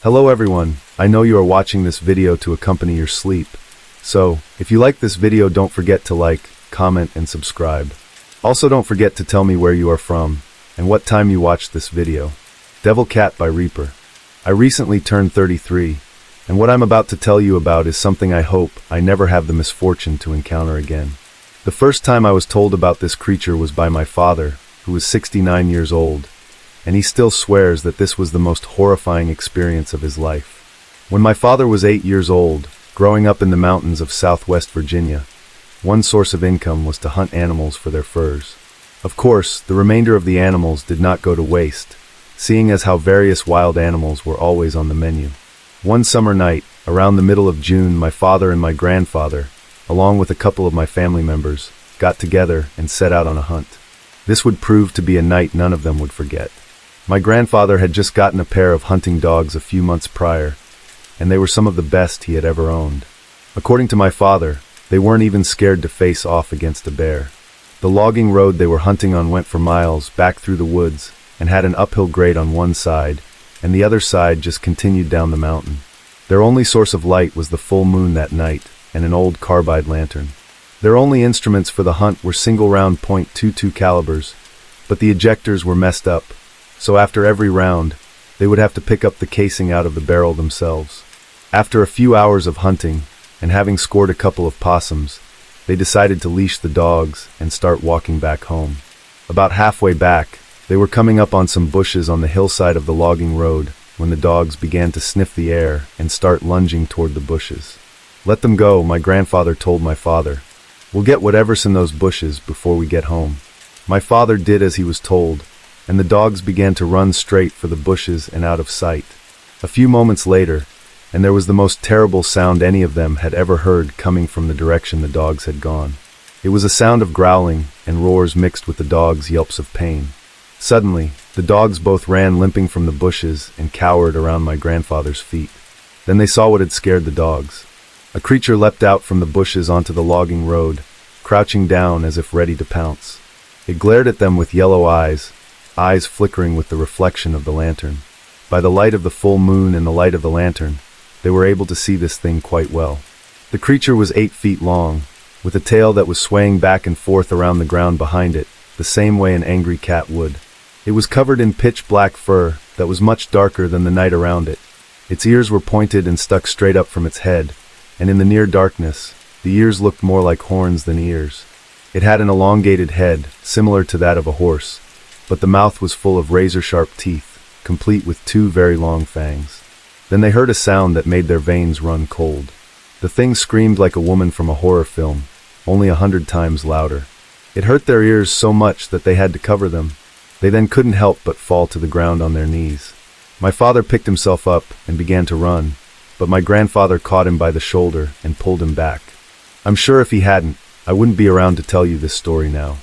Hello everyone, I know you are watching this video to accompany your sleep. So, if you like this video, don't forget to like, comment, and subscribe. Also don't forget to tell me where you are from, and what time you watched this video. Devil Cat by Reaper. I recently turned 33, and what I'm about to tell you about is something I hope I never have the misfortune to encounter again. The first time I was told about this creature was by my father, who was 69 years old, and he still swears that this was the most horrifying experience of his life. When my father was 8 years old, growing up in the mountains of southwest Virginia, one source of income was to hunt animals for their furs. Of course, the remainder of the animals did not go to waste, seeing as how various wild animals were always on the menu. One summer night, around the middle of June, my father and my grandfather, along with a couple of my family members, got together and set out on a hunt. This would prove to be a night none of them would forget. My grandfather had just gotten a pair of hunting dogs a few months prior, and they were some of the best he had ever owned. According to my father, they weren't even scared to face off against a bear. The logging road they were hunting on went for miles back through the woods and had an uphill grade on one side, and the other side just continued down the mountain. Their only source of light was the full moon that night and an old carbide lantern. Their only instruments for the hunt were single-round .22 calibers, but the ejectors were messed up, so after every round, they would have to pick up the casing out of the barrel themselves. After a few hours of hunting, and having scored a couple of possums, they decided to leash the dogs and start walking back home. About halfway back, they were coming up on some bushes on the hillside of the logging road when the dogs began to sniff the air and start lunging toward the bushes. "Let them go," my grandfather told my father. "We'll get whatever's in those bushes before we get home." My father did as he was told, and the dogs began to run straight for the bushes and out of sight. A few moments later, and there was the most terrible sound any of them had ever heard coming from the direction the dogs had gone. It was a sound of growling and roars mixed with the dogs' yelps of pain. Suddenly, the dogs both ran limping from the bushes and cowered around my grandfather's feet. Then they saw what had scared the dogs. A creature leapt out from the bushes onto the logging road, crouching down as if ready to pounce. It glared at them with yellow eyes flickering with the reflection of the lantern. By the light of the full moon and the light of the lantern, they were able to see this thing quite well. The creature was 8 feet long, with a tail that was swaying back and forth around the ground behind it, the same way an angry cat would. It was covered in pitch-black fur that was much darker than the night around it. Its ears were pointed and stuck straight up from its head, and in the near darkness, the ears looked more like horns than ears. It had an elongated head, similar to that of a horse, but the mouth was full of razor-sharp teeth, complete with 2 very long fangs. Then they heard a sound that made their veins run cold. The thing screamed like a woman from a horror film, only 100 times louder. It hurt their ears so much that they had to cover them. They then couldn't help but fall to the ground on their knees. My father picked himself up and began to run, but my grandfather caught him by the shoulder and pulled him back. I'm sure if he hadn't, I wouldn't be around to tell you this story now.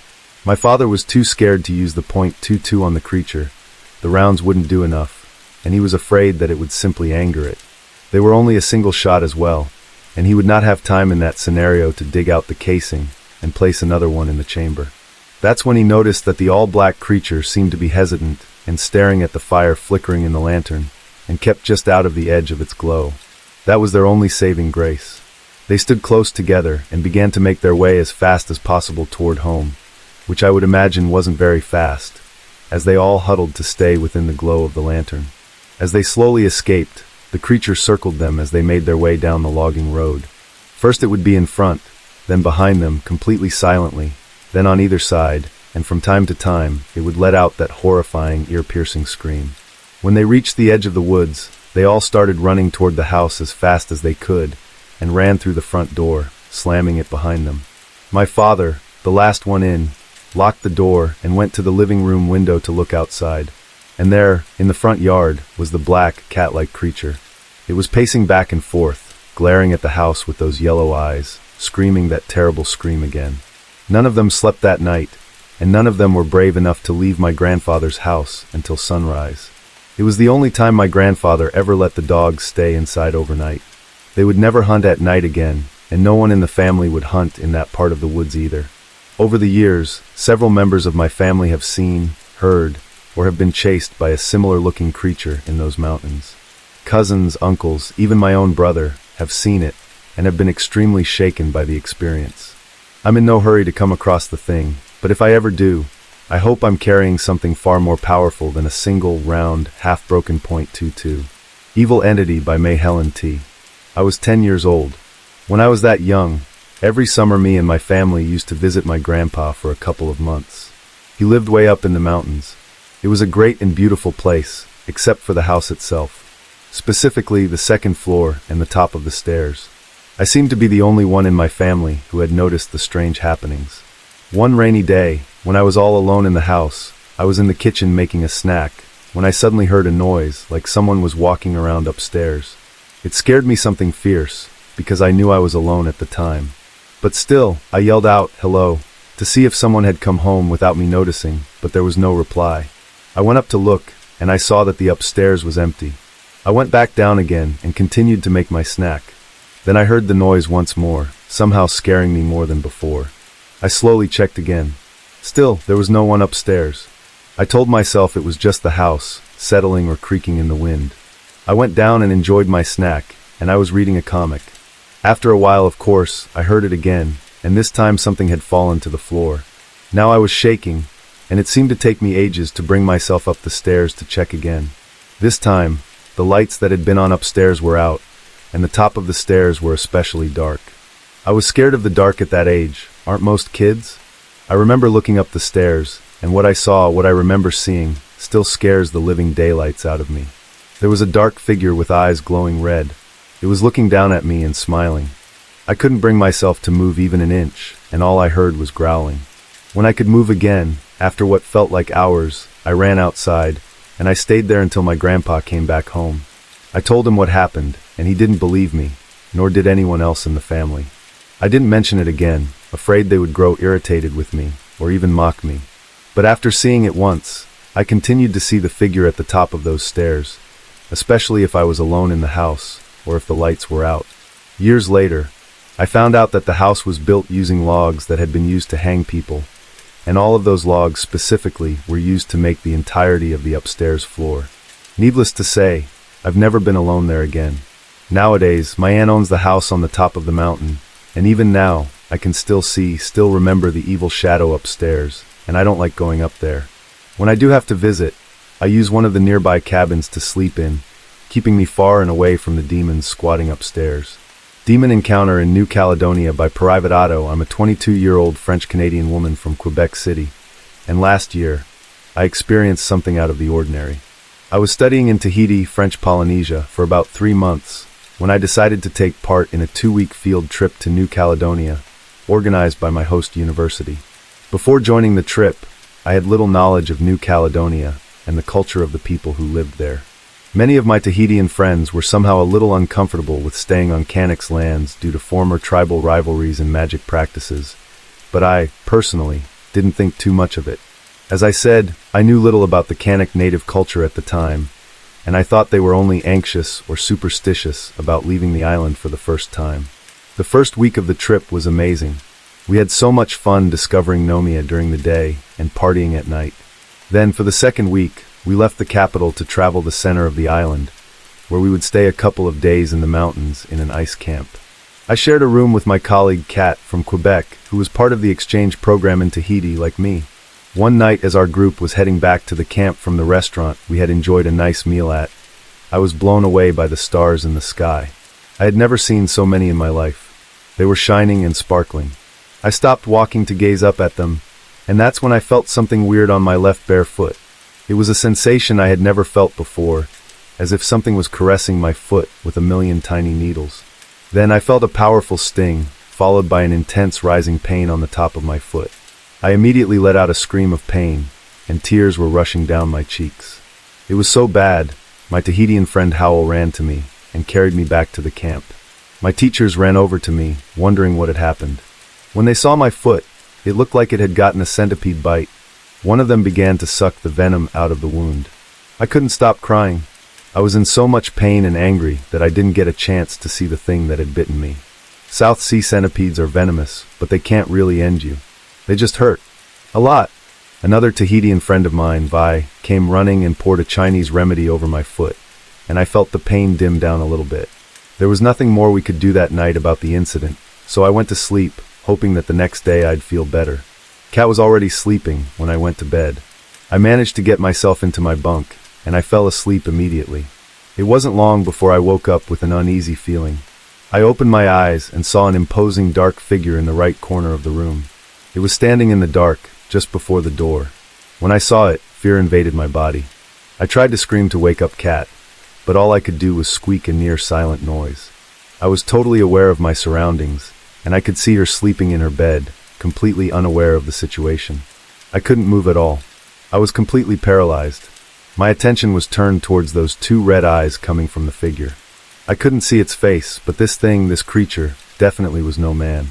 My father was too scared to use the .22 on the creature. The rounds wouldn't do enough, and he was afraid that it would simply anger it. They were only a single shot as well, and he would not have time in that scenario to dig out the casing and place another one in the chamber. That's when he noticed that the all-black creature seemed to be hesitant and staring at the fire flickering in the lantern, and kept just out of the edge of its glow. That was their only saving grace. They stood close together and began to make their way as fast as possible toward home, which I would imagine wasn't very fast, as they all huddled to stay within the glow of the lantern. As they slowly escaped, the creature circled them as they made their way down the logging road. First it would be in front, then behind them, completely silently, then on either side, and from time to time, it would let out that horrifying, ear-piercing scream. When they reached the edge of the woods, they all started running toward the house as fast as they could, and ran through the front door, slamming it behind them. My father, the last one in, locked the door and went to the living room window to look outside. And there, in the front yard, was the black, cat-like creature. It was pacing back and forth, glaring at the house with those yellow eyes, screaming that terrible scream again. None of them slept that night, and none of them were brave enough to leave my grandfather's house until sunrise. It was the only time my grandfather ever let the dogs stay inside overnight. They would never hunt at night again, and no one in the family would hunt in that part of the woods either. Over the years, several members of my family have seen, heard, or have been chased by a similar-looking creature in those mountains. cousins, uncles, even my own brother, have seen it and have been extremely shaken by the experience. I'm in no hurry to come across the thing, but if I ever do, I hope I'm carrying something far more powerful than a single, round, half-broken .22. Evil Entity by May Helen T. I was 10 years old. When I was that young, every summer me and my family used to visit my grandpa for a couple of months. He lived way up in the mountains. It was a great and beautiful place, except for the house itself. Specifically, the second floor and the top of the stairs. I seemed to be the only one in my family who had noticed the strange happenings. One rainy day, when I was all alone in the house, I was in the kitchen making a snack, when I suddenly heard a noise like someone was walking around upstairs. It scared me something fierce, because I knew I was alone at the time. But still, I yelled out, "Hello," to see if someone had come home without me noticing, but there was no reply. I went up to look, and I saw that the upstairs was empty. I went back down again and continued to make my snack. Then I heard the noise once more, somehow scaring me more than before. I slowly checked again. Still, there was no one upstairs. I told myself it was just the house, settling or creaking in the wind. I went down and enjoyed my snack, and I was reading a comic. After a while, of course, I heard it again, and this time something had fallen to the floor. Now I was shaking, and it seemed to take me ages to bring myself up the stairs to check again. This time, the lights that had been on upstairs were out, and the top of the stairs were especially dark. I was scared of the dark at that age, aren't most kids? I remember looking up the stairs, and what I remember seeing, still scares the living daylights out of me. There was a dark figure with eyes glowing red. It was looking down at me and smiling. I couldn't bring myself to move even an inch, and all I heard was growling. When I could move again, after what felt like hours, I ran outside, and I stayed there until my grandpa came back home. I told him what happened, and he didn't believe me, nor did anyone else in the family. I didn't mention it again, afraid they would grow irritated with me, or even mock me. But after seeing it once, I continued to see the figure at the top of those stairs, especially if I was alone in the house, or if the lights were out. Years later, I found out that the house was built using logs that had been used to hang people, and all of those logs specifically were used to make the entirety of the upstairs floor. Needless to say, I've never been alone there again. Nowadays, my aunt owns the house on the top of the mountain, and even now, I can still remember the evil shadow upstairs, and I don't like going up there. When I do have to visit, I use one of the nearby cabins to sleep in, keeping me far and away from the demons squatting upstairs. Demon Encounter in New Caledonia by Private Otto. I'm a 22-year-old French-Canadian woman from Quebec City, and last year, I experienced something out of the ordinary. I was studying in Tahiti, French Polynesia, for about 3 months, when I decided to take part in a 2-week field trip to New Caledonia, organized by my host university. Before joining the trip, I had little knowledge of New Caledonia and the culture of the people who lived there. Many of my Tahitian friends were somehow a little uncomfortable with staying on Kanak's lands due to former tribal rivalries and magic practices, but I, personally, didn't think too much of it. As I said, I knew little about the Kanak native culture at the time, and I thought they were only anxious or superstitious about leaving the island for the first time. The first week of the trip was amazing. We had so much fun discovering Nomia during the day and partying at night. Then, for the second week, we left the capital to travel the center of the island, where we would stay a couple of days in the mountains in an ice camp. I shared a room with my colleague Kat from Quebec, who was part of the exchange program in Tahiti like me. One night as our group was heading back to the camp from the restaurant we had enjoyed a nice meal at, I was blown away by the stars in the sky. I had never seen so many in my life. They were shining and sparkling. I stopped walking to gaze up at them, and that's when I felt something weird on my left bare foot. It was a sensation I had never felt before, as if something was caressing my foot with a million tiny needles. Then I felt a powerful sting, followed by an intense rising pain on the top of my foot. I immediately let out a scream of pain, and tears were rushing down my cheeks. It was so bad, my Tahitian friend Howell ran to me and carried me back to the camp. My teachers ran over to me, wondering what had happened. When they saw my foot, it looked like it had gotten a centipede bite. One of them began to suck the venom out of the wound. I couldn't stop crying. I was in so much pain and angry that I didn't get a chance to see the thing that had bitten me. South Sea centipedes are venomous, but they can't really end you. They just hurt. A lot. Another Tahitian friend of mine, Vi, came running and poured a Chinese remedy over my foot, and I felt the pain dim down a little bit. There was nothing more we could do that night about the incident, so I went to sleep, hoping that the next day I'd feel better. Kat was already sleeping when I went to bed. I managed to get myself into my bunk, and I fell asleep immediately. It wasn't long before I woke up with an uneasy feeling. I opened my eyes and saw an imposing dark figure in the right corner of the room. It was standing in the dark, just before the door. When I saw it, fear invaded my body. I tried to scream to wake up Kat, but all I could do was squeak a near silent noise. I was totally aware of my surroundings, and I could see her sleeping in her bed, completely unaware of the situation. I couldn't move at all. I was completely paralyzed. My attention was turned towards those two red eyes coming from the figure. I couldn't see its face, but this creature, definitely was no man.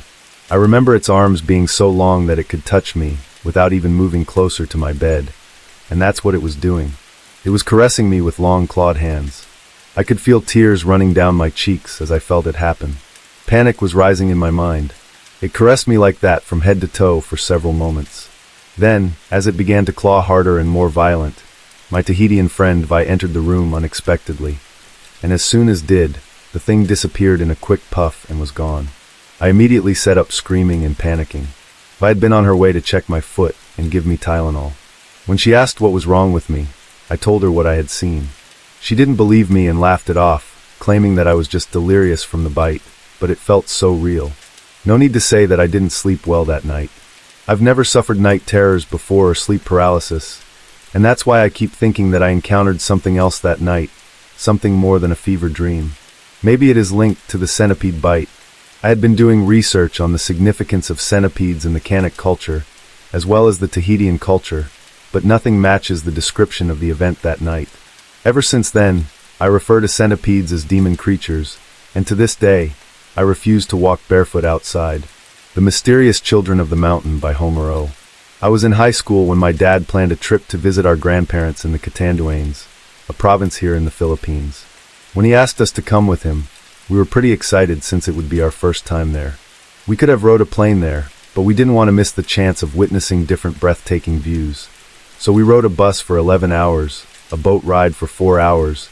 I remember its arms being so long that it could touch me, without even moving closer to my bed. And that's what it was doing. It was caressing me with long clawed hands. I could feel tears running down my cheeks as I felt it happen. Panic was rising in my mind. It caressed me like that from head to toe for several moments. Then, as it began to claw harder and more violent, my Tahitian friend Vi entered the room unexpectedly, and as soon as did, the thing disappeared in a quick puff and was gone. I immediately set up screaming and panicking. Vi had been on her way to check my foot and give me Tylenol. When she asked what was wrong with me, I told her what I had seen. She didn't believe me and laughed it off, claiming that I was just delirious from the bite, but it felt so real. No need to say that I didn't sleep well that night. I've never suffered night terrors before or sleep paralysis, and that's why I keep thinking that I encountered something else that night, something more than a fever dream. Maybe it is linked to the centipede bite. I had been doing research on the significance of centipedes in the Kanak culture, as well as the Tahitian culture, but nothing matches the description of the event that night. Ever since then, I refer to centipedes as demon creatures, and to this day, I refuse to walk barefoot outside. The Mysterious Children of the Mountain by Homer O. I was in high school when my dad planned a trip to visit our grandparents in the Catanduanes, a province here in the Philippines. When he asked us to come with him, we were pretty excited since it would be our first time there. We could have rode a plane there, but we didn't want to miss the chance of witnessing different breathtaking views. So we rode a bus for 11 hours, a boat ride for 4 hours,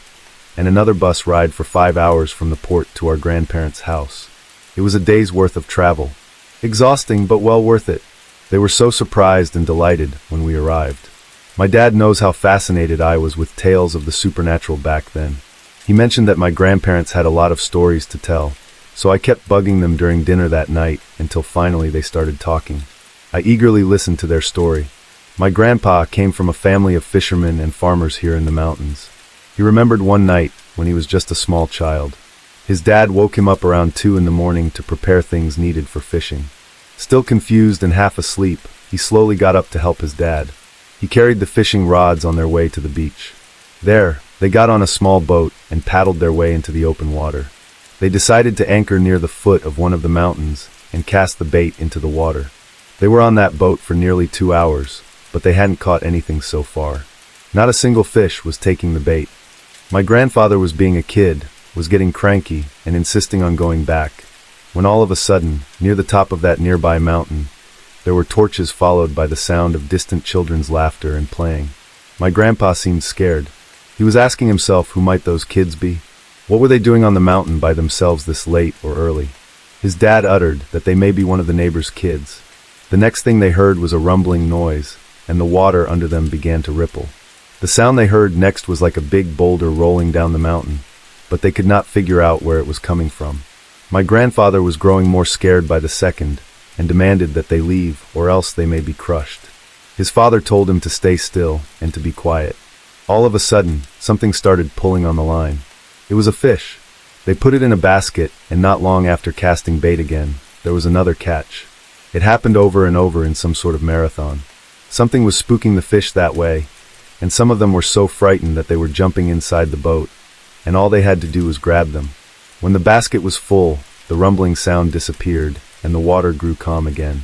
and another bus ride for 5 hours from the port to our grandparents' house. It was a day's worth of travel. Exhausting, but well worth it. They were so surprised and delighted when we arrived. My dad knows how fascinated I was with tales of the supernatural back then. He mentioned that my grandparents had a lot of stories to tell, so I kept bugging them during dinner that night until finally they started talking. I eagerly listened to their story. My grandpa came from a family of fishermen and farmers here in the mountains. He remembered one night when he was just a small child. His dad woke him up around 2 in the morning to prepare things needed for fishing. Still confused and half asleep, he slowly got up to help his dad. He carried the fishing rods on their way to the beach. There, they got on a small boat and paddled their way into the open water. They decided to anchor near the foot of one of the mountains and cast the bait into the water. They were on that boat for nearly 2 hours, but they hadn't caught anything so far. Not a single fish was taking the bait. My grandfather was being a kid, was getting cranky, and insisting on going back, when all of a sudden, near the top of that nearby mountain, there were torches followed by the sound of distant children's laughter and playing. My grandpa seemed scared. He was asking himself who might those kids be? What were they doing on the mountain by themselves this late or early? His dad uttered that they may be one of the neighbor's kids. The next thing they heard was a rumbling noise, and the water under them began to ripple. The sound they heard next was like a big boulder rolling down the mountain, but they could not figure out where it was coming from. My grandfather was growing more scared by the second, and demanded that they leave, or else they may be crushed. His father told him to stay still and to be quiet. All of a sudden, something started pulling on the line. It was a fish. They put it in a basket, and not long after casting bait again, there was another catch. It happened over and over in some sort of marathon. Something was spooking the fish that way, and some of them were so frightened that they were jumping inside the boat, and all they had to do was grab them. When the basket was full, the rumbling sound disappeared, and the water grew calm again.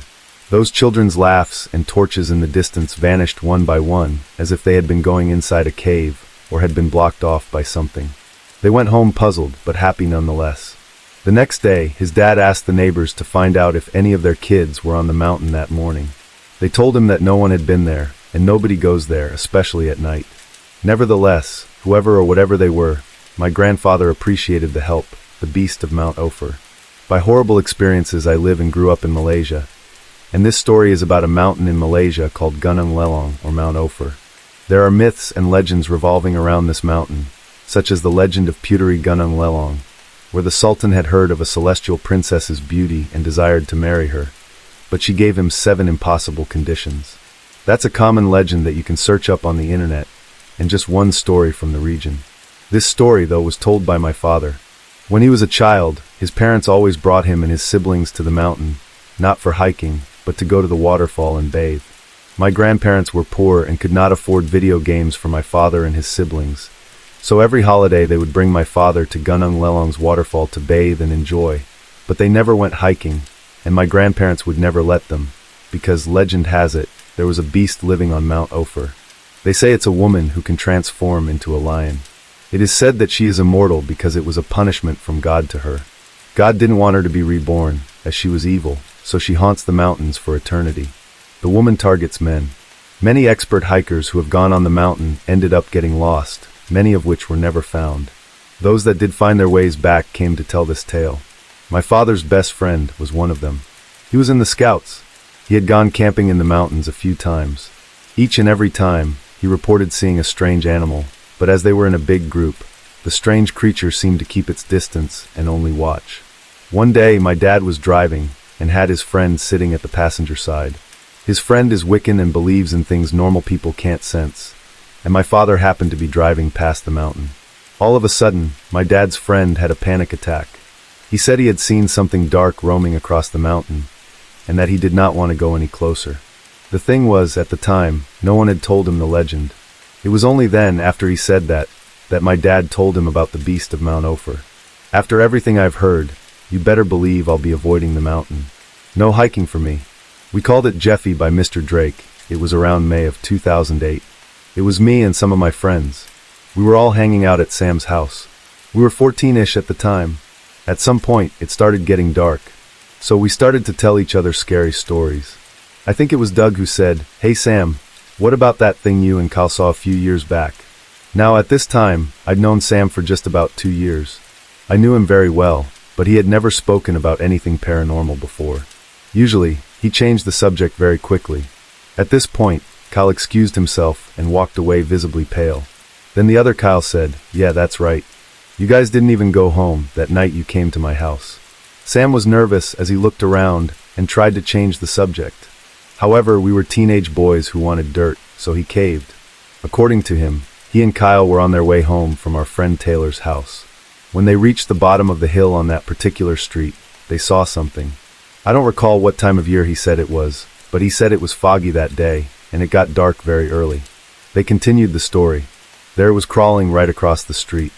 Those children's laughs and torches in the distance vanished one by one, as if they had been going inside a cave, or had been blocked off by something. They went home puzzled, but happy nonetheless. The next day, his dad asked the neighbors to find out if any of their kids were on the mountain that morning. They told him that no one had been there, and nobody goes there, especially at night. Nevertheless, whoever or whatever they were, my grandfather appreciated the help, the beast of Mount Ophir. By horrible experiences I live and grew up in Malaysia, and this story is about a mountain in Malaysia called Gunung Lelong or Mount Ophir. There are myths and legends revolving around this mountain, such as the legend of Puteri Gunung Lelong, where the Sultan had heard of a celestial princess's beauty and desired to marry her, but she gave him 7 impossible conditions. That's a common legend that you can search up on the internet, and just one story from the region. This story, though, was told by my father. When he was a child, his parents always brought him and his siblings to the mountain, not for hiking, but to go to the waterfall and bathe. My grandparents were poor and could not afford video games for my father and his siblings, so every holiday they would bring my father to Gunung Lelong's waterfall to bathe and enjoy, but they never went hiking, and my grandparents would never let them, because legend has it, there was a beast living on Mount Ophir. They say it's a woman who can transform into a lion. It is said that she is immortal because it was a punishment from God to her. God didn't want her to be reborn, as she was evil, so she haunts the mountains for eternity. The woman targets men. Many expert hikers who have gone on the mountain ended up getting lost, many of which were never found. Those that did find their ways back came to tell this tale. My father's best friend was one of them. He was in the Scouts. He had gone camping in the mountains a few times. Each and every time, he reported seeing a strange animal, but as they were in a big group, the strange creature seemed to keep its distance and only watch. One day, my dad was driving and had his friend sitting at the passenger side. His friend is Wiccan and believes in things normal people can't sense, and my father happened to be driving past the mountain. All of a sudden, my dad's friend had a panic attack. He said he had seen something dark roaming across the mountain, and that he did not want to go any closer. The thing was, at the time, no one had told him the legend. It was only then, after he said that my dad told him about the beast of Mount Ophir. After everything I've heard, you better believe I'll be avoiding the mountain. No hiking for me. We called it Jeffy by Mr. Drake. It was around May of 2008. It was me and some of my friends. We were all hanging out at Sam's house. We were 14-ish at the time. At some point, it started getting dark, so we started to tell each other scary stories. I think it was Doug who said, "Hey Sam, what about that thing you and Kyle saw a few years back?" Now at this time, I'd known Sam for just about 2 years. I knew him very well, but he had never spoken about anything paranormal before. Usually, he changed the subject very quickly. At this point, Kyle excused himself and walked away visibly pale. Then the other Kyle said, "Yeah, that's right. You guys didn't even go home that night you came to my house." Sam was nervous as he looked around and tried to change the subject. However, we were teenage boys who wanted dirt, so he caved. According to him, he and Kyle were on their way home from our friend Taylor's house. When they reached the bottom of the hill on that particular street, they saw something. I don't recall what time of year he said it was, but he said it was foggy that day, and it got dark very early. They continued the story. There it was crawling right across the street.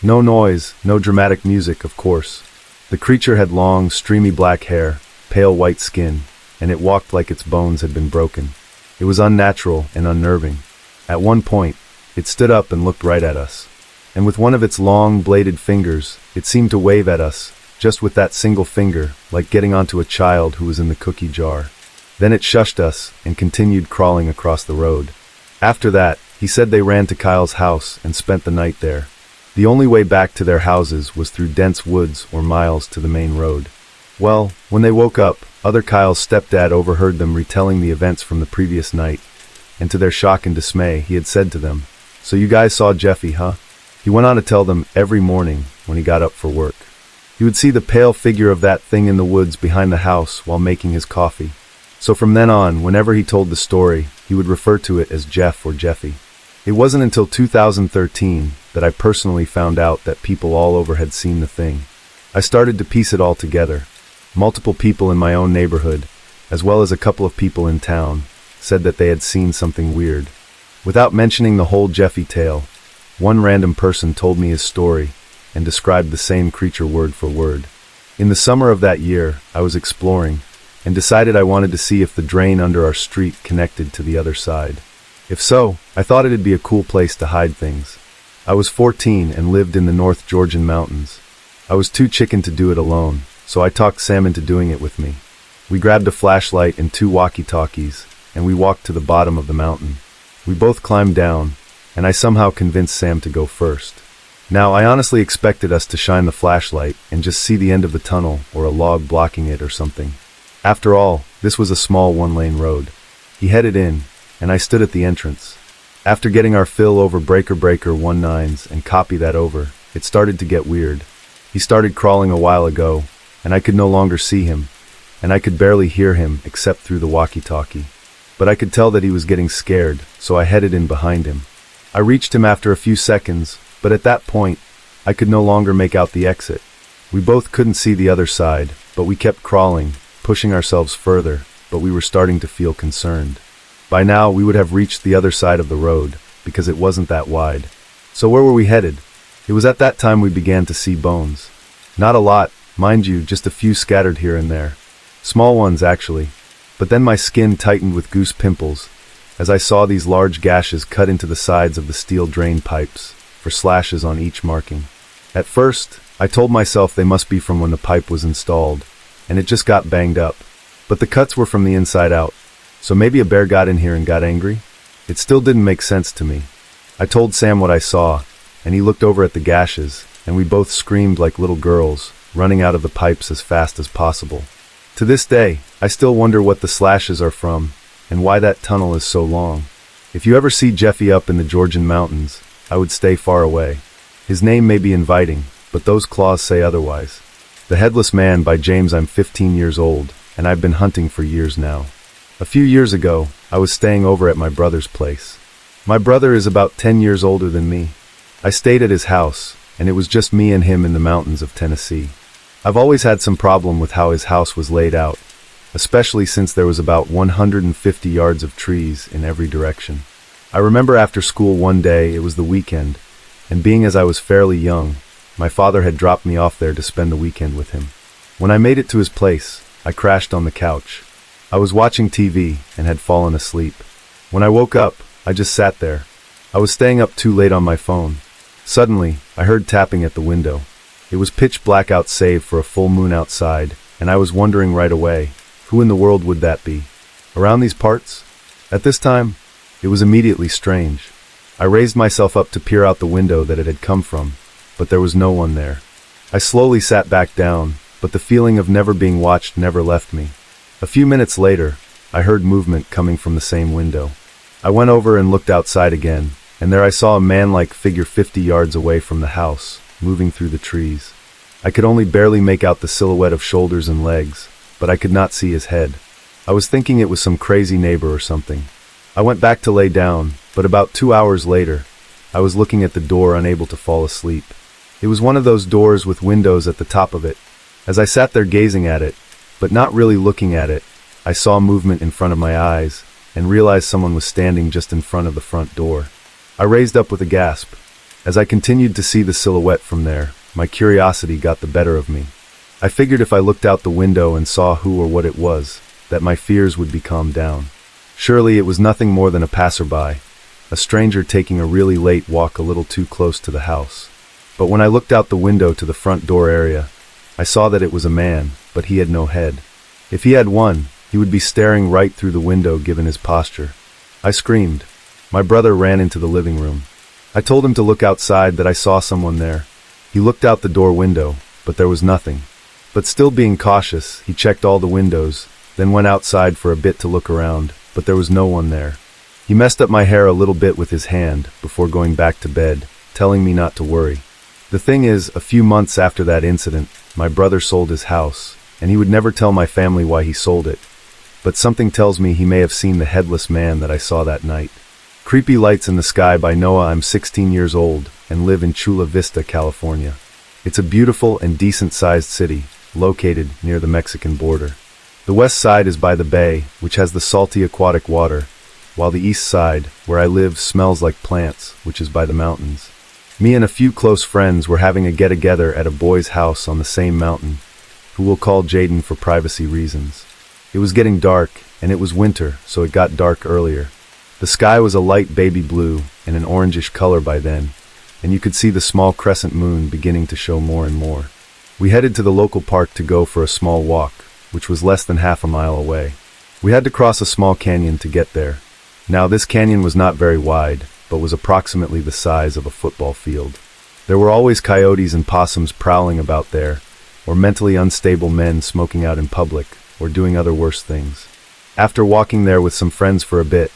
No noise, no dramatic music, of course. The creature had long, streamy black hair, pale white skin, and it walked like its bones had been broken. It was unnatural and unnerving. At one point, it stood up and looked right at us. And with one of its long, bladed fingers, it seemed to wave at us, just with that single finger, like getting onto a child who was in the cookie jar. Then it shushed us and continued crawling across the road. After that, he said they ran to Kyle's house and spent the night there. The only way back to their houses was through dense woods or miles to the main road. Well, when they woke up, other Kyle's stepdad overheard them retelling the events from the previous night, and to their shock and dismay, he had said to them, "So you guys saw Jeffy, huh?" He went on to tell them every morning when he got up for work. He would see the pale figure of that thing in the woods behind the house while making his coffee. So from then on, whenever he told the story, he would refer to it as Jeff or Jeffy. It wasn't until 2013 that I personally found out that people all over had seen the thing. I started to piece it all together. Multiple people in my own neighborhood, as well as a couple of people in town, said that they had seen something weird. Without mentioning the whole Jeffy tale, one random person told me his story and described the same creature word for word. In the summer of that year, I was exploring and decided I wanted to see if the drain under our street connected to the other side. If so, I thought it'd be a cool place to hide things. I was 14 and lived in the North Georgian mountains. I was too chicken to do it alone, so I talked Sam into doing it with me. We grabbed a flashlight and 2 walkie-talkies, and we walked to the bottom of the mountain. We both climbed down, and I somehow convinced Sam to go first. Now, I honestly expected us to shine the flashlight and just see the end of the tunnel or a log blocking it or something. After all, this was a small one-lane road. He headed in, and I stood at the entrance. After getting our fill over breaker 19s and copy that over, it started to get weird. He started crawling a while ago, and I could no longer see him, and I could barely hear him except through the walkie-talkie. But I could tell that he was getting scared, so I headed in behind him. I reached him after a few seconds, but at that point, I could no longer make out the exit. We both couldn't see the other side, but we kept crawling, pushing ourselves further, but we were starting to feel concerned. By now, we would have reached the other side of the road, because it wasn't that wide. So where were we headed? It was at that time we began to see bones. Not a lot, mind you, just a few scattered here and there. Small ones, actually. But then my skin tightened with goose pimples, as I saw these large gashes cut into the sides of the steel drain pipes, for slashes on each marking. At first, I told myself they must be from when the pipe was installed, and it just got banged up. But the cuts were from the inside out, so maybe a bear got in here and got angry? It still didn't make sense to me. I told Sam what I saw, and he looked over at the gashes, and we both screamed like little girls, running out of the pipes as fast as possible. To this day, I still wonder what the slashes are from, and why that tunnel is so long. If you ever see Jeffy up in the Georgian mountains, I would stay far away. His name may be inviting, but those claws say otherwise. The Headless Man by James. I'm 15 years old, and I've been hunting for years now. A few years ago, I was staying over at my brother's place. My brother is about 10 years older than me. I stayed at his house, and it was just me and him in the mountains of Tennessee. I've always had some problem with how his house was laid out, especially since there was about 150 yards of trees in every direction. I remember after school one day, it was the weekend, and being as I was fairly young, my father had dropped me off there to spend the weekend with him. When I made it to his place, I crashed on the couch. I was watching TV and had fallen asleep. When I woke up, I just sat there. I was staying up too late on my phone. Suddenly, I heard tapping at the window. It was pitch black out save for a full moon outside, and I was wondering right away, who in the world would that be? Around these parts? At this time, it was immediately strange. I raised myself up to peer out the window that it had come from, but there was no one there. I slowly sat back down, but the feeling of never being watched never left me. A few minutes later, I heard movement coming from the same window. I went over and looked outside again, and there I saw a man-like figure 50 yards away from the house, moving through the trees. I could only barely make out the silhouette of shoulders and legs, but I could not see his head. I was thinking it was some crazy neighbor or something. I went back to lay down, but about 2 hours later, I was looking at the door unable to fall asleep. It was one of those doors with windows at the top of it. As I sat there gazing at it, but not really looking at it, I saw movement in front of my eyes, and realized someone was standing just in front of the front door. I raised up with a gasp. As I continued to see the silhouette from there, my curiosity got the better of me. I figured if I looked out the window and saw who or what it was, that my fears would be calmed down. Surely it was nothing more than a passerby, a stranger taking a really late walk a little too close to the house. But when I looked out the window to the front door area, I saw that it was a man, but he had no head. If he had one, he would be staring right through the window given his posture. I screamed. My brother ran into the living room. I told him to look outside, that I saw someone there. He looked out the door window, but there was nothing. But still being cautious, he checked all the windows, then went outside for a bit to look around, but there was no one there. He messed up my hair a little bit with his hand before going back to bed, telling me not to worry. The thing is, a few months after that incident, my brother sold his house, and he would never tell my family why he sold it. But something tells me he may have seen the headless man that I saw that night. Creepy Lights in the Sky by Noah. I'm 16 years old and live in Chula Vista, California. It's a beautiful and decent-sized city, located near the Mexican border. The west side is by the bay, which has the salty aquatic water, while the east side, where I live, smells like plants, which is by the mountains. Me and a few close friends were having a get-together at a boy's house on the same mountain, who we'll call Jaden for privacy reasons. It was getting dark, and it was winter, so it got dark earlier. The sky was a light baby blue and an orangish color by then, and you could see the small crescent moon beginning to show more and more. We headed to the local park to go for a small walk, which was less than half a mile away. We had to cross a small canyon to get there. Now, this canyon was not very wide, but was approximately the size of a football field. There were always coyotes and possums prowling about there, or mentally unstable men smoking out in public, or doing other worse things. After walking there with some friends for a bit,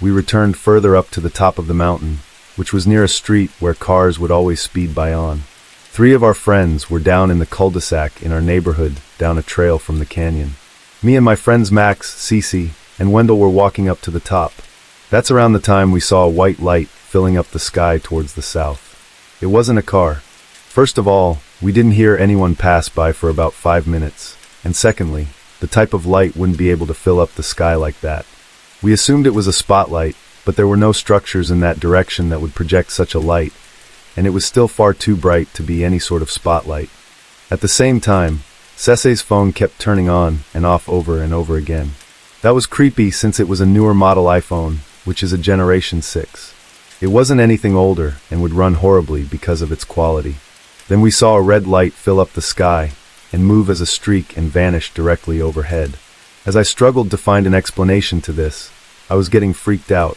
we returned further up to the top of the mountain, which was near a street where cars would always speed by on. 3 of our friends were down in the cul-de-sac in our neighborhood down a trail from the canyon. Me and my friends Max, Cece, and Wendell were walking up to the top. That's around the time we saw a white light filling up the sky towards the south. It wasn't a car. First of all, we didn't hear anyone pass by for about 5 minutes, and secondly, the type of light wouldn't be able to fill up the sky like that. We assumed it was a spotlight, but there were no structures in that direction that would project such a light, and it was still far too bright to be any sort of spotlight. At the same time, Cece's phone kept turning on and off over and over again. That was creepy since it was a newer model iPhone, which is a Generation 6. It wasn't anything older and would run horribly because of its quality. Then we saw a red light fill up the sky and move as a streak and vanish directly overhead. As I struggled to find an explanation to this, I was getting freaked out.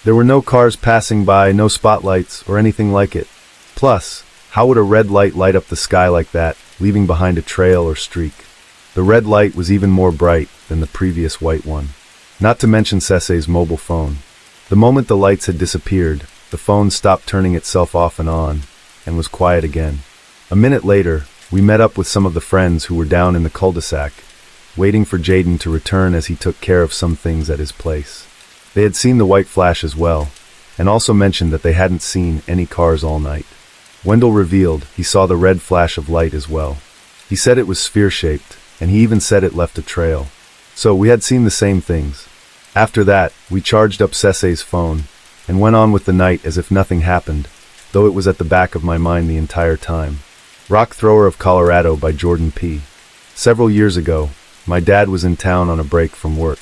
There were no cars passing by, no spotlights, or anything like it. Plus, how would a red light light up the sky like that, leaving behind a trail or streak? The red light was even more bright than the previous white one. Not to mention Cece's mobile phone. The moment the lights had disappeared, the phone stopped turning itself off and on, and was quiet again. A minute later, we met up with some of the friends who were down in the cul-de-sac, waiting for Jaden to return as he took care of some things at his place. They had seen the white flash as well, and also mentioned that they hadn't seen any cars all night. Wendell revealed he saw the red flash of light as well. He said it was sphere-shaped, and he even said it left a trail. So we had seen the same things. After that, we charged up Cece's phone, and went on with the night as if nothing happened, though it was at the back of my mind the entire time. Rock Thrower of Colorado by Jordan P. Several years ago, my dad was in town on a break from work.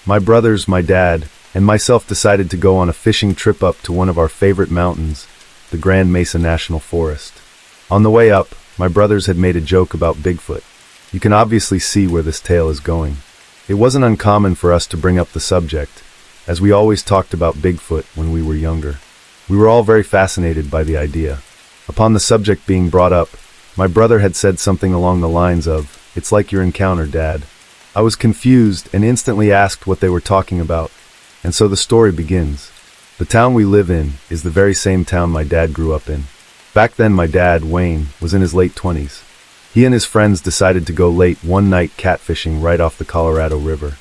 My brothers, my dad, and myself decided to go on a fishing trip up to one of our favorite mountains, the Grand Mesa National Forest. On the way up, my brothers had made a joke about Bigfoot. You can obviously see where this tale is going. It wasn't uncommon for us to bring up the subject, as we always talked about Bigfoot when we were younger. We were all very fascinated by the idea. Upon the subject being brought up, my brother had said something along the lines of, "It's like your encounter, Dad." I was confused and instantly asked what they were talking about, and so the story begins. The town we live in is the very same town my dad grew up in. Back then my dad, Wayne, was in his late 20s. He and his friends decided to go late one night catfishing right off the Colorado River.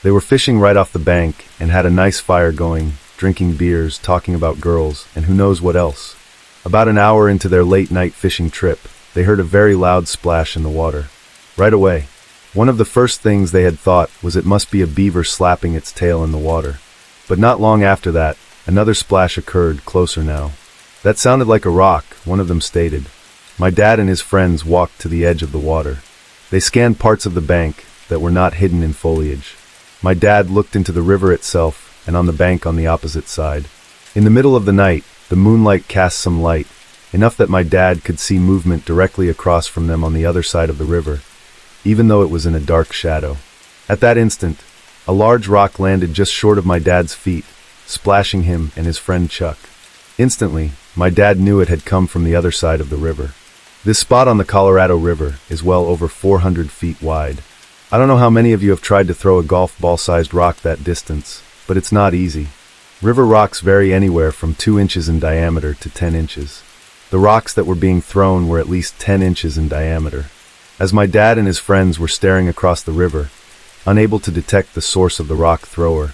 They were fishing right off the bank and had a nice fire going, drinking beers, talking about girls, and who knows what else. About an hour into their late night fishing trip, they heard a very loud splash in the water. Right away, one of the first things they had thought was it must be a beaver slapping its tail in the water. But not long after that, another splash occurred, closer now. "That sounded like a rock," one of them stated. My dad and his friends walked to the edge of the water. They scanned parts of the bank that were not hidden in foliage. My dad looked into the river itself and on the bank on the opposite side. In the middle of the night, the moonlight cast some light, enough that my dad could see movement directly across from them on the other side of the river, even though it was in a dark shadow. At that instant, a large rock landed just short of my dad's feet, splashing him and his friend Chuck. Instantly, my dad knew it had come from the other side of the river. This spot on the Colorado River is well over 400 feet wide. I don't know how many of you have tried to throw a golf ball-sized rock that distance, but it's not easy. River rocks vary anywhere from 2 inches in diameter to 10 inches. The rocks that were being thrown were at least 10 inches in diameter. As my dad and his friends were staring across the river, unable to detect the source of the rock thrower,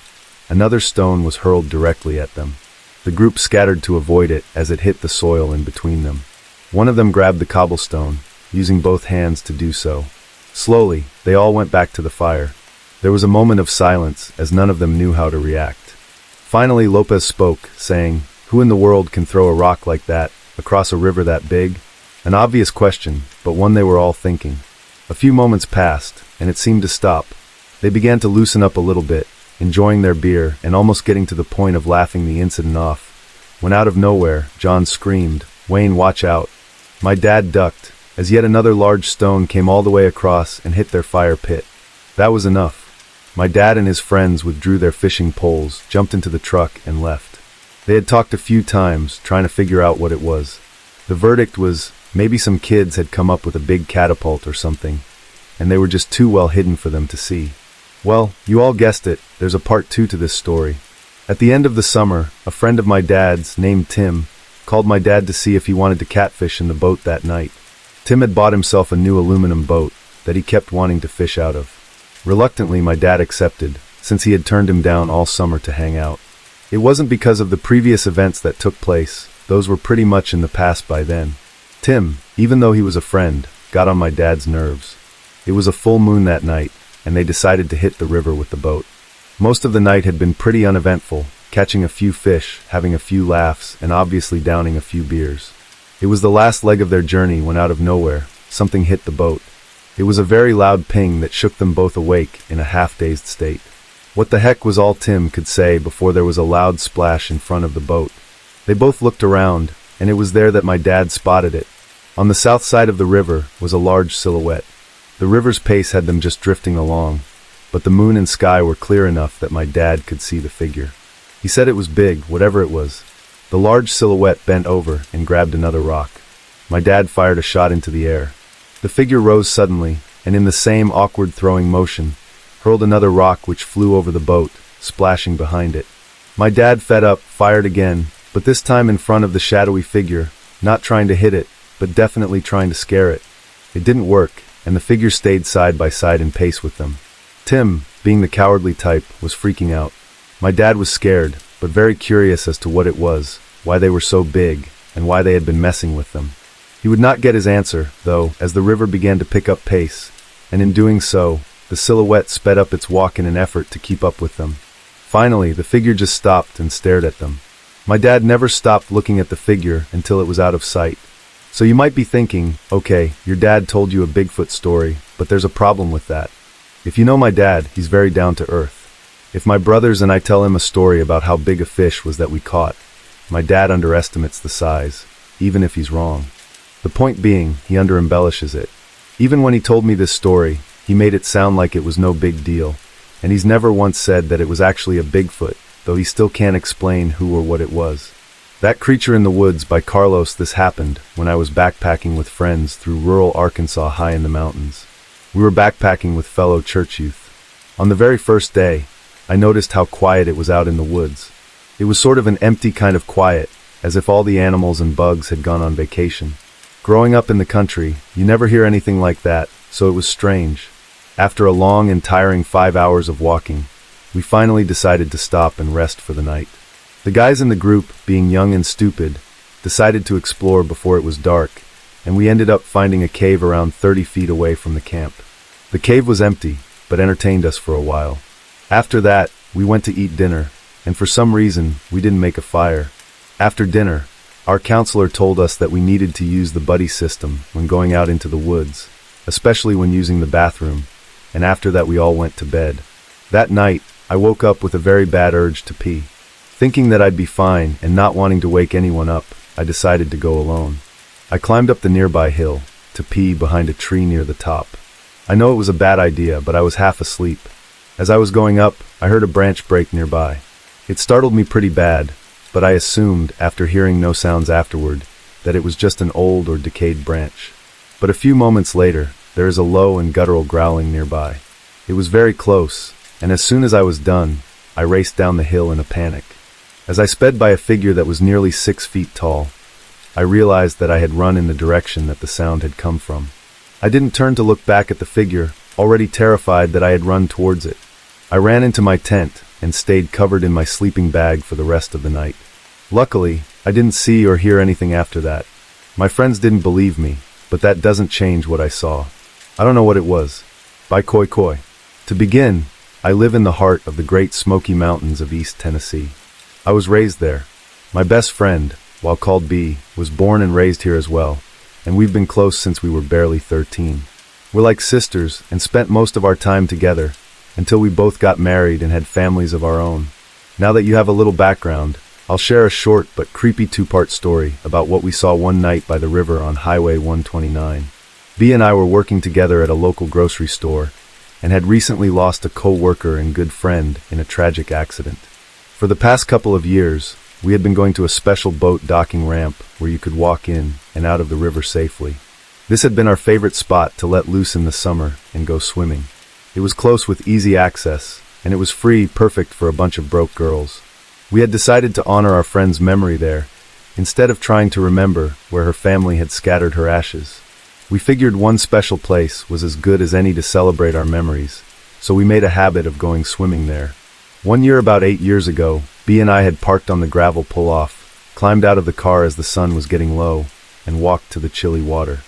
another stone was hurled directly at them. The group scattered to avoid it as it hit the soil in between them. One of them grabbed the cobblestone, using both hands to do so. Slowly, they all went back to the fire. There was a moment of silence as none of them knew how to react. Finally, Lopez spoke, saying, "Who in the world can throw a rock like that, across a river that big?" An obvious question, but one they were all thinking. A few moments passed, and it seemed to stop. They began to loosen up a little bit, enjoying their beer and almost getting to the point of laughing the incident off, when out of nowhere, John screamed, "Wayne, watch out." My dad ducked, as yet another large stone came all the way across and hit their fire pit. That was enough. My dad and his friends withdrew their fishing poles, jumped into the truck, and left. They had talked a few times, trying to figure out what it was. The verdict was maybe some kids had come up with a big catapult or something, and they were just too well hidden for them to see. Well, you all guessed it, there's a part 2 to this story. At the end of the summer, a friend of my dad's, named Tim, called my dad to see if he wanted to catfish in the boat that night. Tim had bought himself a new aluminum boat that he kept wanting to fish out of. Reluctantly, my dad accepted, since he had turned him down all summer to hang out. It wasn't because of the previous events that took place, those were pretty much in the past by then. Tim, even though he was a friend, got on my dad's nerves. It was a full moon that night, and they decided to hit the river with the boat. Most of the night had been pretty uneventful, catching a few fish, having a few laughs, and obviously downing a few beers. It was the last leg of their journey when out of nowhere, something hit the boat. It was a very loud ping that shook them both awake in a half-dazed state. What the heck was all Tim could say before there was a loud splash in front of the boat. They both looked around, and it was there that my dad spotted it. On the south side of the river was a large silhouette. The river's pace had them just drifting along, but the moon and sky were clear enough that my dad could see the figure. He said it was big, whatever it was. The large silhouette bent over and grabbed another rock. My dad fired a shot into the air. The figure rose suddenly, and in the same awkward throwing motion, hurled another rock which flew over the boat, splashing behind it. My dad, fed up, fired again, but this time in front of the shadowy figure, not trying to hit it, but definitely trying to scare it. It didn't work, and the figure stayed side by side in pace with them. Tim, being the cowardly type, was freaking out. My dad was scared, but very curious as to what it was, why they were so big, and why they had been messing with them. He would not get his answer, though, as the river began to pick up pace, and in doing so, the silhouette sped up its walk in an effort to keep up with them. Finally, the figure just stopped and stared at them. My dad never stopped looking at the figure until it was out of sight. So you might be thinking, okay, your dad told you a Bigfoot story, but there's a problem with that. If you know my dad, he's very down to earth. If my brothers and I tell him a story about how big a fish was that we caught, my dad underestimates the size, even if he's wrong. The point being, he under-embellishes it. Even when he told me this story, he made it sound like it was no big deal, and he's never once said that it was actually a Bigfoot, though he still can't explain who or what it was. That Creature in the Woods by Carlos. This happened when I was backpacking with friends through rural Arkansas high in the mountains. We were backpacking with fellow church youth. On the very first day, I noticed how quiet it was out in the woods. It was sort of an empty kind of quiet, as if all the animals and bugs had gone on vacation. Growing up in the country, you never hear anything like that, so it was strange. After a long and tiring 5 hours of walking, we finally decided to stop and rest for the night. The guys in the group, being young and stupid, decided to explore before it was dark, and we ended up finding a cave around 30 feet away from the camp. The cave was empty, but entertained us for a while. After that, we went to eat dinner, and for some reason, we didn't make a fire. After dinner, our counselor told us that we needed to use the buddy system when going out into the woods, especially when using the bathroom, and after that we all went to bed. That night, I woke up with a very bad urge to pee. Thinking that I'd be fine and not wanting to wake anyone up, I decided to go alone. I climbed up the nearby hill to pee behind a tree near the top. I know it was a bad idea, but I was half asleep. As I was going up, I heard a branch break nearby. It startled me pretty bad, but I assumed, after hearing no sounds afterward, that it was just an old or decayed branch. But a few moments later, there is a low and guttural growling nearby. It was very close, and as soon as I was done, I raced down the hill in a panic. As I sped by a figure that was nearly 6 feet tall, I realized that I had run in the direction that the sound had come from. I didn't turn to look back at the figure, already terrified that I had run towards it. I ran into my tent and stayed covered in my sleeping bag for the rest of the night. Luckily, I didn't see or hear anything after that. My friends didn't believe me, but that doesn't change what I saw. I don't know what it was. By Koi Koi. To begin, I live in the heart of the Great Smoky Mountains of East Tennessee. I was raised there. My best friend, while called B, was born and raised here as well, and we've been close since we were barely 13. We're like sisters and spent most of our time together, until we both got married and had families of our own. Now that you have a little background, I'll share a short but creepy 2-part story about what we saw one night by the river on Highway 129. B and I were working together at a local grocery store and had recently lost a co-worker and good friend in a tragic accident. For the past couple of years, We had been going to a special boat docking ramp where you could walk in and out of the river safely. This had been our favorite spot to let loose in the summer and go swimming. It was close with easy access, and it was free, perfect for a bunch of broke girls. We had decided to honor our friend's memory there, instead of trying to remember where her family had scattered her ashes. We figured one special place was as good as any to celebrate our memories, so we made a habit of going swimming there. One year, about 8 years ago, B and I had parked on the gravel pull-off, climbed out of the car as the sun was getting low, and walked to the chilly water.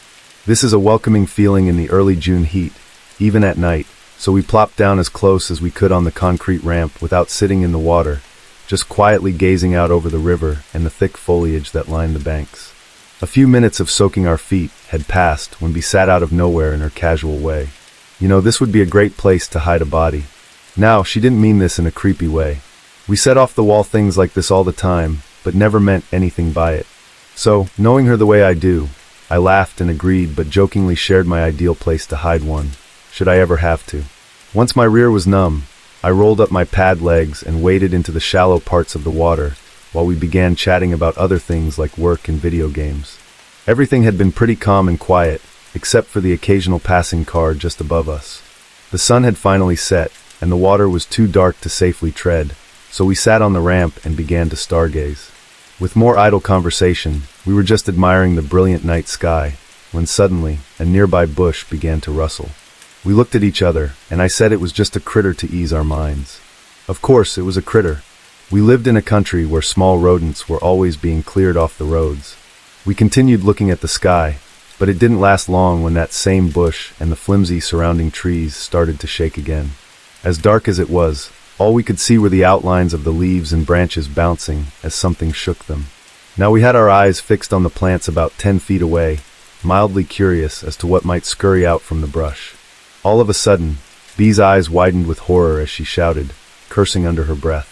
This is a welcoming feeling in the early June heat, even at night, so we plopped down as close as we could on the concrete ramp without sitting in the water, just quietly gazing out over the river and the thick foliage that lined the banks. A few minutes of soaking our feet had passed when B sat out of nowhere in her casual way. You know, this would be a great place to hide a body. Now, she didn't mean this in a creepy way. We said off-the-wall things like this all the time, but never meant anything by it. So, knowing her the way I do, I laughed and agreed, but jokingly shared my ideal place to hide one, should I ever have to. Once my rear was numb, I rolled up my pad legs and waded into the shallow parts of the water while we began chatting about other things like work and video games. Everything had been pretty calm and quiet, except for the occasional passing car just above us. The sun had finally set, and the water was too dark to safely tread, so we sat on the ramp and began to stargaze. With more idle conversation, we were just admiring the brilliant night sky, when suddenly, a nearby bush began to rustle. We looked at each other, and I said it was just a critter to ease our minds. Of course, it was a critter. We lived in a country where small rodents were always being cleared off the roads. We continued looking at the sky, but it didn't last long when that same bush and the flimsy surrounding trees started to shake again. As dark as it was, all we could see were the outlines of the leaves and branches bouncing as something shook them. Now we had our eyes fixed on the plants about 10 feet away, mildly curious as to what might scurry out from the brush. All of a sudden, Bee's eyes widened with horror as she shouted, cursing under her breath.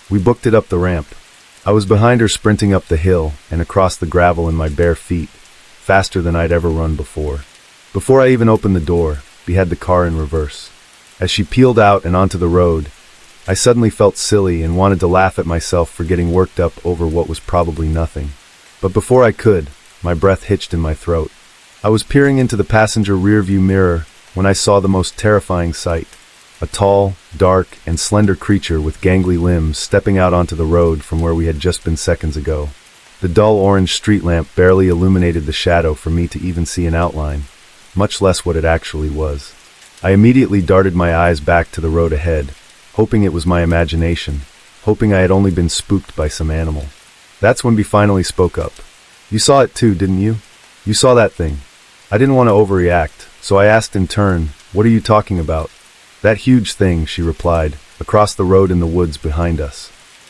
We booked it up the ramp. I was behind her, sprinting up the hill and across the gravel in my bare feet, faster than I'd ever run before. Before I even opened the door, Bee had the car in reverse. As she peeled out and onto the road, I suddenly felt silly and wanted to laugh at myself for getting worked up over what was probably nothing. But before I could, my breath hitched in my throat. I was peering into the passenger rearview mirror when I saw the most terrifying sight. A tall, dark, and slender creature with gangly limbs stepping out onto the road from where we had just been seconds ago. The dull orange street lamp barely illuminated the shadow for me to even see an outline, much less what it actually was. I immediately darted my eyes back to the road ahead, hoping it was my imagination, hoping I had only been spooked by some animal. That's when Bee finally spoke up. "You saw it too, didn't you? You saw that thing." I didn't want to overreact, so I asked in turn, "What are you talking about?" "That huge thing," she replied, "across the road in the woods behind us."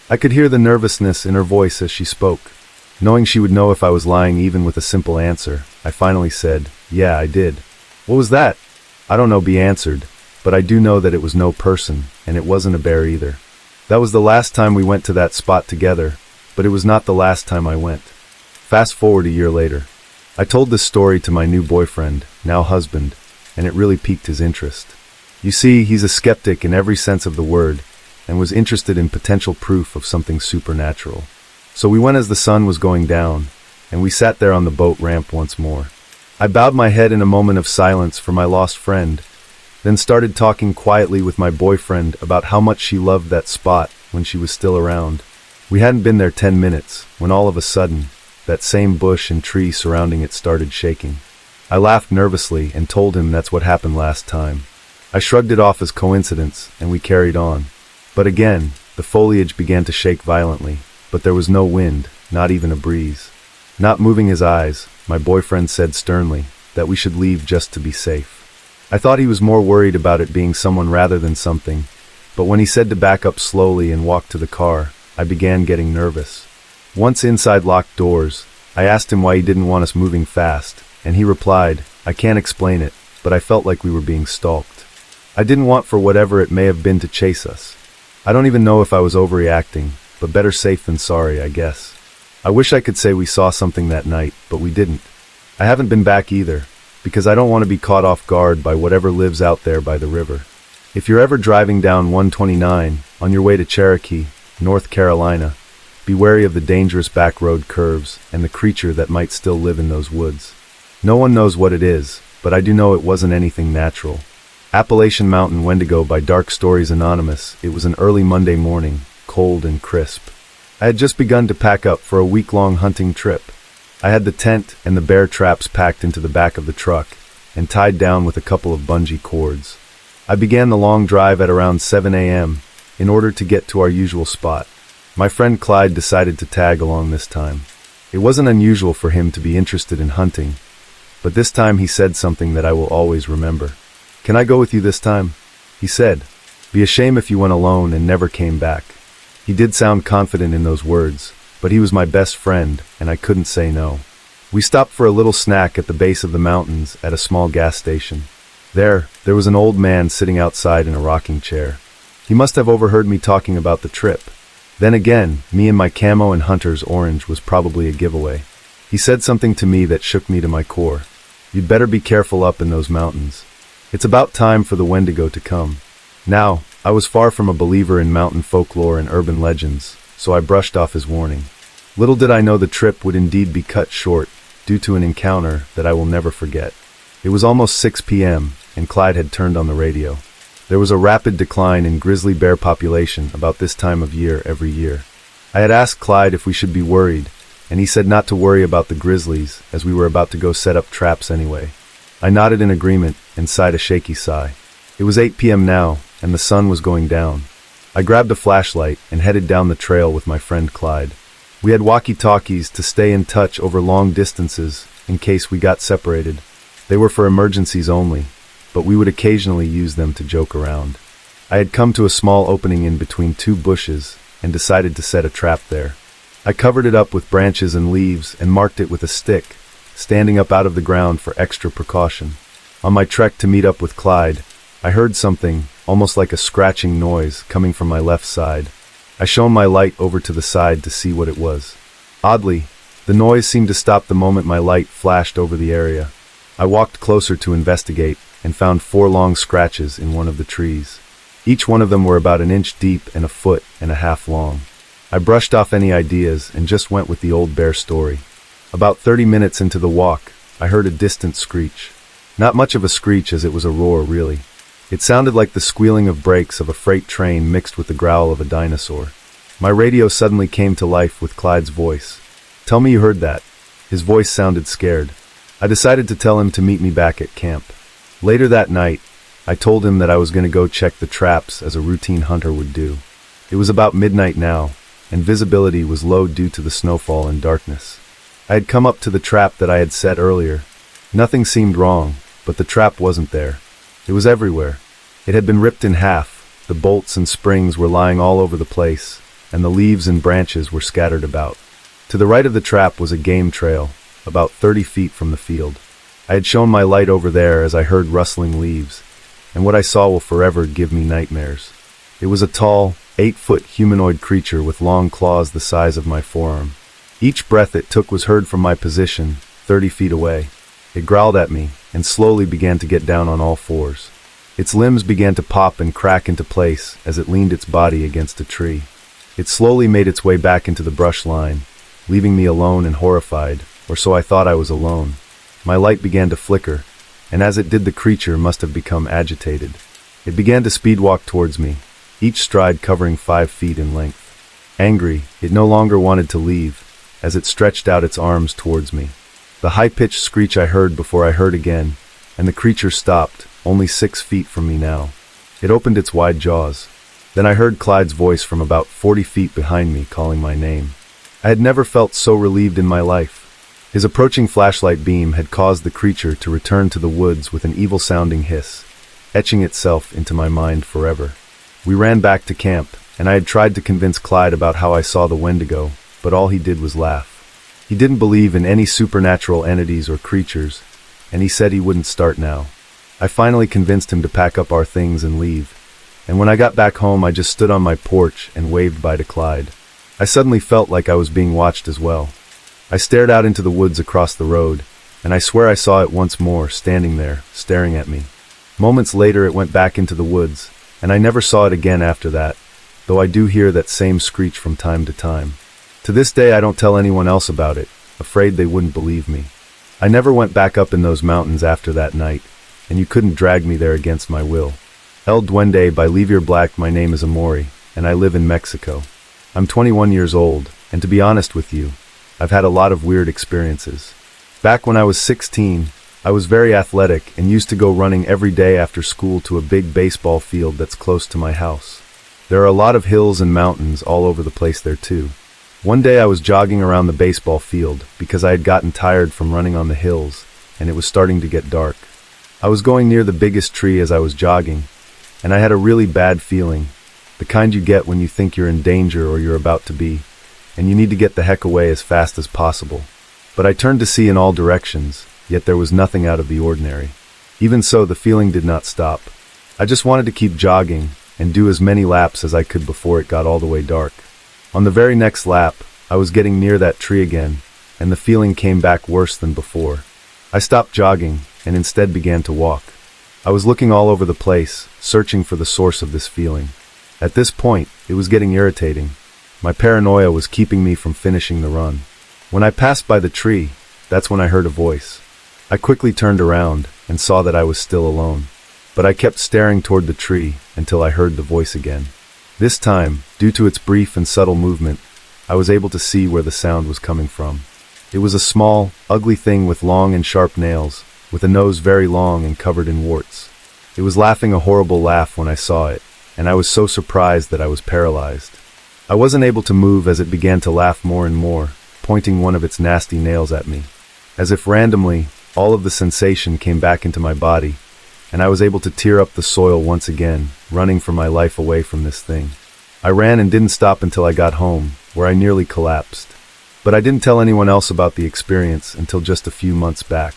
I could hear the nervousness in her voice as she spoke. Knowing she would know if I was lying even with a simple answer, I finally said, "Yeah, I did." "What was that?" "I don't know," Bee answered, "but I do know that it was no person, and it wasn't a bear either. That was the last time we went to that spot together, but it was not the last time I went." Fast forward a year later. I told this story to my new boyfriend, now husband, and it really piqued his interest. You see, he's a skeptic in every sense of the word, and was interested in potential proof of something supernatural. So we went as the sun was going down, and we sat there on the boat ramp once more. I bowed my head in a moment of silence for my lost friend, then started talking quietly with my boyfriend about how much she loved that spot when she was still around. We hadn't been there 10 minutes, when all of a sudden, that same bush and tree surrounding it started shaking. I laughed nervously and told him that's what happened last time. I shrugged it off as coincidence, and we carried on. But again, the foliage began to shake violently, but there was no wind, not even a breeze. Not moving his eyes, my boyfriend said sternly that we should leave just to be safe. I thought he was more worried about it being someone rather than something, but when he said to back up slowly and walk to the car, I began getting nervous. Once inside locked doors, I asked him why he didn't want us moving fast, and he replied, "I can't explain it, but I felt like we were being stalked. I didn't want for whatever it may have been to chase us." I don't even know if I was overreacting, but better safe than sorry, I guess. I wish I could say we saw something that night, but we didn't. I haven't been back either, because I don't want to be caught off guard by whatever lives out there by the river. If you're ever driving down 129 on your way to Cherokee, North Carolina, be wary of the dangerous back road curves and the creature that might still live in those woods. No one knows what it is, but I do know it wasn't anything natural. Appalachian Mountain Wendigo by Dark Stories Anonymous. It was an early Monday morning, cold and crisp. I had just begun to pack up for a week-long hunting trip. I had the tent and the bear traps packed into the back of the truck and tied down with a couple of bungee cords. I began the long drive at around 7 a.m. in order to get to our usual spot. My friend Clyde decided to tag along this time. It wasn't unusual for him to be interested in hunting, but this time he said something that I will always remember. "Can I go with you this time?" he said. "Be a shame if you went alone and never came back." He did sound confident in those words, but he was my best friend, and I couldn't say no. We stopped for a little snack at the base of the mountains at a small gas station. There was an old man sitting outside in a rocking chair. He must have overheard me talking about the trip. Then again, me and my camo and hunter's orange was probably a giveaway. He said something to me that shook me to my core. "You'd better be careful up in those mountains. It's about time for the Wendigo to come." Now, I was far from a believer in mountain folklore and urban legends, so I brushed off his warning. Little did I know the trip would indeed be cut short due to an encounter that I will never forget. It was almost 6 p.m., and Clyde had turned on the radio. There was a rapid decline in grizzly bear population about this time of year every year. I had asked Clyde if we should be worried, and he said not to worry about the grizzlies as we were about to go set up traps anyway. I nodded in agreement and sighed a shaky sigh. It was 8 p.m. now, and the sun was going down. I grabbed a flashlight and headed down the trail with my friend Clyde. We had walkie-talkies to stay in touch over long distances in case we got separated. They were for emergencies only, but we would occasionally use them to joke around. I had come to a small opening in between two bushes and decided to set a trap there. I covered it up with branches and leaves and marked it with a stick, standing up out of the ground for extra precaution. On my trek to meet up with Clyde, I heard something, almost like a scratching noise, coming from my left side. I shone my light over to the side to see what it was. Oddly, the noise seemed to stop the moment my light flashed over the area. I walked closer to investigate and found 4 long scratches in one of the trees. Each one of them were about 1 inch deep and 1.5 feet long. I brushed off any ideas and just went with the old bear story. About 30 minutes into the walk, I heard a distant screech. Not much of a screech, as it was a roar, really. It sounded like the squealing of brakes of a freight train mixed with the growl of a dinosaur. My radio suddenly came to life with Clyde's voice. "Tell me you heard that." His voice sounded scared. I decided to tell him to meet me back at camp. Later that night, I told him that I was going to go check the traps as a routine hunter would do. It was about midnight now, and visibility was low due to the snowfall and darkness. I had come up to the trap that I had set earlier. Nothing seemed wrong, but the trap wasn't there. It was everywhere. It had been ripped in half, the bolts and springs were lying all over the place, and the leaves and branches were scattered about. To the right of the trap was a game trail, about 30 feet from the field. I had shone my light over there as I heard rustling leaves, and what I saw will forever give me nightmares. It was a tall, 8-foot humanoid creature with long claws the size of my forearm. Each breath it took was heard from my position, 30 feet away. It growled at me, and slowly began to get down on all fours. Its limbs began to pop and crack into place as it leaned its body against a tree. It slowly made its way back into the brush line, leaving me alone and horrified, or so I thought I was alone. My light began to flicker, and as it did the creature must have become agitated. It began to speed walk towards me, each stride covering 5 feet in length. Angry, it no longer wanted to leave, as it stretched out its arms towards me. The high-pitched screech I heard before I heard again, and the creature stopped, only 6 feet from me now. It opened its wide jaws. Then I heard Clyde's voice from about 40 feet behind me calling my name. I had never felt so relieved in my life. His approaching flashlight beam had caused the creature to return to the woods with an evil-sounding hiss, etching itself into my mind forever. We ran back to camp, and I had tried to convince Clyde about how I saw the Wendigo, but all he did was laugh. He didn't believe in any supernatural entities or creatures, and he said he wouldn't start now. I finally convinced him to pack up our things and leave, and when I got back home I just stood on my porch and waved bye to Clyde. I suddenly felt like I was being watched as well. I stared out into the woods across the road, and I swear I saw it once more, standing there, staring at me. Moments later it went back into the woods, and I never saw it again after that, though I do hear that same screech from time to time. To this day, I don't tell anyone else about it, afraid they wouldn't believe me. I never went back up in those mountains after that night, and you couldn't drag me there against my will. El Duende by Levier Black. My name is Amori, and I live in Mexico. I'm 21 years old, and to be honest with you, I've had a lot of weird experiences. Back when I was 16, I was very athletic and used to go running every day after school to a big baseball field that's close to my house. There are a lot of hills and mountains all over the place there too. One day I was jogging around the baseball field because I had gotten tired from running on the hills and it was starting to get dark. I was going near the biggest tree as I was jogging, and I had a really bad feeling, the kind you get when you think you're in danger or you're about to be, and you need to get the heck away as fast as possible. But I turned to see in all directions, yet there was nothing out of the ordinary. Even so, the feeling did not stop. I just wanted to keep jogging and do as many laps as I could before it got all the way dark. On the very next lap, I was getting near that tree again, and the feeling came back worse than before. I stopped jogging and instead began to walk. I was looking all over the place, searching for the source of this feeling. At this point, it was getting irritating. My paranoia was keeping me from finishing the run. When I passed by the tree, that's when I heard a voice. I quickly turned around and saw that I was still alone. But I kept staring toward the tree until I heard the voice again. This time, due to its brief and subtle movement, I was able to see where the sound was coming from. It was a small, ugly thing with long and sharp nails, with a nose very long and covered in warts. It was laughing a horrible laugh when I saw it, and I was so surprised that I was paralyzed. I wasn't able to move as it began to laugh more and more, pointing one of its nasty nails at me. As if randomly, all of the sensation came back into my body, and I was able to tear up the soil once again, running for my life away from this thing. I ran and didn't stop until I got home, where I nearly collapsed. But I didn't tell anyone else about the experience until just a few months back.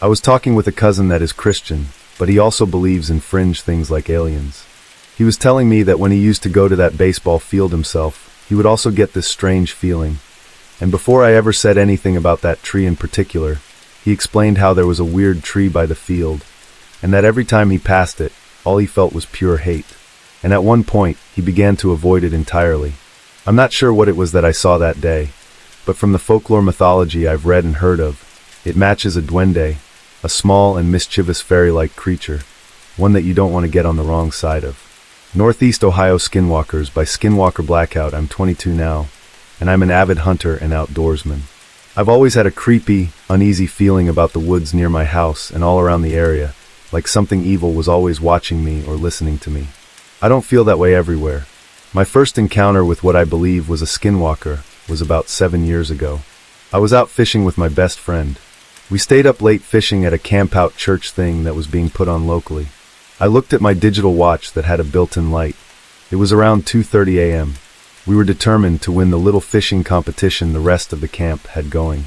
I was talking with a cousin that is Christian, but he also believes in fringe things like aliens. He was telling me that when he used to go to that baseball field himself, he would also get this strange feeling. And before I ever said anything about that tree in particular, he explained how there was a weird tree by the field, and that every time he passed it, all he felt was pure hate. And at one point, he began to avoid it entirely. I'm not sure what it was that I saw that day, but from the folklore mythology I've read and heard of, it matches a duende, a small and mischievous fairy-like creature, one that you don't want to get on the wrong side of. Northeast Ohio Skinwalkers by Skinwalker Blackout. I'm 22 now, and I'm an avid hunter and outdoorsman. I've always had a creepy, uneasy feeling about the woods near my house and all around the area, like something evil was always watching me or listening to me. I don't feel that way everywhere. My first encounter with what I believe was a skinwalker was about 7 years ago. I was out fishing with my best friend. We stayed up late fishing at a camp-out church thing that was being put on locally. I looked at my digital watch that had a built-in light. It was around 2:30 a.m. We were determined to win the little fishing competition the rest of the camp had going.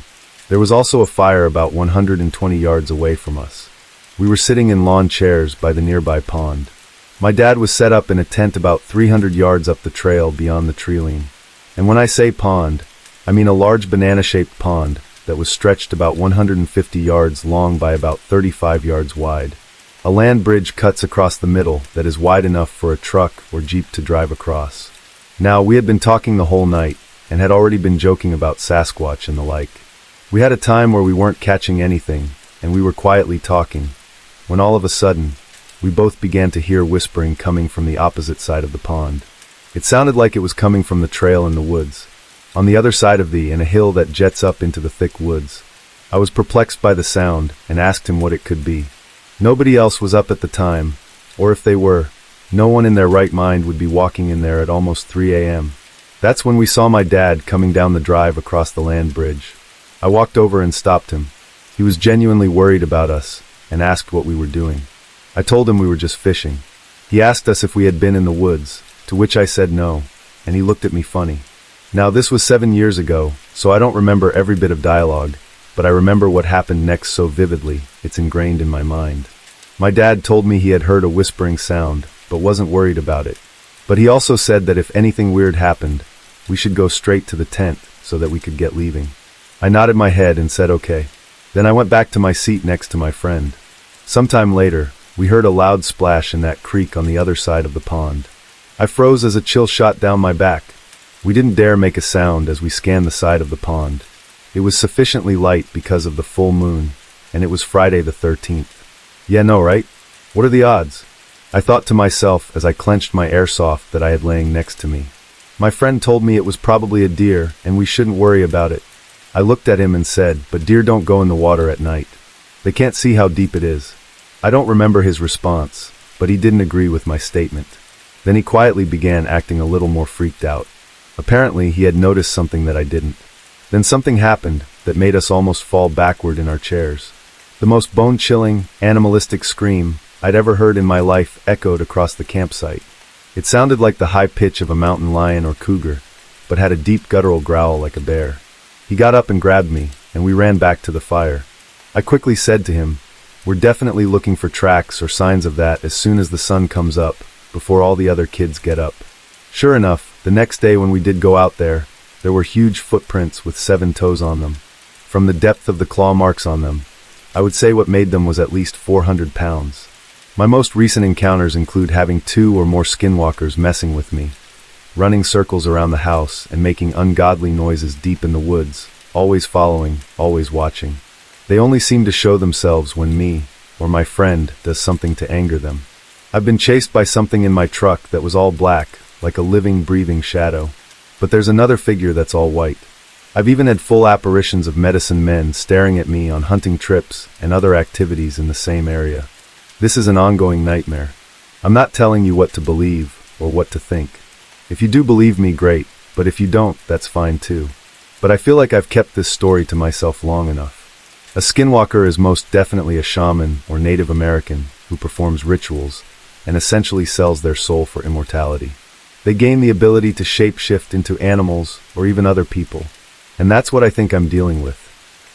There was also a fire about 120 yards away from us. We were sitting in lawn chairs by the nearby pond. My dad was set up in a tent about 300 yards up the trail beyond the treeline. And when I say pond, I mean a large banana-shaped pond that was stretched about 150 yards long by about 35 yards wide. A land bridge cuts across the middle that is wide enough for a truck or jeep to drive across. Now, we had been talking the whole night and had already been joking about Sasquatch and the like. We had a time where we weren't catching anything, and we were quietly talking, when all of a sudden, we both began to hear whispering coming from the opposite side of the pond. It sounded like it was coming from the trail in the woods, on the other side of in a hill that jets up into the thick woods. I was perplexed by the sound and asked him what it could be. Nobody else was up at the time, or if they were, no one in their right mind would be walking in there at almost 3 a.m. That's when we saw my dad coming down the drive across the land bridge. I walked over and stopped him. He was genuinely worried about us and asked what we were doing. I told him we were just fishing. He asked us if we had been in the woods, to which I said no, and he looked at me funny. Now, this was 7 years ago, so I don't remember every bit of dialogue, but I remember what happened next so vividly, it's ingrained in my mind. My dad told me he had heard a whispering sound, but wasn't worried about it. But he also said that if anything weird happened, we should go straight to the tent so that we could get leaving. I nodded my head and said okay. Then I went back to my seat next to my friend. Sometime later, we heard a loud splash in that creek on the other side of the pond. I froze as a chill shot down my back. We didn't dare make a sound as we scanned the side of the pond. It was sufficiently light because of the full moon, and it was Friday the 13th. Yeah, no, right? What are the odds? I thought to myself as I clenched my airsoft that I had laying next to me. My friend told me it was probably a deer and we shouldn't worry about it. I looked at him and said, but deer don't go in the water at night. They can't see how deep it is. I don't remember his response, but he didn't agree with my statement. Then he quietly began acting a little more freaked out. Apparently, he had noticed something that I didn't. Then something happened that made us almost fall backward in our chairs. The most bone-chilling, animalistic scream I'd ever heard in my life echoed across the campsite. It sounded like the high pitch of a mountain lion or cougar, but had a deep guttural growl like a bear. He got up and grabbed me, and we ran back to the fire. I quickly said to him, "We're definitely looking for tracks or signs of that as soon as the sun comes up, before all the other kids get up." Sure enough, the next day when we did go out there were huge footprints with 7 toes on them. From the depth of the claw marks on them, I would say what made them was at least 400 pounds. My most recent encounters include having 2 or more skinwalkers messing with me, running circles around the house and making ungodly noises deep in the woods, always following, always watching. They only seem to show themselves when me, or my friend, does something to anger them. I've been chased by something in my truck that was all black, like a living, breathing shadow. But there's another figure that's all white. I've even had full apparitions of medicine men staring at me on hunting trips and other activities in the same area. This is an ongoing nightmare. I'm not telling you what to believe or what to think. If you do believe me, great, but if you don't, that's fine too. But I feel like I've kept this story to myself long enough. A skinwalker is most definitely a shaman or Native American who performs rituals and essentially sells their soul for immortality. They gain the ability to shapeshift into animals or even other people. And that's what I think I'm dealing with.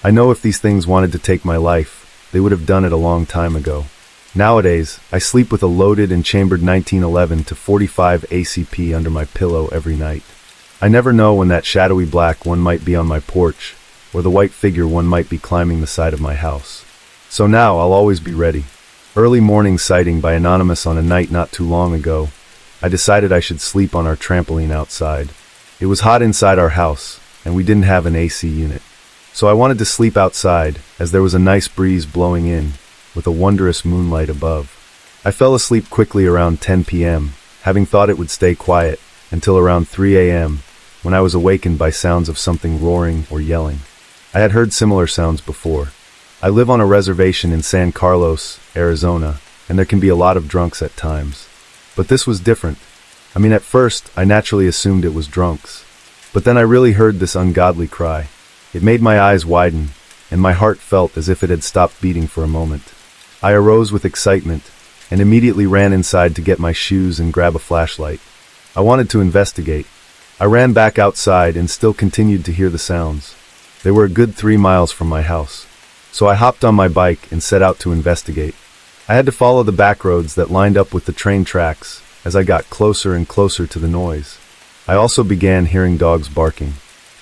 I know if these things wanted to take my life, they would have done it a long time ago. Nowadays, I sleep with a loaded and chambered 1911 to 45 ACP under my pillow every night. I never know when that shadowy black one might be on my porch, or the white figure one might be climbing the side of my house. So now I'll always be ready. Early morning sighting by Anonymous on a night not too long ago. I decided I should sleep on our trampoline outside. It was hot inside our house, and we didn't have an AC unit. So I wanted to sleep outside, as there was a nice breeze blowing in, with a wondrous moonlight above. I fell asleep quickly around 10 p.m., having thought it would stay quiet, until around 3 a.m., when I was awakened by sounds of something roaring or yelling. I had heard similar sounds before. I live on a reservation in San Carlos, Arizona, and there can be a lot of drunks at times. But this was different. I mean, at first, I naturally assumed it was drunks. But then I really heard this ungodly cry. It made my eyes widen, and my heart felt as if it had stopped beating for a moment. I arose with excitement, and immediately ran inside to get my shoes and grab a flashlight. I wanted to investigate. I ran back outside and still continued to hear the sounds. They were a good 3 miles from my house. So I hopped on my bike and set out to investigate. I had to follow the back roads that lined up with the train tracks as I got closer and closer to the noise. I also began hearing dogs barking.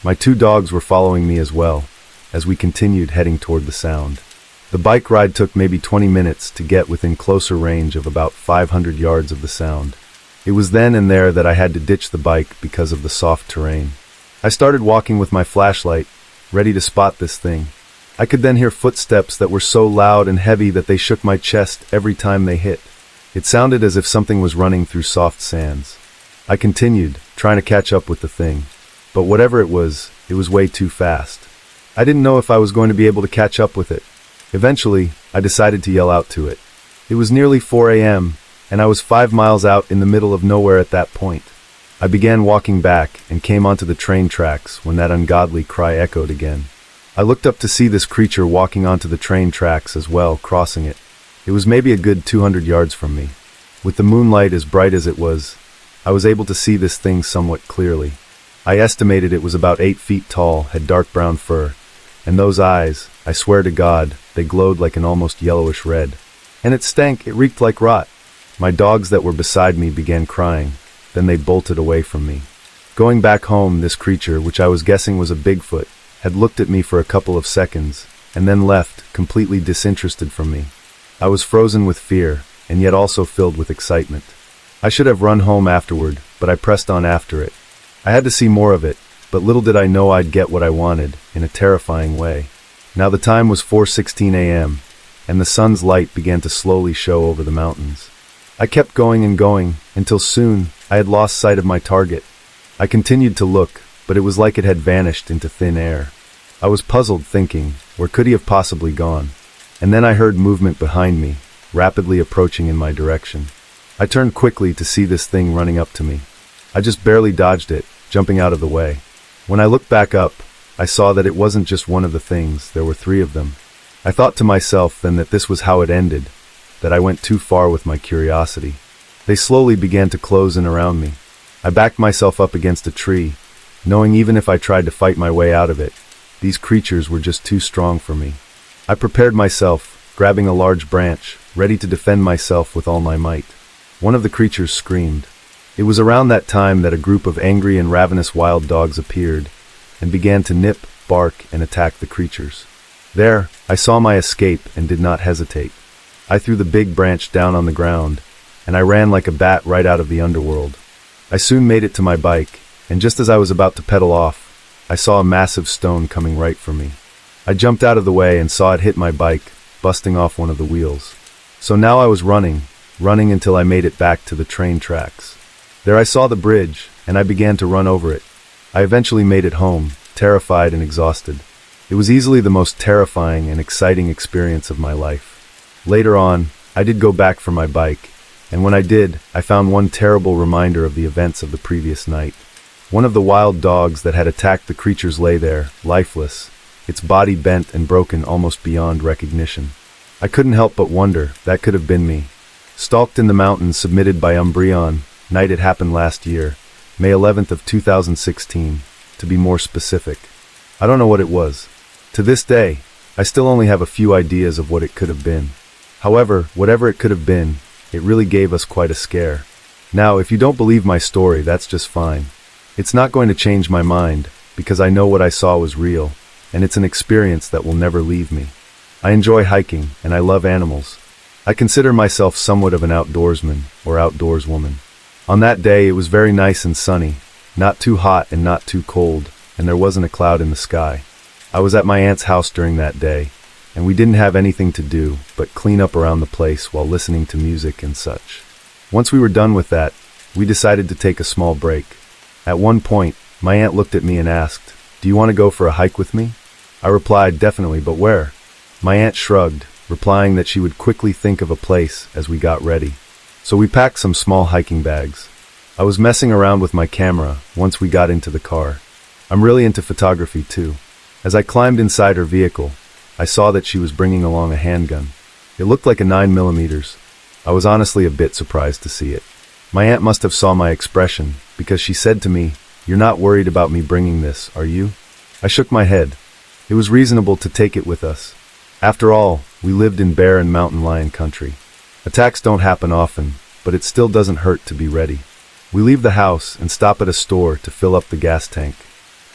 My 2 dogs were following me as well, as we continued heading toward the sound. The bike ride took maybe 20 minutes to get within closer range of about 500 yards of the sound. It was then and there that I had to ditch the bike because of the soft terrain. I started walking with my flashlight, ready to spot this thing. I could then hear footsteps that were so loud and heavy that they shook my chest every time they hit. It sounded as if something was running through soft sands. I continued, trying to catch up with the thing. But whatever it was way too fast. I didn't know if I was going to be able to catch up with it. Eventually, I decided to yell out to it. It was nearly 4 a.m., and I was 5 miles out in the middle of nowhere at that point. I began walking back and came onto the train tracks when that ungodly cry echoed again. I looked up to see this creature walking onto the train tracks as well, crossing it. It was maybe a good 200 yards from me. With the moonlight as bright as it was, I was able to see this thing somewhat clearly. I estimated it was about 8 feet tall, had dark brown fur, and those eyes, I swear to God, they glowed like an almost yellowish red. And it stank, it reeked like rot. My dogs that were beside me began crying, then they bolted away from me. Going back home, this creature, which I was guessing was a Bigfoot, had looked at me for a couple of seconds, and then left, completely disinterested from me. I was frozen with fear, and yet also filled with excitement. I should have run home afterward, but I pressed on after it. I had to see more of it, but little did I know I'd get what I wanted, in a terrifying way. Now the time was 4:16 a.m., and the sun's light began to slowly show over the mountains. I kept going and going, until soon I had lost sight of my target. I continued to look, but it was like it had vanished into thin air. I was puzzled, thinking, where could he have possibly gone? And then I heard movement behind me, rapidly approaching in my direction. I turned quickly to see this thing running up to me. I just barely dodged it, jumping out of the way. When I looked back up, I saw that it wasn't just one of the things, there were three of them. I thought to myself then that this was how it ended, that I went too far with my curiosity. They slowly began to close in around me. I backed myself up against a tree, knowing even if I tried to fight my way out of it, these creatures were just too strong for me. I prepared myself, grabbing a large branch, ready to defend myself with all my might. One of the creatures screamed. It was around that time that a group of angry and ravenous wild dogs appeared and began to nip, bark, and attack the creatures. There, I saw my escape and did not hesitate. I threw the big branch down on the ground, and I ran like a bat right out of the underworld. I soon made it to my bike, and just as I was about to pedal off, I saw a massive stone coming right for me. I jumped out of the way and saw it hit my bike, busting off one of the wheels. So now I was running until I made it back to the train tracks. There I saw the bridge, and I began to run over it. I eventually made it home, terrified and exhausted. It was easily the most terrifying and exciting experience of my life. Later on, I did go back for my bike, and when I did, I found one terrible reminder of the events of the previous night. One of the wild dogs that had attacked the creatures lay there, lifeless, its body bent and broken almost beyond recognition. I couldn't help but wonder, that could have been me. Stalked in the Mountains, submitted by Umbreon. Night it happened last year, May 11th of 2016, to be more specific. I don't know what it was. To this day, I still only have a few ideas of what it could have been. However, whatever it could have been, it really gave us quite a scare. Now, if you don't believe my story, that's just fine. It's not going to change my mind, because I know what I saw was real, and it's an experience that will never leave me. I enjoy hiking, and I love animals. I consider myself somewhat of an outdoorsman, or outdoorswoman. On that day, it was very nice and sunny, not too hot and not too cold, and there wasn't a cloud in the sky. I was at my aunt's house during that day, and we didn't have anything to do but clean up around the place while listening to music and such. Once we were done with that, we decided to take a small break. At one point, my aunt looked at me and asked, "Do you want to go for a hike with me?" I replied, "Definitely, but where?" My aunt shrugged, replying that she would quickly think of a place as we got ready. So we packed some small hiking bags. I was messing around with my camera once we got into the car. I'm really into photography too. As I climbed inside her vehicle, I saw that she was bringing along a handgun. It looked like a 9mm. I was honestly a bit surprised to see it. My aunt must have saw my expression, because she said to me, "You're not worried about me bringing this, are you?" I shook my head. It was reasonable to take it with us. After all, we lived in bear and mountain lion country. Attacks don't happen often, but it still doesn't hurt to be ready. We leave the house and stop at a store to fill up the gas tank.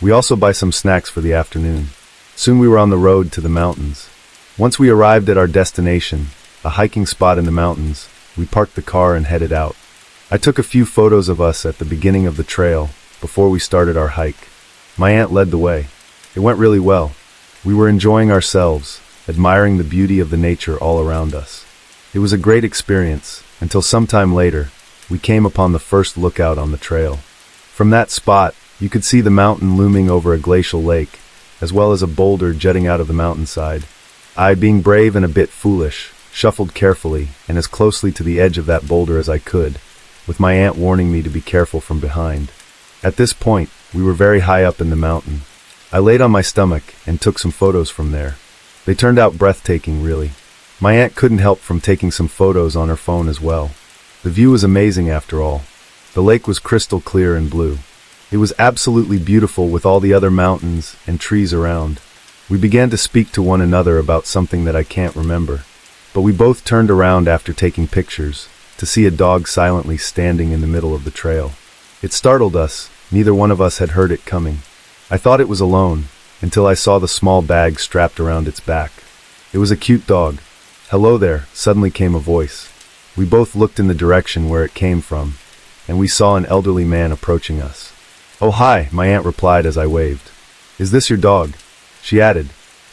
We also buy some snacks for the afternoon. Soon we were on the road to the mountains. Once we arrived at our destination, a hiking spot in the mountains, we parked the car and headed out. I took a few photos of us at the beginning of the trail before we started our hike. My aunt led the way. It went really well. We were enjoying ourselves, admiring the beauty of the nature all around us. It was a great experience, until sometime later, we came upon the first lookout on the trail. From that spot, you could see the mountain looming over a glacial lake, as well as a boulder jutting out of the mountainside. I, being brave and a bit foolish, shuffled carefully and as closely to the edge of that boulder as I could, with my aunt warning me to be careful from behind. At this point, we were very high up in the mountain. I laid on my stomach and took some photos from there. They turned out breathtaking, really. My aunt couldn't help from taking some photos on her phone as well. The view was amazing after all. The lake was crystal clear and blue. It was absolutely beautiful with all the other mountains and trees around. We began to speak to one another about something that I can't remember. But we both turned around after taking pictures to see a dog silently standing in the middle of the trail. It startled us. Neither one of us had heard it coming. I thought it was alone, until I saw the small bag strapped around its back. It was a cute dog. "Hello there," suddenly came a voice. We both looked in the direction where it came from, and we saw an elderly man approaching us. "Oh, hi," my aunt replied as I waved. "Is this your dog?" she added.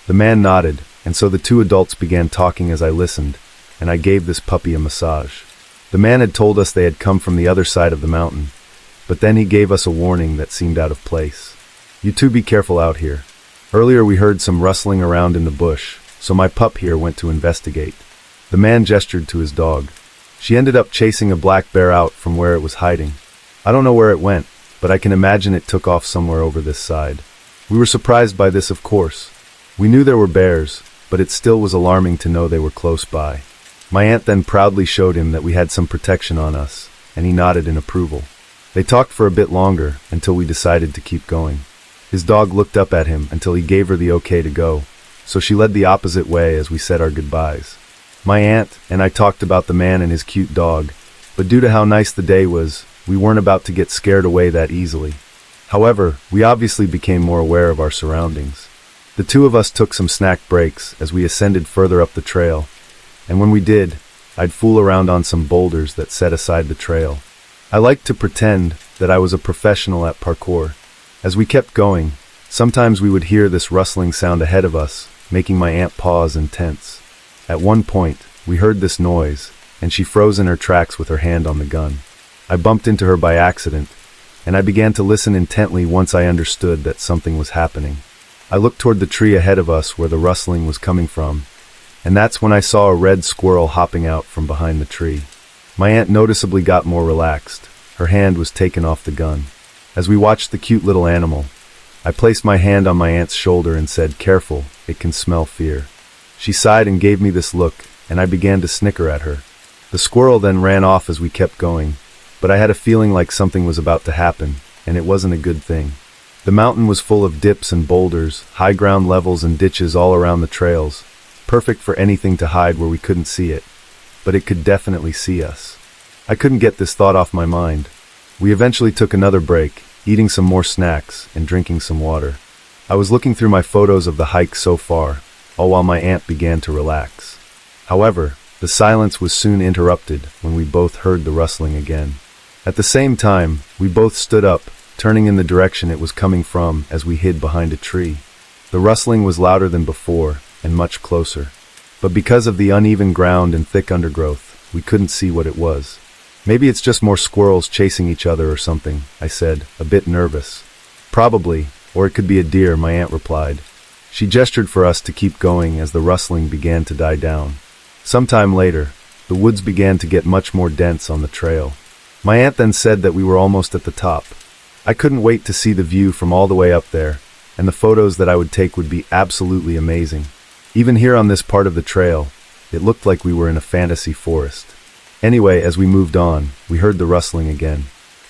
The man nodded, and so the two adults began talking as I listened, and I gave this puppy a massage. The man had told us they had come from the other side of the mountain, but then he gave us a warning that seemed out of place. "You two be careful out here. Earlier we heard some rustling around in the bush, so my pup here went to investigate." The man gestured to his dog. She ended up chasing a black bear out from where it was hiding. I don't know where it went, but I can imagine it took off somewhere over this side. We were surprised by this, of course. We knew there were bears, but it still was alarming to know they were close by. My aunt then proudly showed him that we had some protection on us, and he nodded in approval. They talked for a bit longer until we decided to keep going. His dog looked up at him until he gave her the okay to go, so she led the opposite way as we said our goodbyes. My aunt and I talked about the man and his cute dog, but due to how nice the day was, we weren't about to get scared away that easily. However, we obviously became more aware of our surroundings. The two of us took some snack breaks as we ascended further up the trail, and when we did, I'd fool around on some boulders that set aside the trail. I liked to pretend that I was a professional at parkour. As we kept going, sometimes we would hear this rustling sound ahead of us, making my aunt pause and tense. At one point, we heard this noise, and she froze in her tracks with her hand on the gun. I bumped into her by accident, and I began to listen intently once I understood that something was happening. I looked toward the tree ahead of us where the rustling was coming from, and that's when I saw a red squirrel hopping out from behind the tree. My aunt noticeably got more relaxed. Her hand was taken off the gun. As we watched the cute little animal, I placed my hand on my aunt's shoulder and said, "Careful, it can smell fear." She sighed and gave me this look, and I began to snicker at her. The squirrel then ran off as we kept going, but I had a feeling like something was about to happen, and it wasn't a good thing. The mountain was full of dips and boulders, high ground levels and ditches all around the trails, perfect for anything to hide where we couldn't see it, but it could definitely see us. I couldn't get this thought off my mind. We eventually took another break, eating some more snacks and drinking some water. I was looking through my photos of the hike so far, all while my aunt began to relax. However, the silence was soon interrupted when we both heard the rustling again. At the same time, we both stood up, turning in the direction it was coming from as we hid behind a tree. The rustling was louder than before and much closer, but because of the uneven ground and thick undergrowth, we couldn't see what it was. "Maybe it's just more squirrels chasing each other or something," I said, a bit nervous. "Probably, or it could be a deer," my aunt replied. She gestured for us to keep going as the rustling began to die down. Sometime later, the woods began to get much more dense on the trail. My aunt then said that we were almost at the top. I couldn't wait to see the view from all the way up there, and the photos that I would take would be absolutely amazing. Even here on this part of the trail, it looked like we were in a fantasy forest. Anyway, as we moved on, we heard the rustling again.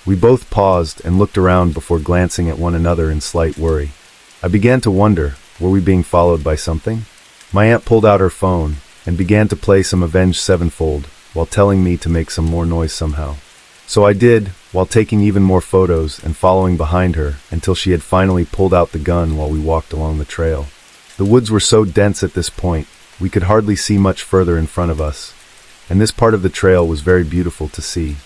We both paused and looked around before glancing at one another in slight worry. I began to wonder, were we being followed by something? My aunt pulled out her phone and began to play some Avenged Sevenfold while telling me to make some more noise somehow. So I did, while taking even more photos and following behind her until she had finally pulled out the gun while we walked along the trail. The woods were so dense at this point, we could hardly see much further in front of us, and this part of the trail was very beautiful to see.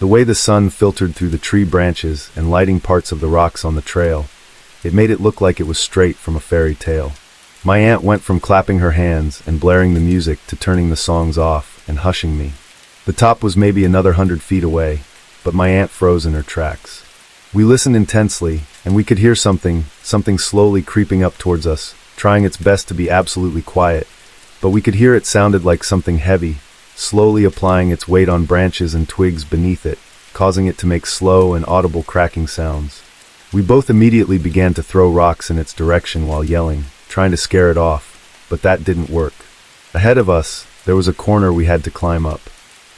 The way the sun filtered through the tree branches and lighting parts of the rocks on the trail, it made it look like it was straight from a fairy tale. My aunt went from clapping her hands and blaring the music to turning the songs off and hushing me. The top was maybe another 100 feet away, but my aunt froze in her tracks. We listened intensely, and we could hear something slowly creeping up towards us, trying its best to be absolutely quiet, but we could hear it sounded like something heavy, slowly applying its weight on branches and twigs beneath it, causing it to make slow and audible cracking sounds. We both immediately began to throw rocks in its direction while yelling, trying to scare it off, but that didn't work. Ahead of us, there was a corner we had to climb up.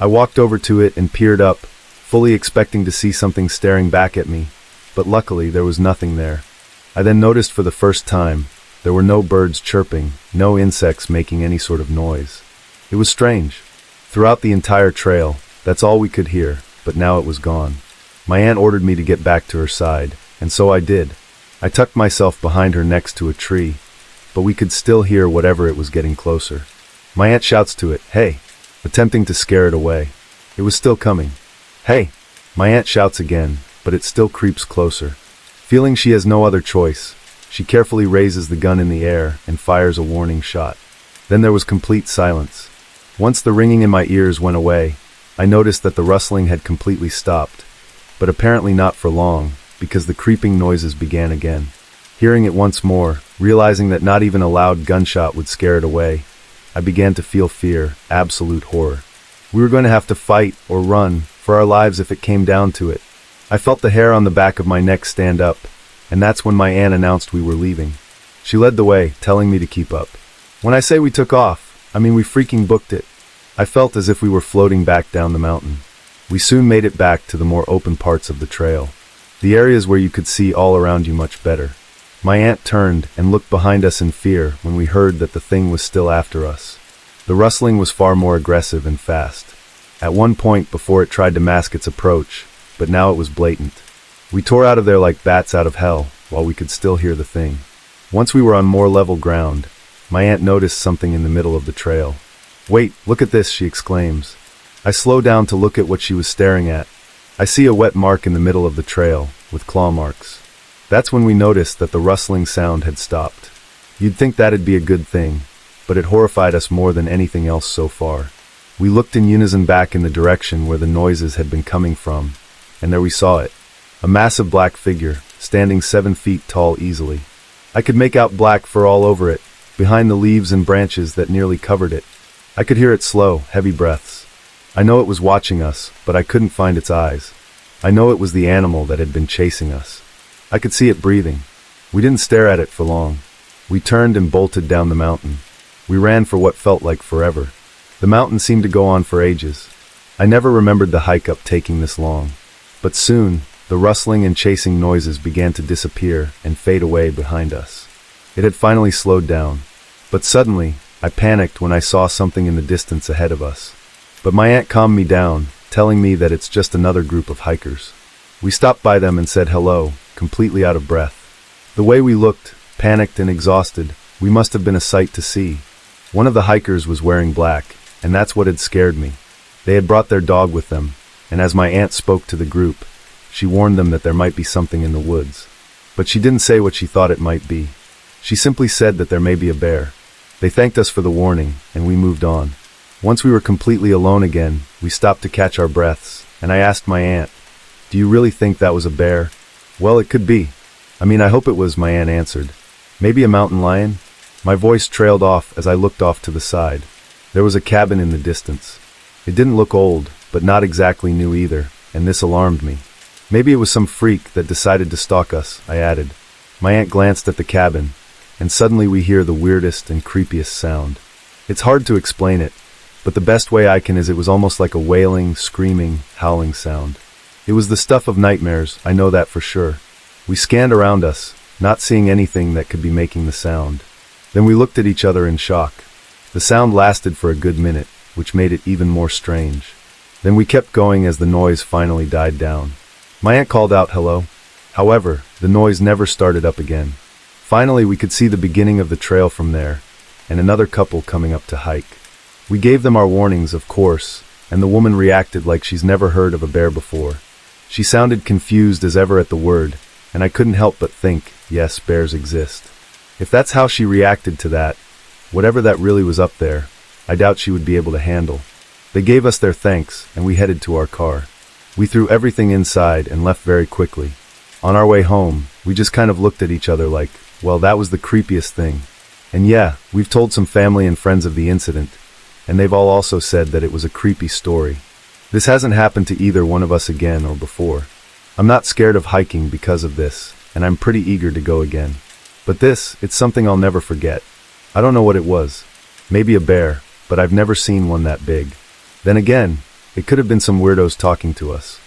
I walked over to it and peered up, fully expecting to see something staring back at me, but luckily there was nothing there. I then noticed for the first time, there were no birds chirping, no insects making any sort of noise. It was strange. Throughout the entire trail, that's all we could hear, but now it was gone. My aunt ordered me to get back to her side, and so I did. I tucked myself behind her next to a tree, but we could still hear whatever it was getting closer. My aunt shouts to it, "Hey," attempting to scare it away. It was still coming. "Hey!" My aunt shouts again, but it still creeps closer. Feeling she has no other choice, she carefully raises the gun in the air and fires a warning shot. Then there was complete silence. Once the ringing in my ears went away, I noticed that the rustling had completely stopped, but apparently not for long, because the creeping noises began again. Hearing it once more, realizing that not even a loud gunshot would scare it away, I began to feel fear, absolute horror. We were going to have to fight or run for our lives if it came down to it. I felt the hair on the back of my neck stand up, and that's when my aunt announced we were leaving. She led the way, telling me to keep up. When I say we took off, I mean we freaking booked it. I felt as if we were floating back down the mountain. We soon made it back to the more open parts of the trail, the areas where you could see all around you much better. My aunt turned and looked behind us in fear when we heard that the thing was still after us. The rustling was far more aggressive and fast. At one point before it tried to mask its approach, but now it was blatant. We tore out of there like bats out of hell, while we could still hear the thing. Once we were on more level ground, my aunt noticed something in the middle of the trail. "Wait, look at this," she exclaims. I slow down to look at what she was staring at. I see a wet mark in the middle of the trail, with claw marks. That's when we noticed that the rustling sound had stopped. You'd think that'd be a good thing, but it horrified us more than anything else so far. We looked in unison back in the direction where the noises had been coming from, and there we saw it. A massive black figure, standing 7 feet tall easily. I could make out black fur all over it, behind the leaves and branches that nearly covered it. I could hear its slow, heavy breaths. I know it was watching us, but I couldn't find its eyes. I know it was the animal that had been chasing us. I could see it breathing. We didn't stare at it for long. We turned and bolted down the mountain. We ran for what felt like forever. The mountain seemed to go on for ages. I never remembered the hike up taking this long. But soon, the rustling and chasing noises began to disappear and fade away behind us. It had finally slowed down. But suddenly, I panicked when I saw something in the distance ahead of us. But my aunt calmed me down, telling me that it's just another group of hikers. We stopped by them and said hello, completely out of breath. The way we looked, panicked and exhausted, we must have been a sight to see. One of the hikers was wearing black, and that's what had scared me. They had brought their dog with them, and as my aunt spoke to the group, she warned them that there might be something in the woods. But she didn't say what she thought it might be. She simply said that there may be a bear. They thanked us for the warning, and we moved on. Once we were completely alone again, we stopped to catch our breaths, and I asked my aunt, "Do you really think that was a bear?" "Well, it could be. I hope it was," my aunt answered. "Maybe a mountain lion?" My voice trailed off as I looked off to the side. There was a cabin in the distance. It didn't look old, but not exactly new either, and this alarmed me. "Maybe it was some freak that decided to stalk us," I added. My aunt glanced at the cabin, and suddenly we hear the weirdest and creepiest sound. It's hard to explain it, but the best way I can is it was almost like a wailing, screaming, howling sound. It was the stuff of nightmares, I know that for sure. We scanned around us, not seeing anything that could be making the sound. Then we looked at each other in shock. The sound lasted for a good minute, which made it even more strange. Then we kept going as the noise finally died down. My aunt called out hello. However, the noise never started up again. Finally, we could see the beginning of the trail from there, and another couple coming up to hike. We gave them our warnings, of course, and the woman reacted like she's never heard of a bear before. She sounded confused as ever at the word, and I couldn't help but think, yes, bears exist. If that's how she reacted to that, whatever that really was up there, I doubt she would be able to handle. They gave us their thanks, and we headed to our car. We threw everything inside and left very quickly. On our way home, we just kind of looked at each other like, well, that was the creepiest thing. And yeah, we've told some family and friends of the incident, and they've all also said that it was a creepy story. This hasn't happened to either one of us again or before. I'm not scared of hiking because of this, and I'm pretty eager to go again. But this, it's something I'll never forget. I don't know what it was. Maybe a bear, but I've never seen one that big. Then again, it could have been some weirdos talking to us.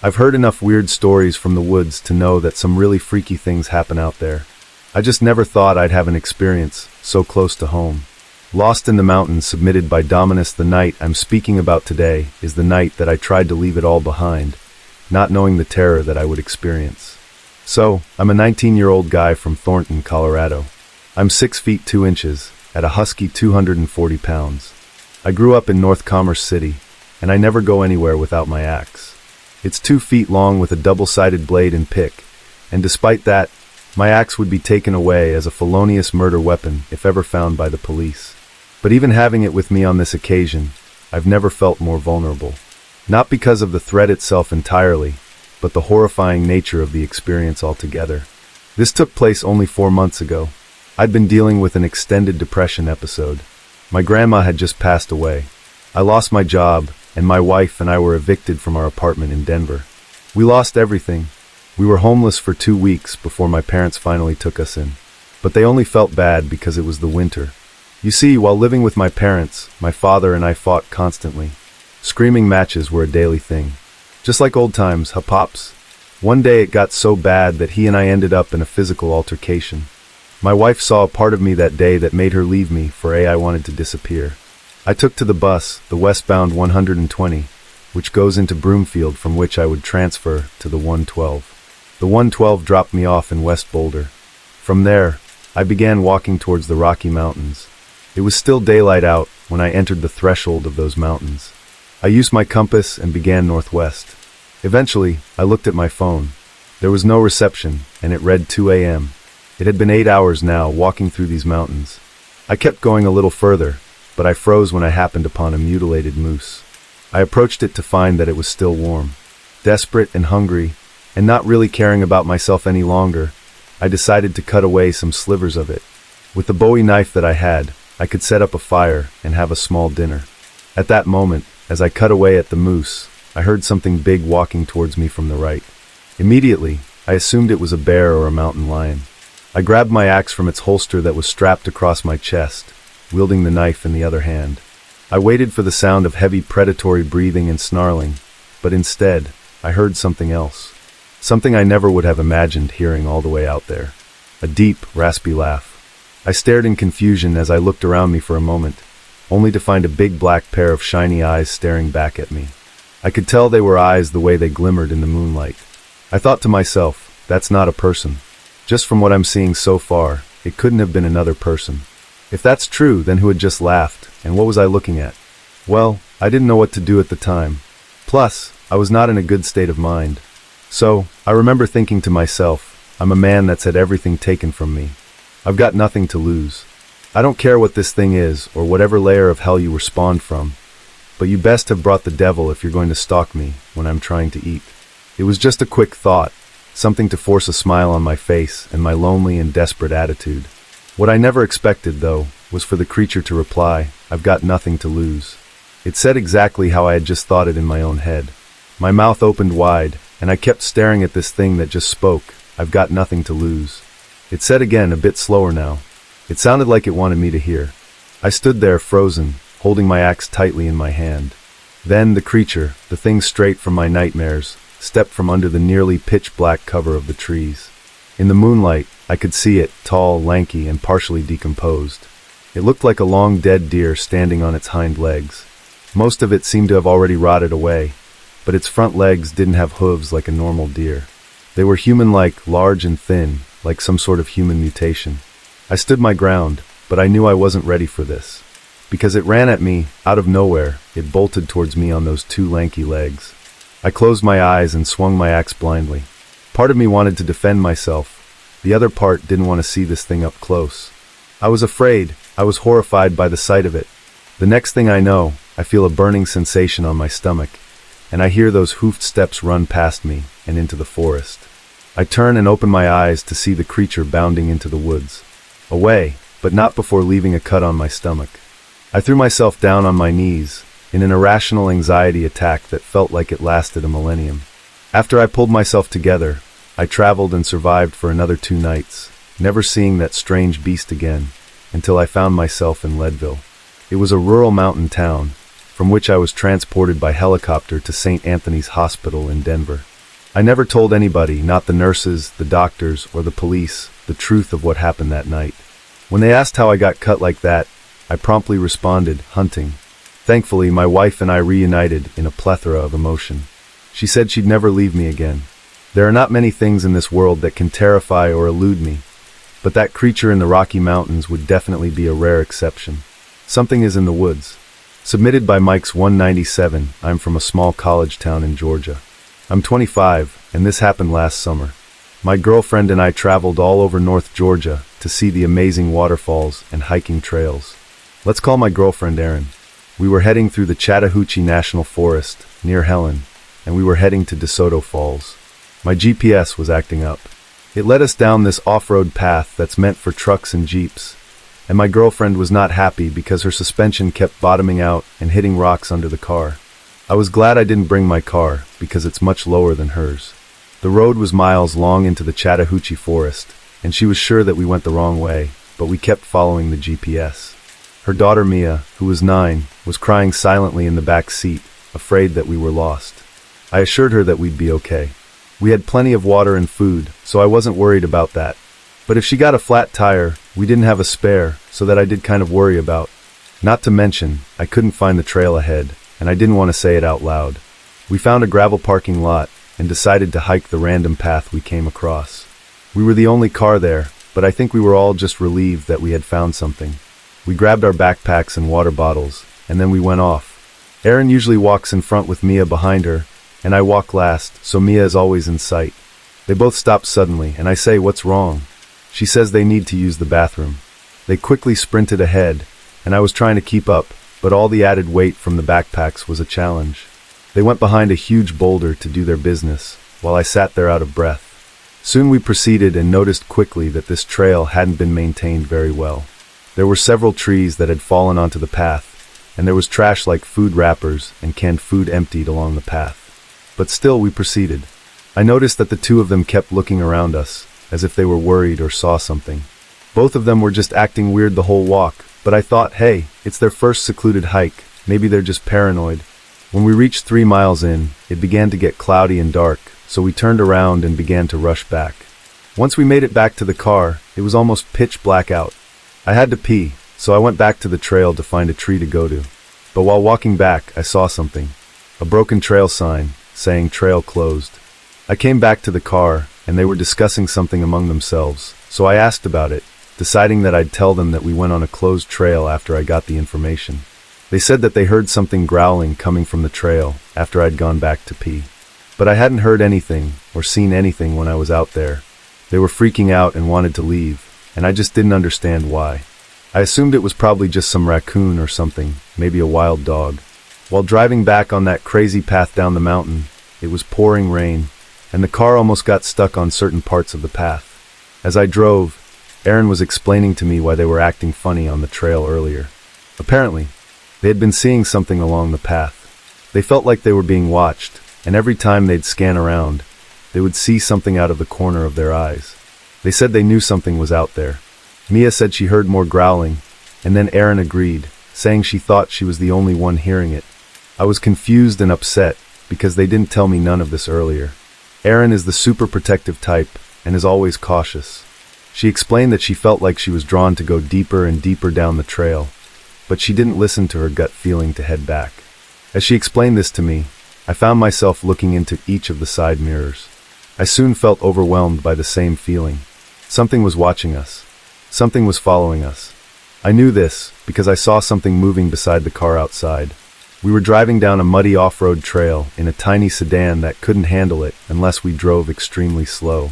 I've heard enough weird stories from the woods to know that some really freaky things happen out there. I just never thought I'd have an experience so close to home. Lost in the Mountains, submitted by Dominus. The night I'm speaking about today is the night that I tried to leave it all behind, not knowing the terror that I would experience. So, I'm a 19-year-old guy from Thornton, Colorado. I'm 6 feet 2 inches, at a husky 240 pounds. I grew up in North Commerce City, and I never go anywhere without my axe. It's 2 feet long with a double-sided blade and pick, And despite that, my axe would be taken away as a felonious murder weapon if ever found by the police. But even having it with me on this occasion, I've never felt more vulnerable. Not because of the threat itself entirely, but the horrifying nature of the experience altogether. This took place only 4 months ago. I'd been dealing with an extended depression episode. My grandma had just passed away. I lost my job, and my wife and I were evicted from our apartment in Denver. We lost everything. We were homeless for 2 weeks before my parents finally took us in. But they only felt bad because it was the winter. You see, while living with my parents, my father and I fought constantly. Screaming matches were a daily thing. Just like old times, huh, Pops? One day it got so bad that he and I ended up in a physical altercation. My wife saw a part of me that day that made her leave me, for I wanted to disappear. I took to the bus, the westbound 120, which goes into Broomfield, from which I would transfer to the 112. The 112 dropped me off in West Boulder. From there, I began walking towards the Rocky Mountains. It was still daylight out when I entered the threshold of those mountains. I used my compass and began northwest. Eventually, I looked at my phone. There was no reception, and it read 2 a.m. It had been 8 hours now walking through these mountains. I kept going a little further, but I froze when I happened upon a mutilated moose. I approached it to find that it was still warm. Desperate and hungry, and not really caring about myself any longer, I decided to cut away some slivers of it. With the Bowie knife that I had, I could set up a fire and have a small dinner. At that moment, as I cut away at the moose, I heard something big walking towards me from the right. Immediately, I assumed it was a bear or a mountain lion. I grabbed my axe from its holster that was strapped across my chest, wielding the knife in the other hand. I waited for the sound of heavy predatory breathing and snarling, but instead, I heard something else. Something I never would have imagined hearing all the way out there. A deep, raspy laugh. I stared in confusion as I looked around me for a moment, only to find a big black pair of shiny eyes staring back at me. I could tell they were eyes the way they glimmered in the moonlight. I thought to myself, that's not a person. Just from what I'm seeing so far, it couldn't have been another person. If that's true, then who had just laughed, and what was I looking at? Well, I didn't know what to do at the time. Plus, I was not in a good state of mind. So, I remember thinking to myself, I'm a man that's had everything taken from me. I've got nothing to lose. I don't care what this thing is, or whatever layer of hell you were spawned from, but you best have brought the devil if you're going to stalk me when I'm trying to eat. It was just a quick thought, something to force a smile on my face and my lonely and desperate attitude. What I never expected, though, was for the creature to reply, I've got nothing to lose. It said exactly how I had just thought it in my own head. My mouth opened wide, and I kept staring at this thing that just spoke, I've got nothing to lose. It said again, a bit slower now. It sounded like it wanted me to hear. I stood there frozen, holding my axe tightly in my hand. Then the creature, the thing straight from my nightmares, stepped from under the nearly pitch-black cover of the trees. In the moonlight, I could see it, tall, lanky, and partially decomposed. It looked like a long dead deer standing on its hind legs. Most of it seemed to have already rotted away, but its front legs didn't have hooves like a normal deer. They were human-like, large and thin, like some sort of human mutation. I stood my ground, but I knew I wasn't ready for this. Because it ran at me, out of nowhere, it bolted towards me on those 2 lanky legs. I closed my eyes and swung my axe blindly. Part of me wanted to defend myself. The other part didn't want to see this thing up close. I was afraid. I was horrified by the sight of it. The next thing I know, I feel a burning sensation on my stomach, and I hear those hoofed steps run past me and into the forest. I turn and open my eyes to see the creature bounding into the woods. Away, but not before leaving a cut on my stomach. I threw myself down on my knees, in an irrational anxiety attack that felt like it lasted a millennium. After I pulled myself together, I traveled and survived for another 2 nights, never seeing that strange beast again, until I found myself in Leadville. It was a rural mountain town, from which I was transported by helicopter to St. Anthony's Hospital in Denver. I never told anybody, not the nurses, the doctors, or the police, the truth of what happened that night. When they asked how I got cut like that, I promptly responded, hunting. Thankfully, my wife and I reunited in a plethora of emotion. She said she'd never leave me again. There are not many things in this world that can terrify or elude me, but that creature in the Rocky Mountains would definitely be a rare exception. Something is in the woods. Submitted by Mike's 197, I'm from a small college town in Georgia. I'm 25, and this happened last summer. My girlfriend and I traveled all over North Georgia to see the amazing waterfalls and hiking trails. Let's call my girlfriend Erin. We were heading through the Chattahoochee National Forest near Helen, and we were heading to DeSoto Falls. My GPS was acting up. It led us down this off-road path that's meant for trucks and jeeps, and my girlfriend was not happy because her suspension kept bottoming out and hitting rocks under the car. I was glad I didn't bring my car because it's much lower than hers. The road was miles long into the Chattahoochee Forest, and she was sure that we went the wrong way, but we kept following the GPS. Her daughter Mia, who was 9, was crying silently in the back seat, afraid that we were lost. I assured her that we'd be okay. We had plenty of water and food, so I wasn't worried about that. But if she got a flat tire, we didn't have a spare, so that I did kind of worry about. Not to mention, I couldn't find the trail ahead, and I didn't want to say it out loud. We found a gravel parking lot and decided to hike the random path we came across. We were the only car there, but I think we were all just relieved that we had found something. We grabbed our backpacks and water bottles, and then we went off. Erin usually walks in front with Mia behind her, and I walk last, so Mia is always in sight. They both stop suddenly, and I say, "What's wrong?" She says they need to use the bathroom. They quickly sprinted ahead, and I was trying to keep up, but all the added weight from the backpacks was a challenge. They went behind a huge boulder to do their business, while I sat there out of breath. Soon we proceeded and noticed quickly that this trail hadn't been maintained very well. There were several trees that had fallen onto the path, and there was trash like food wrappers and canned food emptied along the path. But still we proceeded. I noticed that the two of them kept looking around us, as if they were worried or saw something. Both of them were just acting weird the whole walk, but I thought, hey, it's their first secluded hike, maybe they're just paranoid. When we reached 3 miles in, it began to get cloudy and dark, so we turned around and began to rush back. Once we made it back to the car, it was almost pitch black out. I had to pee, so I went back to the trail to find a tree to go to. But while walking back, I saw something. A broken trail sign, saying trail closed. I came back to the car, and they were discussing something among themselves, so I asked about it, deciding that I'd tell them that we went on a closed trail after I got the information. They said that they heard something growling coming from the trail after I'd gone back to pee. But I hadn't heard anything or seen anything when I was out there. They were freaking out and wanted to leave, and I just didn't understand why. I assumed it was probably just some raccoon or something, maybe a wild dog. While driving back on that crazy path down the mountain, it was pouring rain, and the car almost got stuck on certain parts of the path. As I drove, Erin was explaining to me why they were acting funny on the trail earlier. Apparently, they had been seeing something along the path. They felt like they were being watched, and every time they'd scan around, they would see something out of the corner of their eyes. They said they knew something was out there. Mia said she heard more growling, and then Erin agreed, saying she thought she was the only one hearing it. I was confused and upset because they didn't tell me none of this earlier. Erin is the super protective type and is always cautious. She explained that she felt like she was drawn to go deeper and deeper down the trail, but she didn't listen to her gut feeling to head back. As she explained this to me, I found myself looking into each of the side mirrors. I soon felt overwhelmed by the same feeling. Something was watching us. Something was following us. I knew this because I saw something moving beside the car outside. We were driving down a muddy off-road trail in a tiny sedan that couldn't handle it unless we drove extremely slow.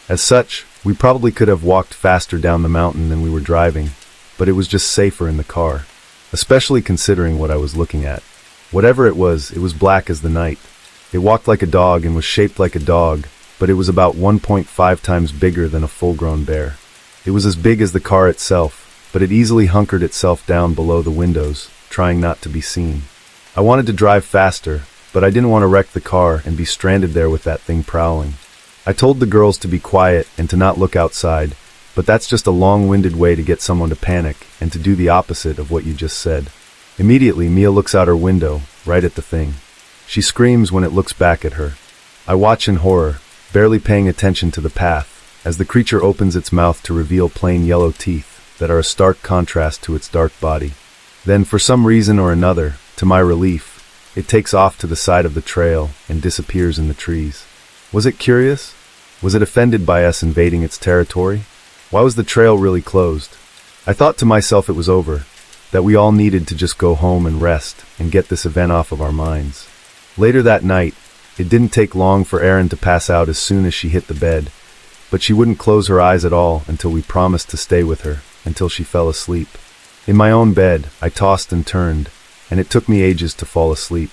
As such, we probably could have walked faster down the mountain than we were driving, but it was just safer in the car, especially considering what I was looking at. Whatever it was black as the night. It walked like a dog and was shaped like a dog, but it was about 1.5 times bigger than a full-grown bear. It was as big as the car itself, but it easily hunkered itself down below the windows, trying not to be seen. I wanted to drive faster, but I didn't want to wreck the car and be stranded there with that thing prowling. I told the girls to be quiet and to not look outside, but that's just a long-winded way to get someone to panic and to do the opposite of what you just said. Immediately, Mia looks out her window, right at the thing. She screams when it looks back at her. I watch in horror, barely paying attention to the path, as the creature opens its mouth to reveal plain yellow teeth that are a stark contrast to its dark body. Then, for some reason or another, to my relief, it takes off to the side of the trail and disappears in the trees. Was it curious? Was it offended by us invading its territory? Why was the trail really closed? I thought to myself it was over, that we all needed to just go home and rest and get this event off of our minds. Later that night, it didn't take long for Erin to pass out as soon as she hit the bed, but she wouldn't close her eyes at all until we promised to stay with her, until she fell asleep. In my own bed, I tossed and turned, and it took me ages to fall asleep.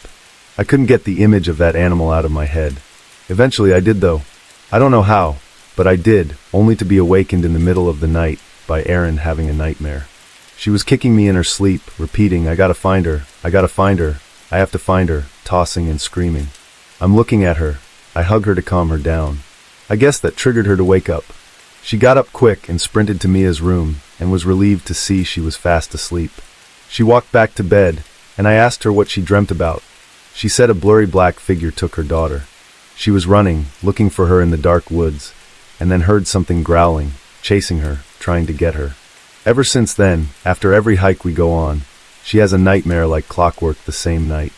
I couldn't get the image of that animal out of my head. Eventually I did though. I don't know how, but I did, only to be awakened in the middle of the night by Erin having a nightmare. She was kicking me in her sleep, repeating, "I gotta find her, I gotta find her, I have to find her," tossing and screaming. I'm looking at her. I hug her to calm her down. I guess that triggered her to wake up. She got up quick and sprinted to Mia's room and was relieved to see she was fast asleep. She walked back to bed, and I asked her what she dreamt about. She said a blurry black figure took her daughter. She was running, looking for her in the dark woods, and then heard something growling, chasing her, trying to get her. Ever since then, after every hike we go on, she has a nightmare like clockwork the same night.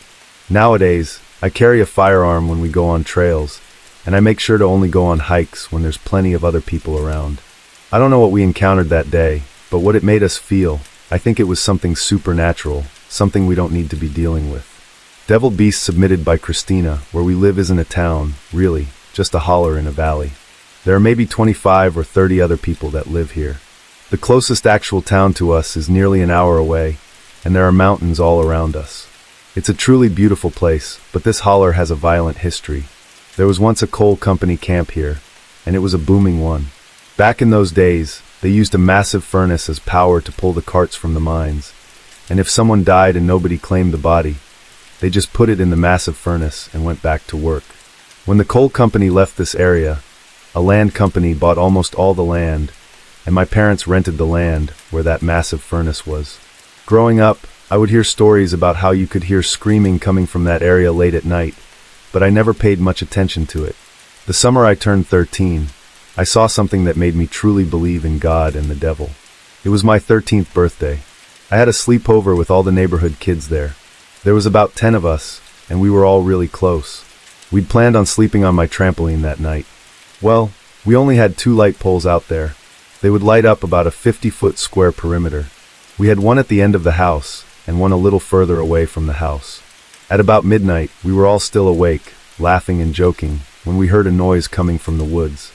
Nowadays, I carry a firearm when we go on trails, and I make sure to only go on hikes when there's plenty of other people around. I don't know what we encountered that day, but what it made us feel, I think it was something supernatural, something we don't need to be dealing with. Devil Beast submitted by Christina. Where we live isn't a town, really, just a holler in a valley. There are maybe 25 or 30 other people that live here. The closest actual town to us is nearly an hour away, and there are mountains all around us. It's a truly beautiful place, but this holler has a violent history. There was once a coal company camp here, and it was a booming one. Back in those days, they used a massive furnace as power to pull the carts from the mines, and if someone died and nobody claimed the body, they just put it in the massive furnace and went back to work. When the coal company left this area, a land company bought almost all the land, and my parents rented the land where that massive furnace was. Growing up, I would hear stories about how you could hear screaming coming from that area late at night, but I never paid much attention to it. The summer I turned 13, I saw something that made me truly believe in God and the devil. It was my 13th birthday. I had a sleepover with all the neighborhood kids there. There was about 10 of us, and we were all really close. We'd planned on sleeping on my trampoline that night. Well, we only had 2 light poles out there. They would light up about a 50-foot square perimeter. We had one at the end of the house, and one a little further away from the house. At about midnight, we were all still awake, laughing and joking, when we heard a noise coming from the woods.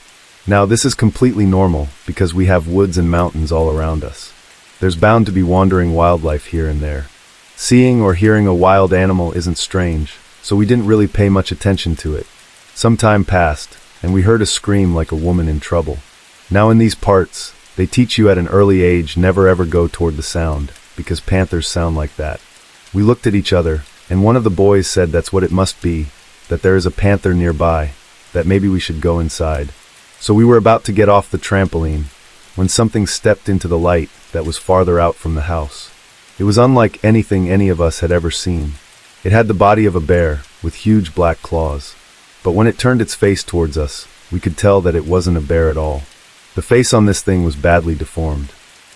Now, this is completely normal, because we have woods and mountains all around us. There's bound to be wandering wildlife here and there. Seeing or hearing a wild animal isn't strange, so we didn't really pay much attention to it. Some time passed, and we heard a scream like a woman in trouble. Now in these parts, they teach you at an early age never ever go toward the sound, because panthers sound like that. We looked at each other, and one of the boys said that's what it must be, that there is a panther nearby, that maybe we should go inside. So we were about to get off the trampoline, when something stepped into the light that was farther out from the house. It was unlike anything any of us had ever seen. It had the body of a bear, with huge black claws. But when it turned its face towards us, we could tell that it wasn't a bear at all. The face on this thing was badly deformed.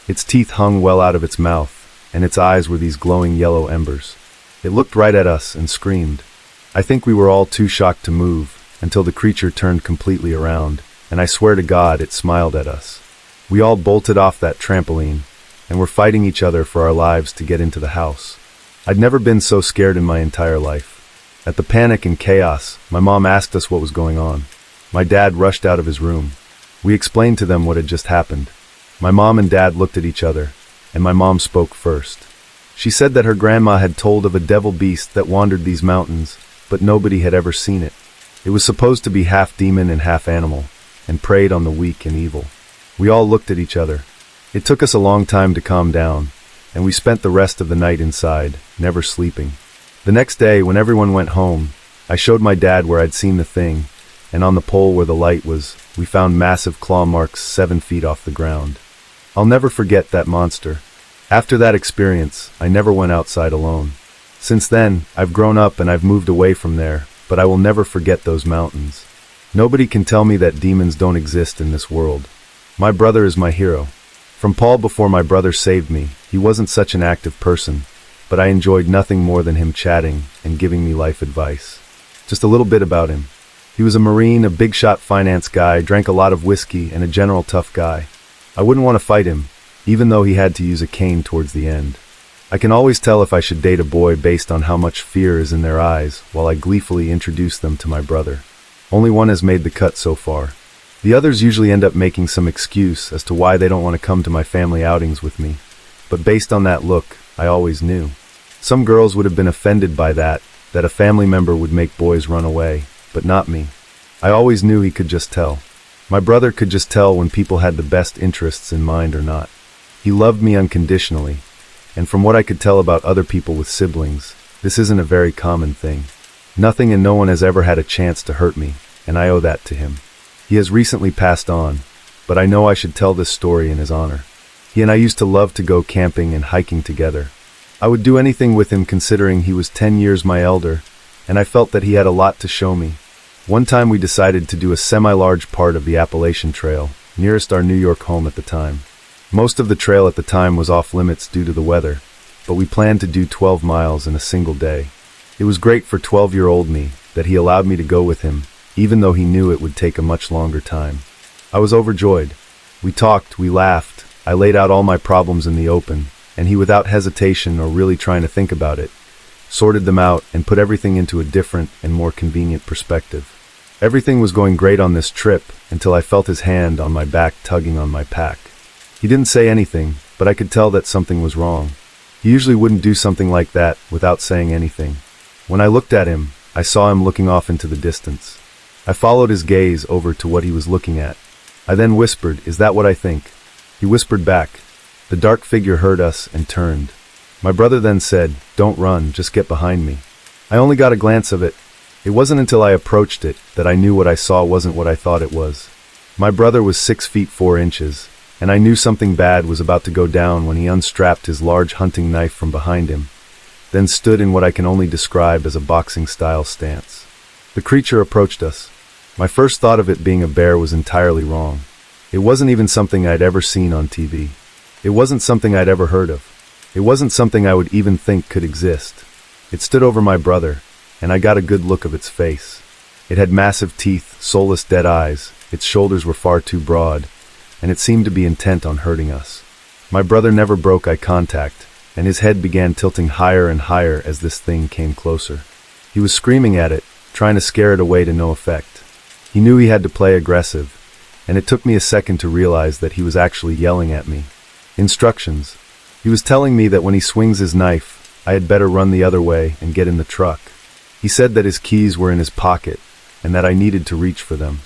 Its teeth hung well out of its mouth, and its eyes were these glowing yellow embers. It looked right at us and screamed. I think we were all too shocked to move, until the creature turned completely around, and I swear to God it smiled at us. We all bolted off that trampoline, and were fighting each other for our lives to get into the house. I'd never been so scared in my entire life. At the panic and chaos, my mom asked us what was going on. My dad rushed out of his room. We explained to them what had just happened. My mom and dad looked at each other, and my mom spoke first. She said that her grandma had told of a devil beast that wandered these mountains, but nobody had ever seen it. It was supposed to be half demon and half animal, and preyed on the weak and evil. We all looked at each other. It took us a long time to calm down, and we spent the rest of the night inside, never sleeping. The next day, when everyone went home, I showed my dad where I'd seen the thing, and on the pole where the light was, we found massive claw marks 7 feet off the ground. I'll never forget that monster. After that experience, I never went outside alone. Since then, I've grown up and I've moved away from there, but I will never forget those mountains. Nobody can tell me that demons don't exist in this world. My brother is my hero. From Paul before my brother saved me, he wasn't such an active person, but I enjoyed nothing more than him chatting and giving me life advice. Just a little bit about him. He was a Marine, a big-shot finance guy, drank a lot of whiskey, and a general tough guy. I wouldn't want to fight him, even though he had to use a cane towards the end. I can always tell if I should date a boy based on how much fear is in their eyes, while I gleefully introduce them to my brother. Only one has made the cut so far. The others usually end up making some excuse as to why they don't want to come to my family outings with me, but based on that look, I always knew. Some girls would have been offended by that a family member would make boys run away, but not me. I always knew he could just tell. My brother could just tell when people had the best interests in mind or not. He loved me unconditionally, and from what I could tell about other people with siblings, this isn't a very common thing. Nothing and no one has ever had a chance to hurt me, and I owe that to him. He has recently passed on, but I know I should tell this story in his honor. He and I used to love to go camping and hiking together. I would do anything with him considering he was 10 years my elder, and I felt that he had a lot to show me. One time we decided to do a semi-large part of the Appalachian Trail, nearest our New York home at the time. Most of the trail at the time was off limits due to the weather, but we planned to do 12 miles in a single day. It was great for 12-year-old me that he allowed me to go with him, even though he knew it would take a much longer time. I was overjoyed. We talked, we laughed, I laid out all my problems in the open, and he, without hesitation or really trying to think about it, sorted them out and put everything into a different and more convenient perspective. Everything was going great on this trip until I felt his hand on my back tugging on my pack. He didn't say anything, but I could tell that something was wrong. He usually wouldn't do something like that without saying anything. When I looked at him, I saw him looking off into the distance. I followed his gaze over to what he was looking at. I then whispered, "Is that what I think?" He whispered back. The dark figure heard us and turned. My brother then said, "Don't run, just get behind me." I only got a glance of it. It wasn't until I approached it that I knew what I saw wasn't what I thought it was. My brother was 6 feet 4 inches, and I knew something bad was about to go down when he unstrapped his large hunting knife from behind him, then stood in what I can only describe as a boxing-style stance. The creature approached us. My first thought of it being a bear was entirely wrong. It wasn't even something I'd ever seen on TV. It wasn't something I'd ever heard of. It wasn't something I would even think could exist. It stood over my brother, and I got a good look of its face. It had massive teeth, soulless dead eyes, its shoulders were far too broad, and it seemed to be intent on hurting us. My brother never broke eye contact, and his head began tilting higher and higher as this thing came closer. He was screaming at it, trying to scare it away to no effect. He knew he had to play aggressive, and it took me a second to realize that he was actually yelling at me. Instructions. He was telling me that when he swings his knife, I had better run the other way and get in the truck. He said that his keys were in his pocket, and that I needed to reach for them.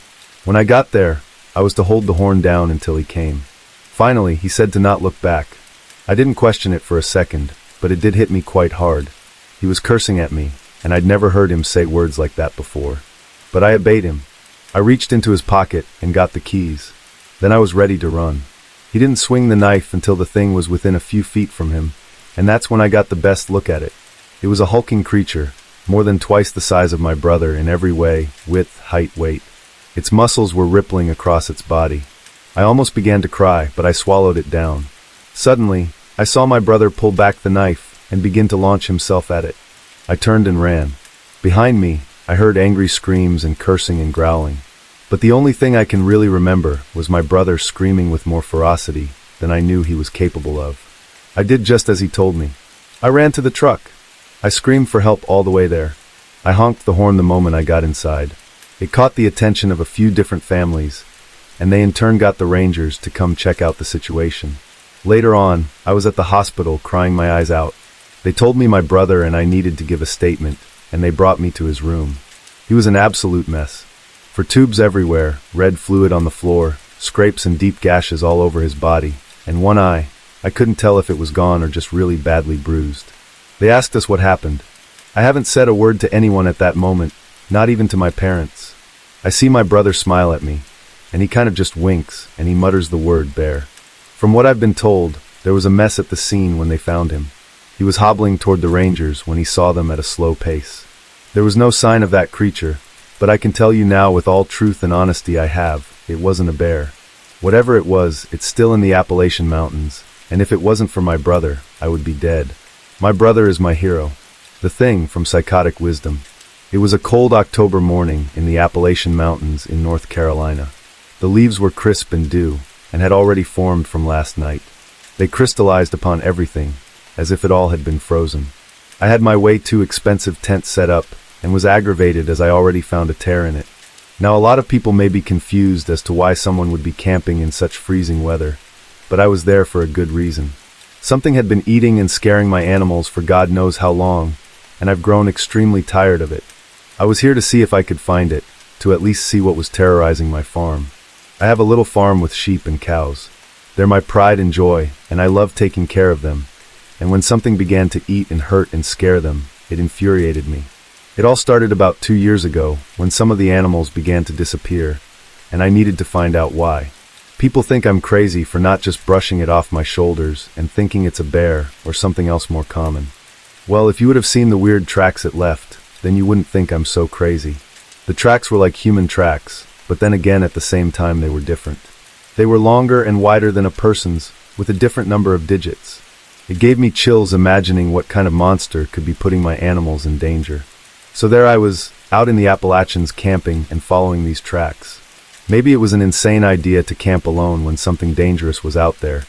When I got there, I was to hold the horn down until he came. Finally, he said to not look back. I didn't question it for a second, but it did hit me quite hard. He was cursing at me, and I'd never heard him say words like that before. But I obeyed him. I reached into his pocket and got the keys. Then I was ready to run. He didn't swing the knife until the thing was within a few feet from him, and that's when I got the best look at it. It was a hulking creature, more than twice the size of my brother in every way, width, height, weight. Its muscles were rippling across its body. I almost began to cry, but I swallowed it down. Suddenly, I saw my brother pull back the knife and begin to launch himself at it. I turned and ran. Behind me, I heard angry screams and cursing and growling. But the only thing I can really remember was my brother screaming with more ferocity than I knew he was capable of. I did just as he told me. I ran to the truck. I screamed for help all the way there. I honked the horn the moment I got inside. It caught the attention of a few different families, and they in turn got the rangers to come check out the situation. Later on, I was at the hospital crying my eyes out. They told me my brother and I needed to give a statement, and they brought me to his room. He was an absolute mess. For tubes everywhere, red fluid on the floor, scrapes and deep gashes all over his body, and one eye. I couldn't tell if it was gone or just really badly bruised. They asked us what happened. I haven't said a word to anyone at that moment, not even to my parents. I see my brother smile at me, and he kind of just winks, and he mutters the word bear. From what I've been told, there was a mess at the scene when they found him. He was hobbling toward the rangers when he saw them at a slow pace. There was no sign of that creature, but I can tell you now with all truth and honesty I have, it wasn't a bear. Whatever it was, it's still in the Appalachian Mountains, and if it wasn't for my brother, I would be dead. My brother is my hero. The Thing from Psychotic Wisdom. It was a cold October morning in the Appalachian Mountains in North Carolina. The leaves were crisp and dew, and had already formed from last night. They crystallized upon everything, as if it all had been frozen. I had my way too expensive tent set up, and was aggravated as I already found a tear in it. Now, a lot of people may be confused as to why someone would be camping in such freezing weather, but I was there for a good reason. Something had been eating and scaring my animals for God knows how long, and I've grown extremely tired of it. I was here to see if I could find it, to at least see what was terrorizing my farm. I have a little farm with sheep and cows. They're my pride and joy, and I love taking care of them. And when something began to eat and hurt and scare them, it infuriated me. It all started about 2 years ago, when some of the animals began to disappear, and I needed to find out why. People think I'm crazy for not just brushing it off my shoulders and thinking it's a bear or something else more common. Well, if you would have seen the weird tracks it left, then you wouldn't think I'm so crazy. The tracks were like human tracks, but then again at the same time they were different. They were longer and wider than a person's, with a different number of digits. It gave me chills imagining what kind of monster could be putting my animals in danger. So there I was, out in the Appalachians camping and following these tracks. Maybe it was an insane idea to camp alone when something dangerous was out there,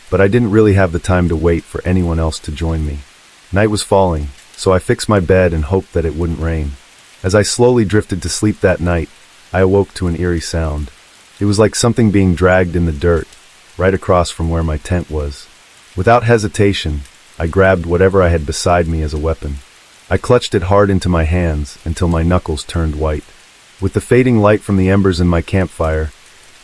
but I didn't really have the time to wait for anyone else to join me. Night was falling, so I fixed my bed and hoped that it wouldn't rain. As I slowly drifted to sleep that night, I awoke to an eerie sound. It was like something being dragged in the dirt, right across from where my tent was. Without hesitation, I grabbed whatever I had beside me as a weapon. I clutched it hard into my hands until my knuckles turned white. With the fading light from the embers in my campfire,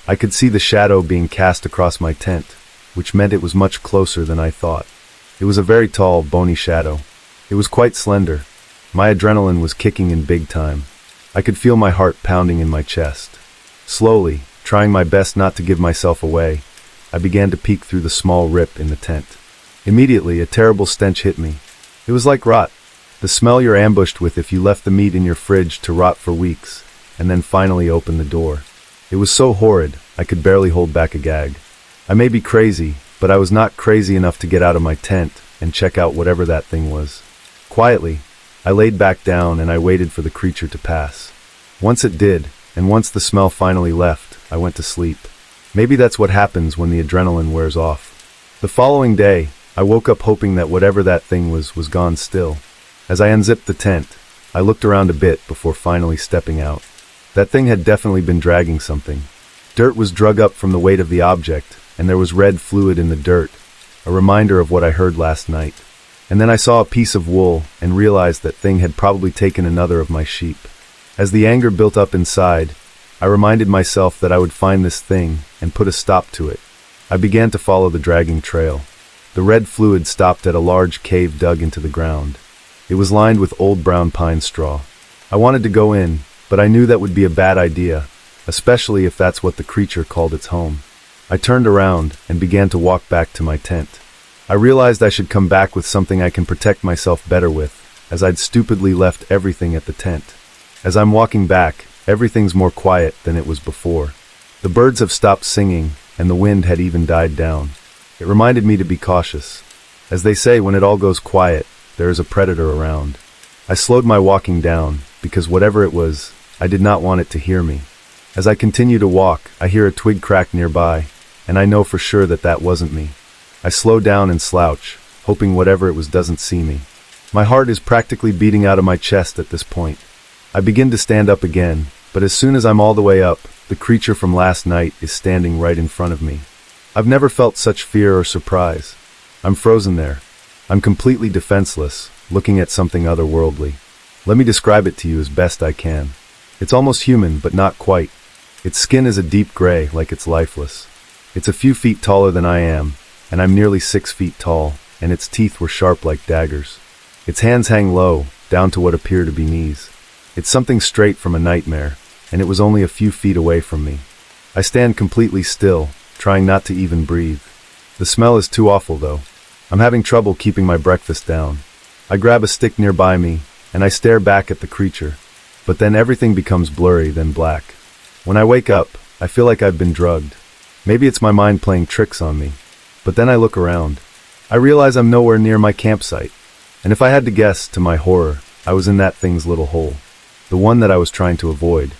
I could see the shadow being cast across my tent, which meant it was much closer than I thought. It was a very tall, bony shadow. It was quite slender. My adrenaline was kicking in big time. I could feel my heart pounding in my chest. Slowly, trying my best not to give myself away, I began to peek through the small rip in the tent. Immediately, a terrible stench hit me. It was like rot, the smell you're ambushed with if you left the meat in your fridge to rot for weeks, and then finally opened the door. It was so horrid, I could barely hold back a gag. I may be crazy, but I was not crazy enough to get out of my tent and check out whatever that thing was. Quietly, I laid back down and I waited for the creature to pass. Once it did, and once the smell finally left, I went to sleep. Maybe that's what happens when the adrenaline wears off. The following day, I woke up hoping that whatever that thing was gone still. As I unzipped the tent, I looked around a bit before finally stepping out. That thing had definitely been dragging something. Dirt was drug up from the weight of the object, and there was red fluid in the dirt, a reminder of what I heard last night. And then I saw a piece of wool and realized that thing had probably taken another of my sheep. As the anger built up inside, I reminded myself that I would find this thing and put a stop to it. I began to follow the dragging trail. The red fluid stopped at a large cave dug into the ground. It was lined with old brown pine straw. I wanted to go in, but I knew that would be a bad idea, especially if that's what the creature called its home. I turned around and began to walk back to my tent. I realized I should come back with something I can protect myself better with, as I'd stupidly left everything at the tent. As I'm walking back, everything's more quiet than it was before. The birds have stopped singing, and the wind had even died down. It reminded me to be cautious. As they say, when it all goes quiet, there is a predator around. I slowed my walking down, because whatever it was, I did not want it to hear me. As I continue to walk, I hear a twig crack nearby, and I know for sure that that wasn't me. I slow down and slouch, hoping whatever it was doesn't see me. My heart is practically beating out of my chest at this point. I begin to stand up again, but as soon as I'm all the way up, the creature from last night is standing right in front of me. I've never felt such fear or surprise. I'm frozen there. I'm completely defenseless, looking at something otherworldly. Let me describe it to you as best I can. It's almost human, but not quite. Its skin is a deep gray, like it's lifeless. It's a few feet taller than I am, and I'm nearly 6 feet tall, and its teeth were sharp like daggers. Its hands hang low, down to what appear to be knees. It's something straight from a nightmare, and it was only a few feet away from me. I stand completely still, trying not to even breathe. The smell is too awful, though. I'm having trouble keeping my breakfast down. I grab a stick nearby me, and I stare back at the creature. But then everything becomes blurry, then black. When I wake up, I feel like I've been drugged. Maybe it's my mind playing tricks on me. But then I look around. I realize I'm nowhere near my campsite. And if I had to guess, to my horror, I was in that thing's little hole. The one that I was trying to avoid.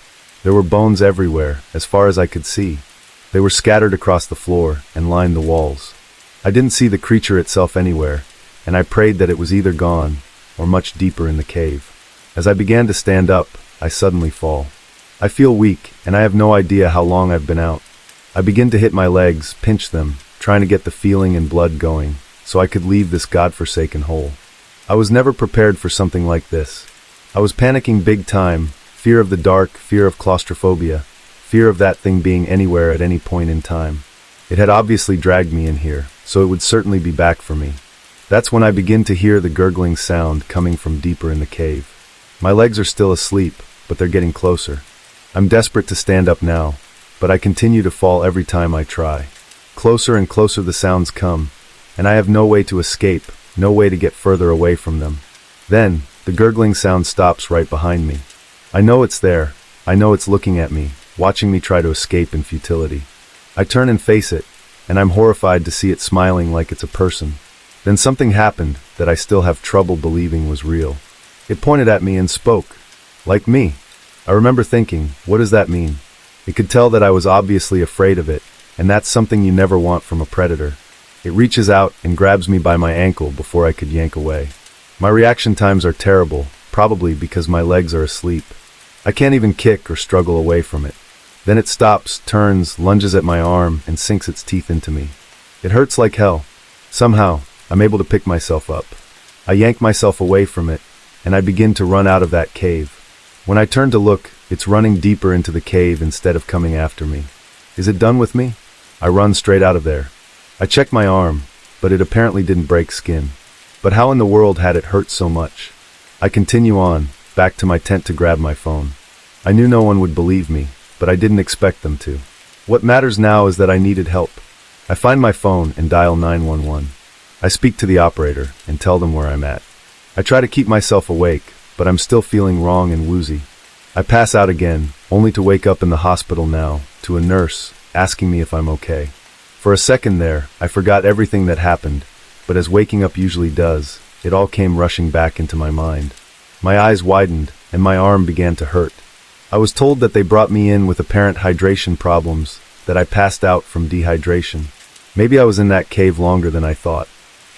There were bones everywhere, as far as I could see. They were scattered across the floor and lined the walls. I didn't see the creature itself anywhere, and I prayed that it was either gone or much deeper in the cave. As I began to stand up, I suddenly fall. I feel weak, and I have no idea how long I've been out. I begin to hit my legs, pinch them, trying to get the feeling and blood going, so I could leave this godforsaken hole. I was never prepared for something like this. I was panicking big time, fear of the dark, fear of claustrophobia, fear of that thing being anywhere at any point in time. It had obviously dragged me in here, so it would certainly be back for me. That's when I begin to hear the gurgling sound coming from deeper in the cave. My legs are still asleep, but they're getting closer. I'm desperate to stand up now, but I continue to fall every time I try. Closer and closer the sounds come, and I have no way to escape, no way to get further away from them. Then, the gurgling sound stops right behind me. I know it's there. I know it's looking at me, watching me try to escape in futility. I turn and face it, and I'm horrified to see it smiling like it's a person. Then something happened that I still have trouble believing was real. It pointed at me and spoke. Like me. I remember thinking, what does that mean? It could tell that I was obviously afraid of it, and that's something you never want from a predator. It reaches out and grabs me by my ankle before I could yank away. My reaction times are terrible, probably because my legs are asleep. I can't even kick or struggle away from it. Then it stops, turns, lunges at my arm, and sinks its teeth into me. It hurts like hell. Somehow, I'm able to pick myself up. I yank myself away from it, and I begin to run out of that cave. When I turn to look, it's running deeper into the cave instead of coming after me. Is it done with me? I run straight out of there. I check my arm, but it apparently didn't break skin. But how in the world had it hurt so much? I continue on, back to my tent to grab my phone. I knew no one would believe me, but I didn't expect them to. What matters now is that I needed help. I find my phone and dial 911. I speak to the operator and tell them where I'm at. I try to keep myself awake, but I'm still feeling wrong and woozy. I pass out again, only to wake up in the hospital now, to a nurse, asking me if I'm okay. For a second there, I forgot everything that happened, but as waking up usually does, it all came rushing back into my mind. My eyes widened, and my arm began to hurt. I was told that they brought me in with apparent hydration problems, that I passed out from dehydration. Maybe I was in that cave longer than I thought.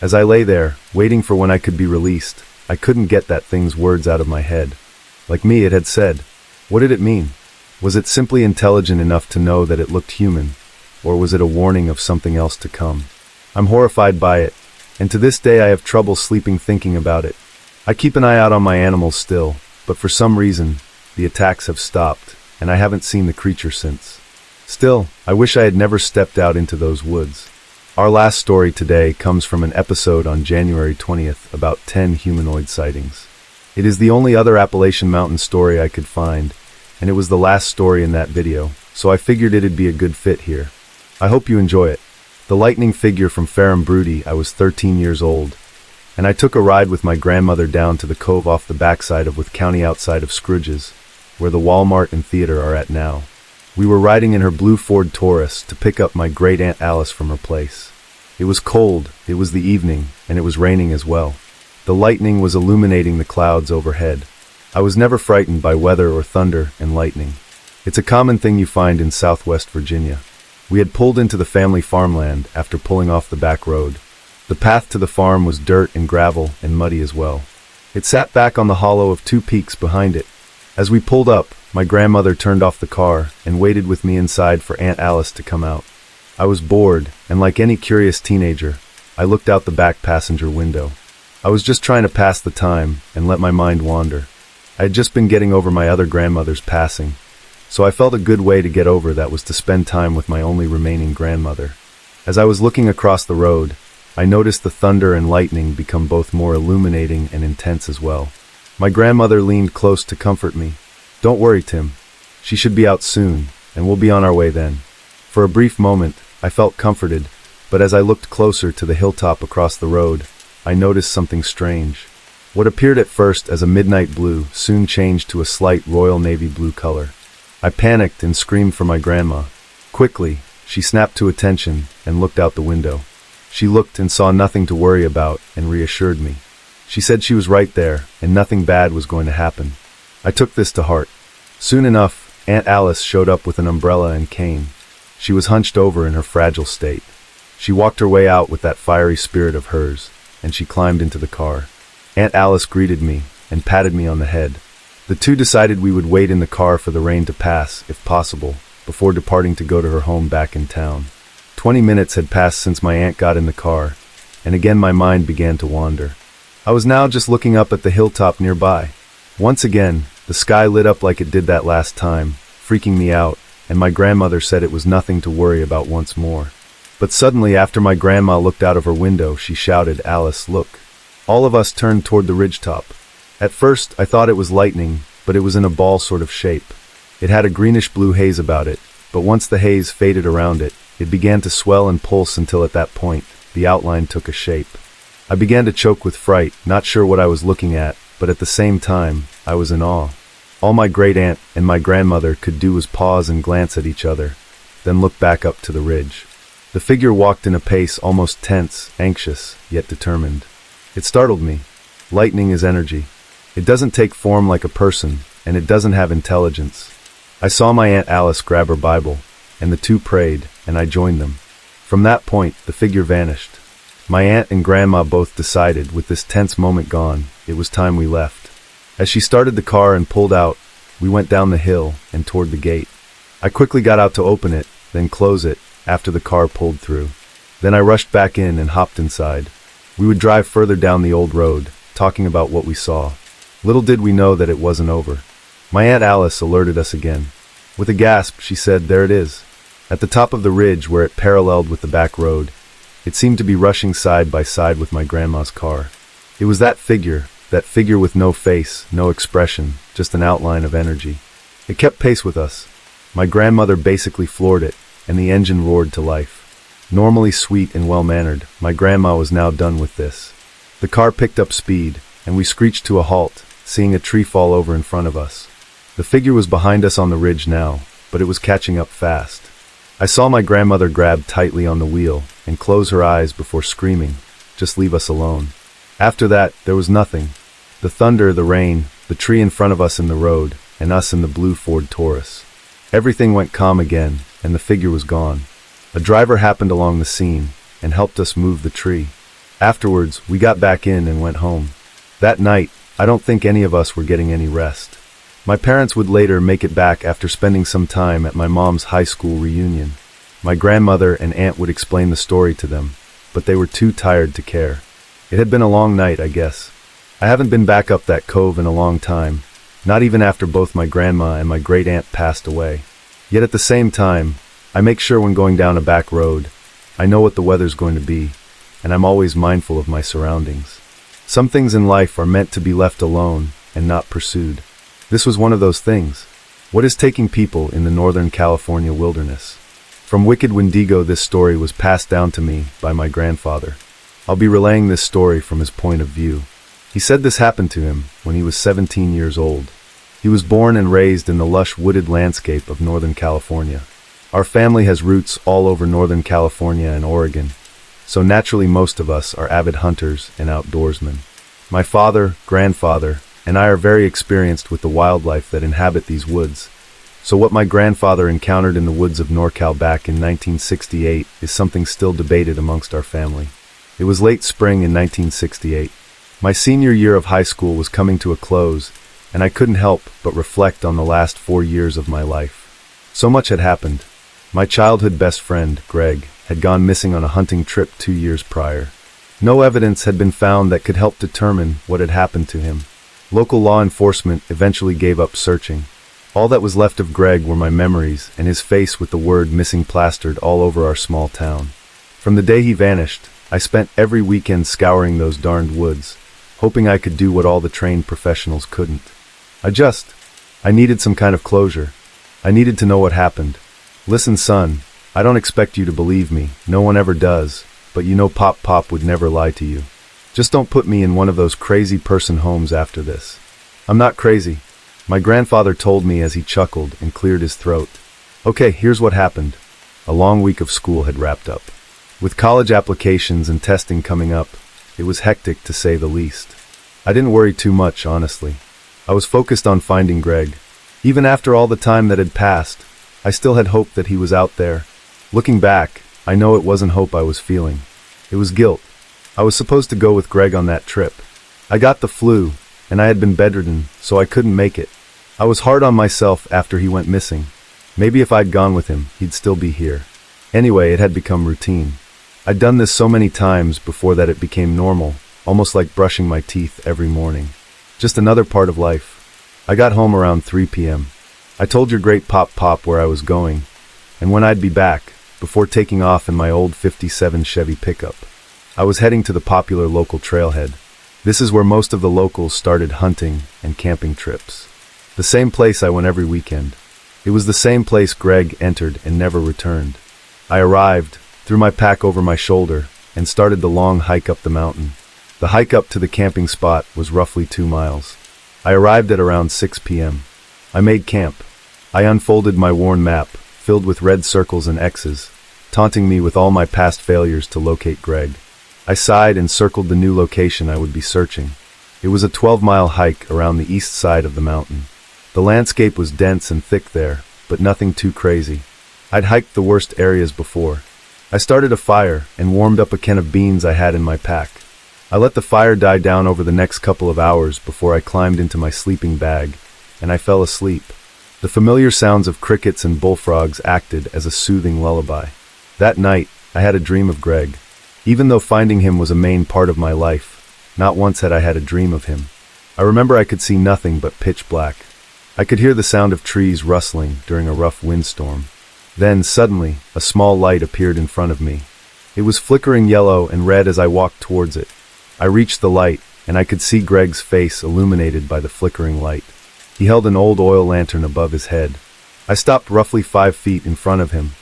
As I lay there, waiting for when I could be released, I couldn't get that thing's words out of my head. Like me, it had said. What did it mean? Was it simply intelligent enough to know that it looked human, or was it a warning of something else to come? I'm horrified by it, and to this day I have trouble sleeping thinking about it. I keep an eye out on my animals still, but for some reason, the attacks have stopped, and I haven't seen the creature since. Still, I wish I had never stepped out into those woods. Our last story today comes from an episode on January 20th about 10 humanoid sightings. It is the only other Appalachian Mountain story I could find, and it was the last story in that video, so I figured it'd be a good fit here. I hope you enjoy it. The lightning figure from Ferrum Broody. I was 13 years old, and I took a ride with my grandmother down to the cove off the backside of Wythe County outside of Scrooge's, where the Walmart and theater are at now. We were riding in her blue Ford Taurus to pick up my great-aunt Alice from her place. It was cold, it was the evening, and it was raining as well. The lightning was illuminating the clouds overhead. I was never frightened by weather or thunder and lightning. It's a common thing you find in Southwest Virginia. We had pulled into the family farmland after pulling off the back road. The path to the farm was dirt and gravel and muddy as well. It sat back on the hollow of two peaks behind it. As we pulled up, my grandmother turned off the car and waited with me inside for Aunt Alice to come out. I was bored, and like any curious teenager, I looked out the back passenger window. I was just trying to pass the time and let my mind wander. I had just been getting over my other grandmother's passing, so I felt a good way to get over that was to spend time with my only remaining grandmother. As I was looking across the road, I noticed the thunder and lightning become both more illuminating and intense as well. My grandmother leaned close to comfort me. "Don't worry, Tim. She should be out soon, and we'll be on our way then." For a brief moment, I felt comforted, but as I looked closer to the hilltop across the road, I noticed something strange. What appeared at first as a midnight blue soon changed to a slight Royal Navy blue color. I panicked and screamed for my grandma. Quickly, she snapped to attention and looked out the window. She looked and saw nothing to worry about and reassured me. She said she was right there and nothing bad was going to happen. I took this to heart. Soon enough, Aunt Alice showed up with an umbrella and cane. She was hunched over in her fragile state. She walked her way out with that fiery spirit of hers, and she climbed into the car. Aunt Alice greeted me and patted me on the head. The two decided we would wait in the car for the rain to pass, if possible, before departing to go to her home back in town. 20 minutes had passed since my aunt got in the car, and again my mind began to wander. I was now just looking up at the hilltop nearby. Once again, the sky lit up like it did that last time, freaking me out, and my grandmother said it was nothing to worry about once more. But suddenly, after my grandma looked out of her window, she shouted, "Alice, look." All of us turned toward the ridgetop. At first, I thought it was lightning, but it was in a ball sort of shape. It had a greenish-blue haze about it, but once the haze faded around it, it began to swell and pulse until at that point, the outline took a shape. I began to choke with fright, not sure what I was looking at, but at the same time, I was in awe. All my great-aunt and my grandmother could do was pause and glance at each other, then look back up to the ridge. The figure walked in a pace almost tense, anxious, yet determined. It startled me. Lightning is energy. It doesn't take form like a person, and it doesn't have intelligence. I saw my Aunt Alice grab her Bible, and the two prayed, and I joined them. From that point, the figure vanished. My aunt and grandma both decided, with this tense moment gone, it was time we left. As she started the car and pulled out, we went down the hill and toward the gate. I quickly got out to open it, then close it, after the car pulled through. Then I rushed back in and hopped inside. We would drive further down the old road, talking about what we saw. Little did we know that it wasn't over. My Aunt Alice alerted us again. With a gasp, she said, "There it is." At the top of the ridge where it paralleled with the back road, it seemed to be rushing side by side with my grandma's car. It was that figure with no face, no expression, just an outline of energy. It kept pace with us. My grandmother basically floored it, and the engine roared to life. Normally sweet and well-mannered, my grandma was now done with this. The car picked up speed, and we screeched to a halt, seeing a tree fall over in front of us. The figure was behind us on the ridge now, but it was catching up fast. I saw my grandmother grab tightly on the wheel and close her eyes before screaming, "Just leave us alone." After that, there was nothing. The thunder, the rain, the tree in front of us in the road, and us in the blue Ford Taurus. Everything went calm again, and the figure was gone. A driver happened along the scene and helped us move the tree. Afterwards, we got back in and went home. That night, I don't think any of us were getting any rest. My parents would later make it back after spending some time at my mom's high school reunion. My grandmother and aunt would explain the story to them, but they were too tired to care. It had been a long night, I guess. I haven't been back up that cove in a long time, not even after both my grandma and my great-aunt passed away. Yet at the same time, I make sure when going down a back road, I know what the weather's going to be, and I'm always mindful of my surroundings. Some things in life are meant to be left alone and not pursued. This was one of those things. What is taking people in the Northern California wilderness? From Wicked Wendigo, this story was passed down to me by my grandfather. I'll be relaying this story from his point of view. He said this happened to him when he was 17 years old. He was born and raised in the lush wooded landscape of Northern California. Our family has roots all over Northern California and Oregon, so naturally most of us are avid hunters and outdoorsmen. My father, grandfather, and I are very experienced with the wildlife that inhabit these woods, so what my grandfather encountered in the woods of NorCal back in 1968 is something still debated amongst our family. It was late spring in 1968. My senior year of high school was coming to a close, and I couldn't help but reflect on the last 4 years of my life. So much had happened. My childhood best friend, Greg, had gone missing on a hunting trip 2 years prior. No evidence had been found that could help determine what had happened to him. Local law enforcement eventually gave up searching. All that was left of Greg were my memories and his face with the word missing plastered all over our small town. From the day he vanished, I spent every weekend scouring those darned woods, hoping I could do what all the trained professionals couldn't. I needed some kind of closure. I needed to know what happened. Listen, son, I don't expect you to believe me. No one ever does, but you know Pop would never lie to you. Just don't put me in one of those crazy person homes after this. I'm not crazy, my grandfather told me as he chuckled and cleared his throat. Okay, here's what happened. A long week of school had wrapped up. With college applications and testing coming up, it was hectic to say the least. I didn't worry too much, honestly. I was focused on finding Greg. Even after all the time that had passed, I still had hope that he was out there. Looking back, I know it wasn't hope I was feeling. It was guilt. I was supposed to go with Greg on that trip. I got the flu, and I had been bedridden, so I couldn't make it. I was hard on myself after he went missing. Maybe if I'd gone with him, he'd still be here. Anyway, it had become routine. I'd done this so many times before that it became normal, almost like brushing my teeth every morning. Just another part of life. I got home around 3 p.m. I told your great pop where I was going, and when I'd be back, before taking off in my old 57 Chevy pickup. I was heading to the popular local trailhead. This is where most of the locals started hunting and camping trips. The same place I went every weekend. It was the same place Greg entered and never returned. I arrived, threw my pack over my shoulder, and started the long hike up the mountain. The hike up to the camping spot was roughly 2 miles. I arrived at around 6 p.m. I made camp. I unfolded my worn map, filled with red circles and X's, taunting me with all my past failures to locate Greg. I sighed and circled the new location I would be searching. It was a 12-mile hike around the east side of the mountain. The landscape was dense and thick there, but nothing too crazy. I'd hiked the worst areas before. I started a fire and warmed up a can of beans I had in my pack. I let the fire die down over the next couple of hours before I climbed into my sleeping bag, and I fell asleep. The familiar sounds of crickets and bullfrogs acted as a soothing lullaby. That night, I had a dream of Greg. Even though finding him was a main part of my life, not once had I had a dream of him. I remember I could see nothing but pitch black. I could hear the sound of trees rustling during a rough windstorm. Then, suddenly, a small light appeared in front of me. It was flickering yellow and red as I walked towards it. I reached the light, and I could see Greg's face illuminated by the flickering light. He held an old oil lantern above his head. I stopped roughly 5 feet in front of him.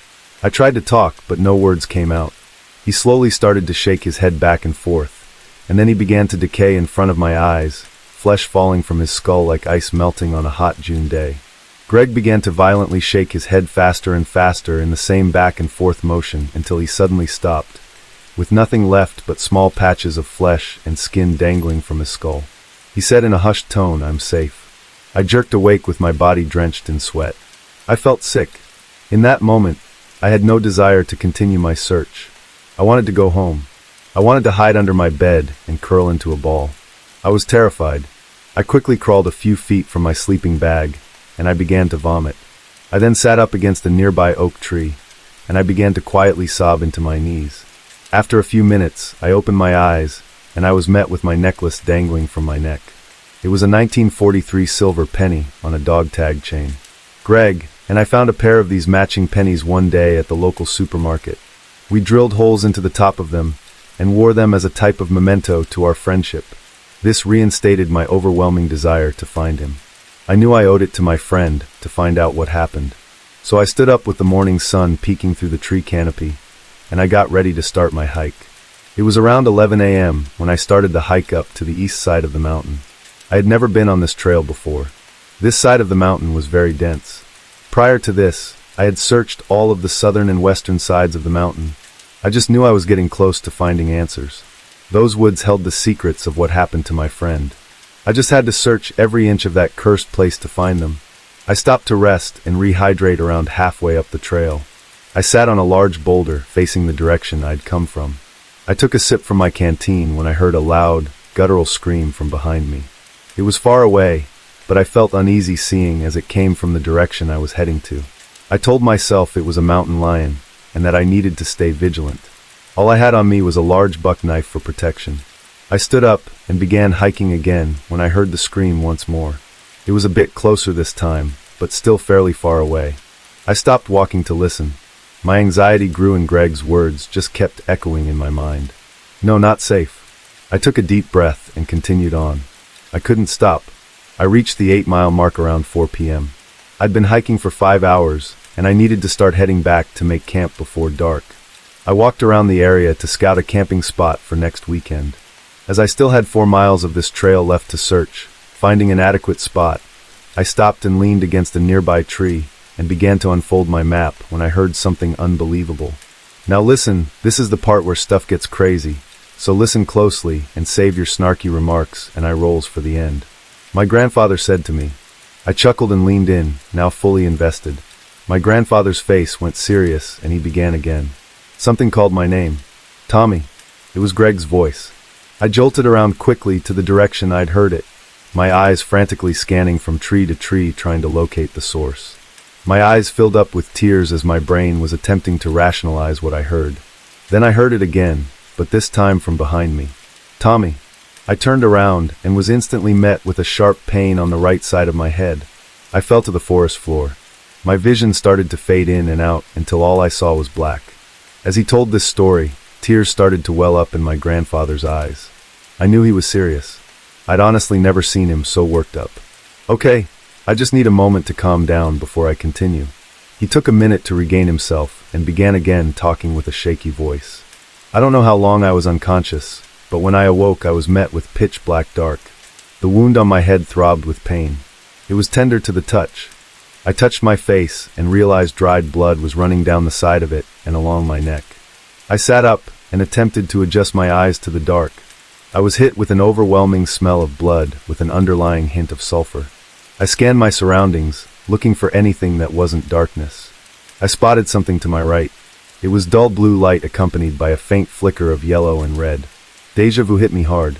I tried to talk, but no words came out. He slowly started to shake his head back and forth, and then he began to decay in front of my eyes, flesh falling from his skull like ice melting on a hot June day. Greg began to violently shake his head faster and faster in the same back and forth motion until he suddenly stopped, with nothing left but small patches of flesh and skin dangling from his skull. He said in a hushed tone, "I'm safe." I jerked awake with my body drenched in sweat. I felt sick. In that moment, I had no desire to continue my search. I wanted to go home. I wanted to hide under my bed and curl into a ball. I was terrified. I quickly crawled a few feet from my sleeping bag, and I began to vomit. I then sat up against a nearby oak tree, and I began to quietly sob into my knees. After a few minutes, I opened my eyes, and I was met with my necklace dangling from my neck. It was a 1943 silver penny on a dog tag chain. Greg and I found a pair of these matching pennies one day at the local supermarket. We drilled holes into the top of them and wore them as a type of memento to our friendship. This reinstated my overwhelming desire to find him. I knew I owed it to my friend to find out what happened. So I stood up with the morning sun peeking through the tree canopy, and I got ready to start my hike. It was around 11 a.m. when I started the hike up to the east side of the mountain. I had never been on this trail before. This side of the mountain was very dense. Prior to this, I had searched all of the southern and western sides of the mountain. I just knew I was getting close to finding answers. Those woods held the secrets of what happened to my friend. I just had to search every inch of that cursed place to find them. I stopped to rest and rehydrate around halfway up the trail. I sat on a large boulder facing the direction I'd come from. I took a sip from my canteen when I heard a loud, guttural scream from behind me. It was far away, but I felt uneasy seeing as it came from the direction I was heading to. I told myself it was a mountain lion, and that I needed to stay vigilant. All I had on me was a large buck knife for protection. I stood up and began hiking again when I heard the scream once more. It was a bit closer this time, but still fairly far away. I stopped walking to listen. My anxiety grew and Greg's words just kept echoing in my mind. No, not safe. I took a deep breath and continued on. I couldn't stop. I reached the 8-mile mark around 4 p.m. I'd been hiking for 5 hours, and I needed to start heading back to make camp before dark. I walked around the area to scout a camping spot for next weekend. As I still had 4 miles of this trail left to search, finding an adequate spot, I stopped and leaned against a nearby tree and began to unfold my map when I heard something unbelievable. Now listen, this is the part where stuff gets crazy, so listen closely and save your snarky remarks and eye rolls for the end. My grandfather said to me. I chuckled and leaned in, now fully invested. My grandfather's face went serious and he began again. Something called my name. Tommy. It was Greg's voice. I jolted around quickly to the direction I'd heard it. my eyes frantically scanning from tree to tree trying to locate the source. My eyes filled up with tears as my brain was attempting to rationalize what I heard. Then I heard it again, but this time from behind me. "Tommy." I turned around and was instantly met with a sharp pain on the right side of my head. I fell to the forest floor. My vision started to fade in and out until all I saw was black. As he told this story, tears started to well up in my grandfather's eyes. I knew he was serious. I'd honestly never seen him so worked up. "Okay, I just need a moment to calm down before I continue." He took a minute to regain himself and began again talking with a shaky voice. I don't know how long I was unconscious, but when I awoke I was met with pitch black dark. The wound on my head throbbed with pain. It was tender to the touch. I touched my face and realized dried blood was running down the side of it and along my neck. I sat up and attempted to adjust my eyes to the dark. I was hit with an overwhelming smell of blood with an underlying hint of sulfur. I scanned my surroundings, looking for anything that wasn't darkness. I spotted something to my right. It was dull blue light accompanied by a faint flicker of yellow and red. Deja vu hit me hard.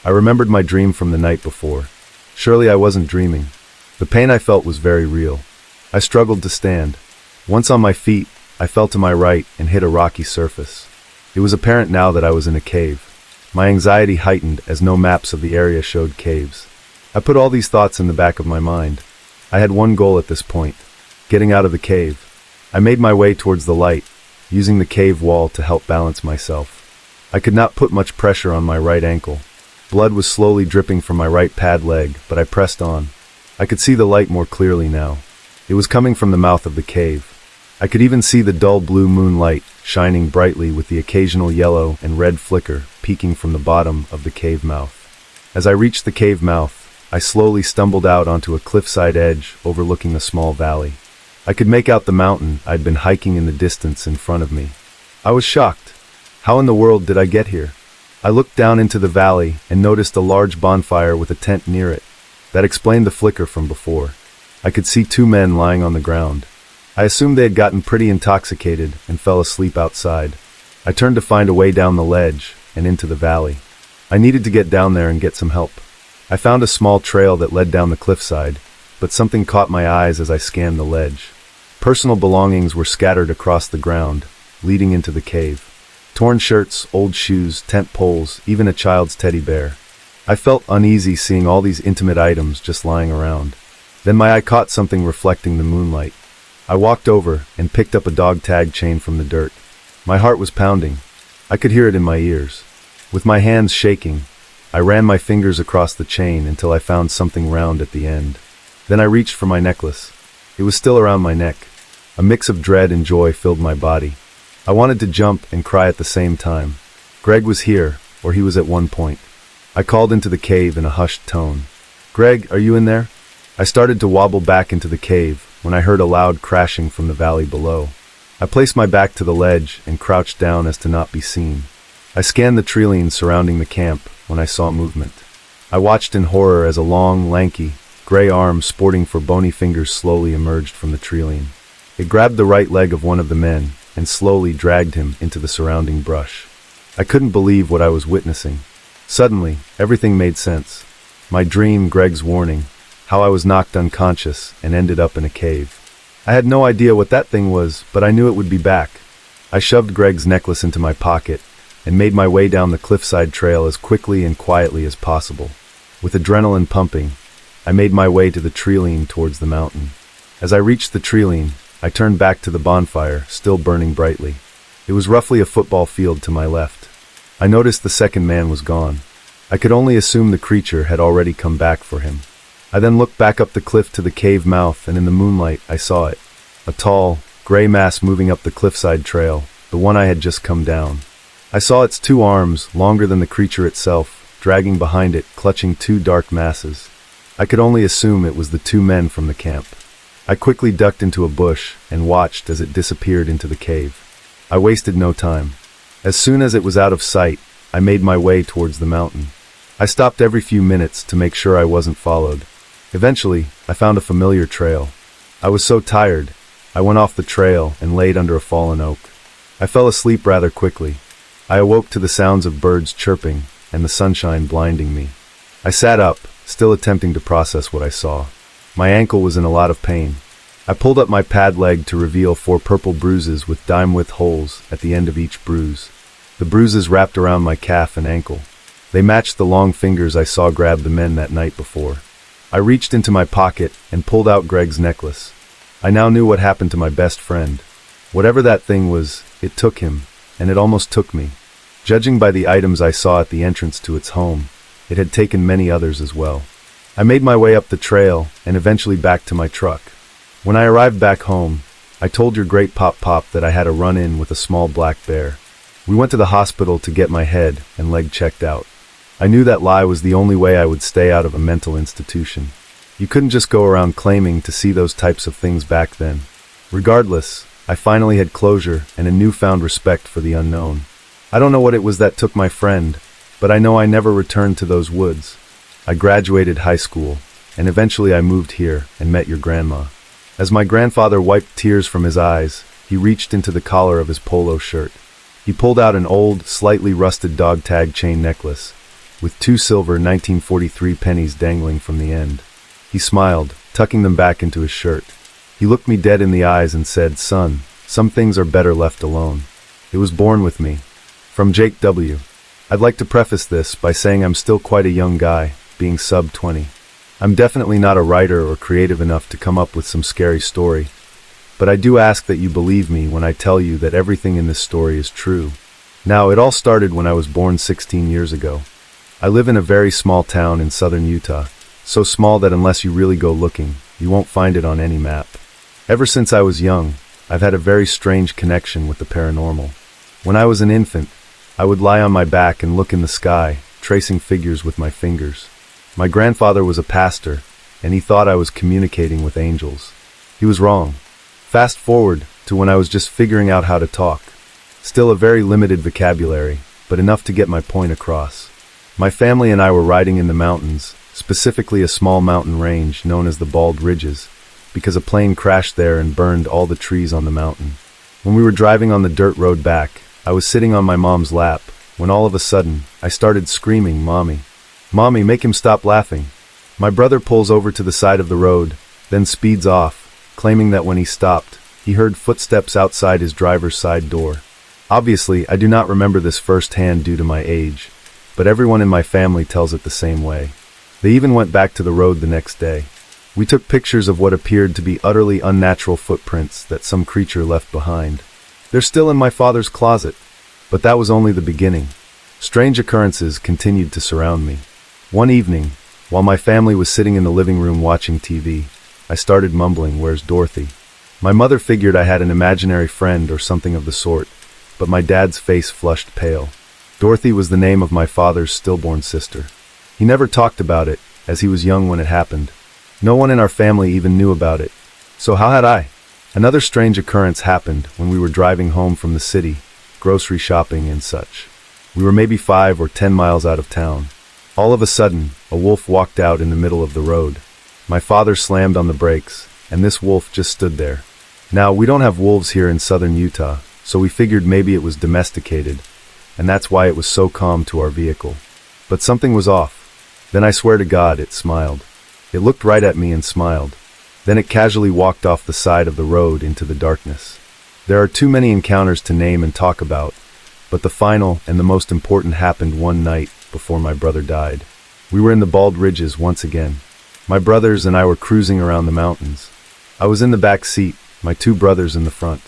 I remembered my dream from the night before. Surely I wasn't dreaming. The pain I felt was very real. I struggled to stand. Once on my feet, I fell to my right and hit a rocky surface. It was apparent now that I was in a cave. My anxiety heightened as no maps of the area showed caves. I put all these thoughts in the back of my mind. I had one goal at this point: getting out of the cave. I made my way towards the light, using the cave wall to help balance myself. I could not put much pressure on my right ankle. Blood was slowly dripping from my right pad leg, but I pressed on. I could see the light more clearly now. It was coming from the mouth of the cave. I could even see the dull blue moonlight shining brightly with the occasional yellow and red flicker peeking from the bottom of the cave mouth. As I reached the cave mouth, I slowly stumbled out onto a cliffside edge overlooking a small valley. I could make out the mountain I'd been hiking in the distance in front of me. I was shocked. How in the world did I get here? I looked down into the valley and noticed a large bonfire with a tent near it. That explained the flicker from before. I could see two men lying on the ground. I assumed they had gotten pretty intoxicated and fell asleep outside. I turned to find a way down the ledge and into the valley. I needed to get down there and get some help. I found a small trail that led down the cliffside, but something caught my eyes as I scanned the ledge. Personal belongings were scattered across the ground, leading into the cave. Torn shirts, old shoes, tent poles, even a child's teddy bear. I felt uneasy seeing all these intimate items just lying around. Then my eye caught something reflecting the moonlight. I walked over and picked up a dog tag chain from the dirt. My heart was pounding. I could hear it in my ears. With my hands shaking, I ran my fingers across the chain until I found something round at the end. Then I reached for my necklace. It was still around my neck. A mix of dread and joy filled my body. I wanted to jump and cry at the same time. Greg was here, or he was at one point. I called into the cave in a hushed tone. "Greg, are you in there?" I started to wobble back into the cave when I heard a loud crashing from the valley below. I placed my back to the ledge and crouched down as to not be seen. I scanned the treelines surrounding the camp when I saw movement. I watched in horror as a long, lanky, gray arm sporting for bony fingers slowly emerged from the treeline. It grabbed the right leg of one of the men and slowly dragged him into the surrounding brush. I couldn't believe what I was witnessing. Suddenly, everything made sense. My dream, Greg's warning, how I was knocked unconscious and ended up in a cave. I had no idea what that thing was, but I knew it would be back. I shoved Greg's necklace into my pocket and made my way down the cliffside trail as quickly and quietly as possible. With adrenaline pumping, I made my way to the treeline towards the mountain. As I reached the treeline, I turned back to the bonfire, still burning brightly. It was roughly a football field to my left. I noticed the second man was gone. I could only assume the creature had already come back for him. I then looked back up the cliff to the cave mouth, and in the moonlight I saw it. A tall, gray mass moving up the cliffside trail, the one I had just come down. I saw its two arms, longer than the creature itself, dragging behind it, clutching two dark masses. I could only assume it was the two men from the camp. I quickly ducked into a bush and watched as it disappeared into the cave. I wasted no time. As soon as it was out of sight, I made my way towards the mountain. I stopped every few minutes to make sure I wasn't followed. Eventually, I found a familiar trail. I was so tired, I went off the trail and laid under a fallen oak. I fell asleep rather quickly. I awoke to the sounds of birds chirping and the sunshine blinding me. I sat up still attempting to process what I saw. My ankle was in a lot of pain. I pulled up my pad leg to reveal 4 purple bruises with dime-width holes at the end of each bruise. The bruises wrapped around my calf and ankle. They matched the long fingers I saw grab the men that night before. I reached into my pocket and pulled out Greg's necklace. I now knew what happened to my best friend. Whatever that thing was, it took him, and it almost took me. Judging by the items I saw at the entrance to its home, it had taken many others as well. I made my way up the trail and eventually back to my truck. When I arrived back home, I told your great Pop that I had a run-in with a small black bear. We went to the hospital to get my head and leg checked out. I knew that lie was the only way I would stay out of a mental institution. You couldn't just go around claiming to see those types of things back then. Regardless, I finally had closure and a newfound respect for the unknown. I don't know what it was that took my friend, but I know I never returned to those woods. I graduated high school, and eventually I moved here and met your grandma. As my grandfather wiped tears from his eyes, he reached into the collar of his polo shirt. He pulled out an old, slightly rusted dog tag chain necklace, with 2 silver 1943 pennies dangling from the end. He smiled, tucking them back into his shirt. He looked me dead in the eyes and said, "Son, some things are better left alone." It was born with me. From Jake W. I'd like to preface this by saying I'm still quite a young guy, being sub-20. I'm definitely not a writer or creative enough to come up with some scary story, but I do ask that you believe me when I tell you that everything in this story is true. Now, it all started when I was born 16 years ago. I live in a very small town in southern Utah, so small that unless you really go looking, you won't find it on any map. Ever since I was young, I've had a very strange connection with the paranormal. When I was an infant, I would lie on my back and look in the sky, tracing figures with my fingers. My grandfather was a pastor, and he thought I was communicating with angels. He was wrong. Fast forward to when I was just figuring out how to talk. Still a very limited vocabulary, but enough to get my point across. My family and I were riding in the mountains, specifically a small mountain range known as the Bald Ridges, because a plane crashed there and burned all the trees on the mountain. When we were driving on the dirt road back, I was sitting on my mom's lap, when all of a sudden, I started screaming, "Mommy! Mommy, make him stop laughing." My brother pulls over to the side of the road, then speeds off, claiming that when he stopped, he heard footsteps outside his driver's side door. Obviously, I do not remember this firsthand due to my age, but everyone in my family tells it the same way. They even went back to the road the next day. We took pictures of what appeared to be utterly unnatural footprints that some creature left behind. They're still in my father's closet, but that was only the beginning. Strange occurrences continued to surround me. One evening, while my family was sitting in the living room watching TV, I started mumbling, "Where's Dorothy?" My mother figured I had an imaginary friend or something of the sort, but my dad's face flushed pale. Dorothy was the name of my father's stillborn sister. He never talked about it, as he was young when it happened. No one in our family even knew about it. So how had I? Another strange occurrence happened when we were driving home from the city, grocery shopping and such. We were maybe 5 or 10 miles out of town. All of a sudden, a wolf walked out in the middle of the road. My father slammed on the brakes, and this wolf just stood there. Now, we don't have wolves here in southern Utah, so we figured maybe it was domesticated, and that's why it was so calm to our vehicle. But something was off. Then I swear to God, it smiled. It looked right at me and smiled. Then it casually walked off the side of the road into the darkness. There are too many encounters to name and talk about, but the final and the most important happened one night before my brother died. We were in the Bald Ridges once again. My brothers and I were cruising around the mountains. I was in the back seat, my 2 brothers in the front.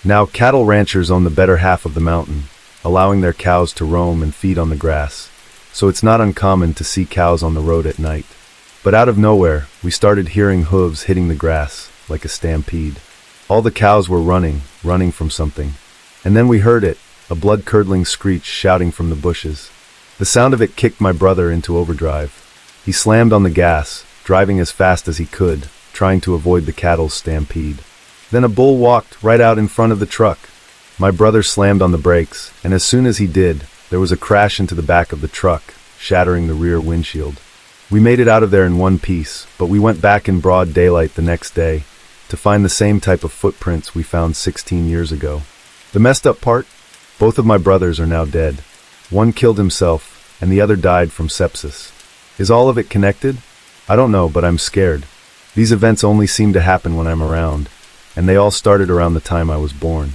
Now, cattle ranchers own the better half of the mountain, allowing their cows to roam and feed on the grass, so it's not uncommon to see cows on the road at night. But out of nowhere, we started hearing hooves hitting the grass, like a stampede. All the cows were running from something. And then we heard it, a blood-curdling screech shouting from the bushes. The sound of it kicked my brother into overdrive. He slammed on the gas, driving as fast as he could, trying to avoid the cattle's stampede. Then a bull walked right out in front of the truck. My brother slammed on the brakes, and as soon as he did, there was a crash into the back of the truck, shattering the rear windshield. We made it out of there in one piece, but we went back in broad daylight the next day to find the same type of footprints we found 16 years ago. The messed up part? Both of my brothers are now dead. One killed himself, and the other died from sepsis. Is all of it connected? I don't know, but I'm scared. These events only seem to happen when I'm around, and they all started around the time I was born.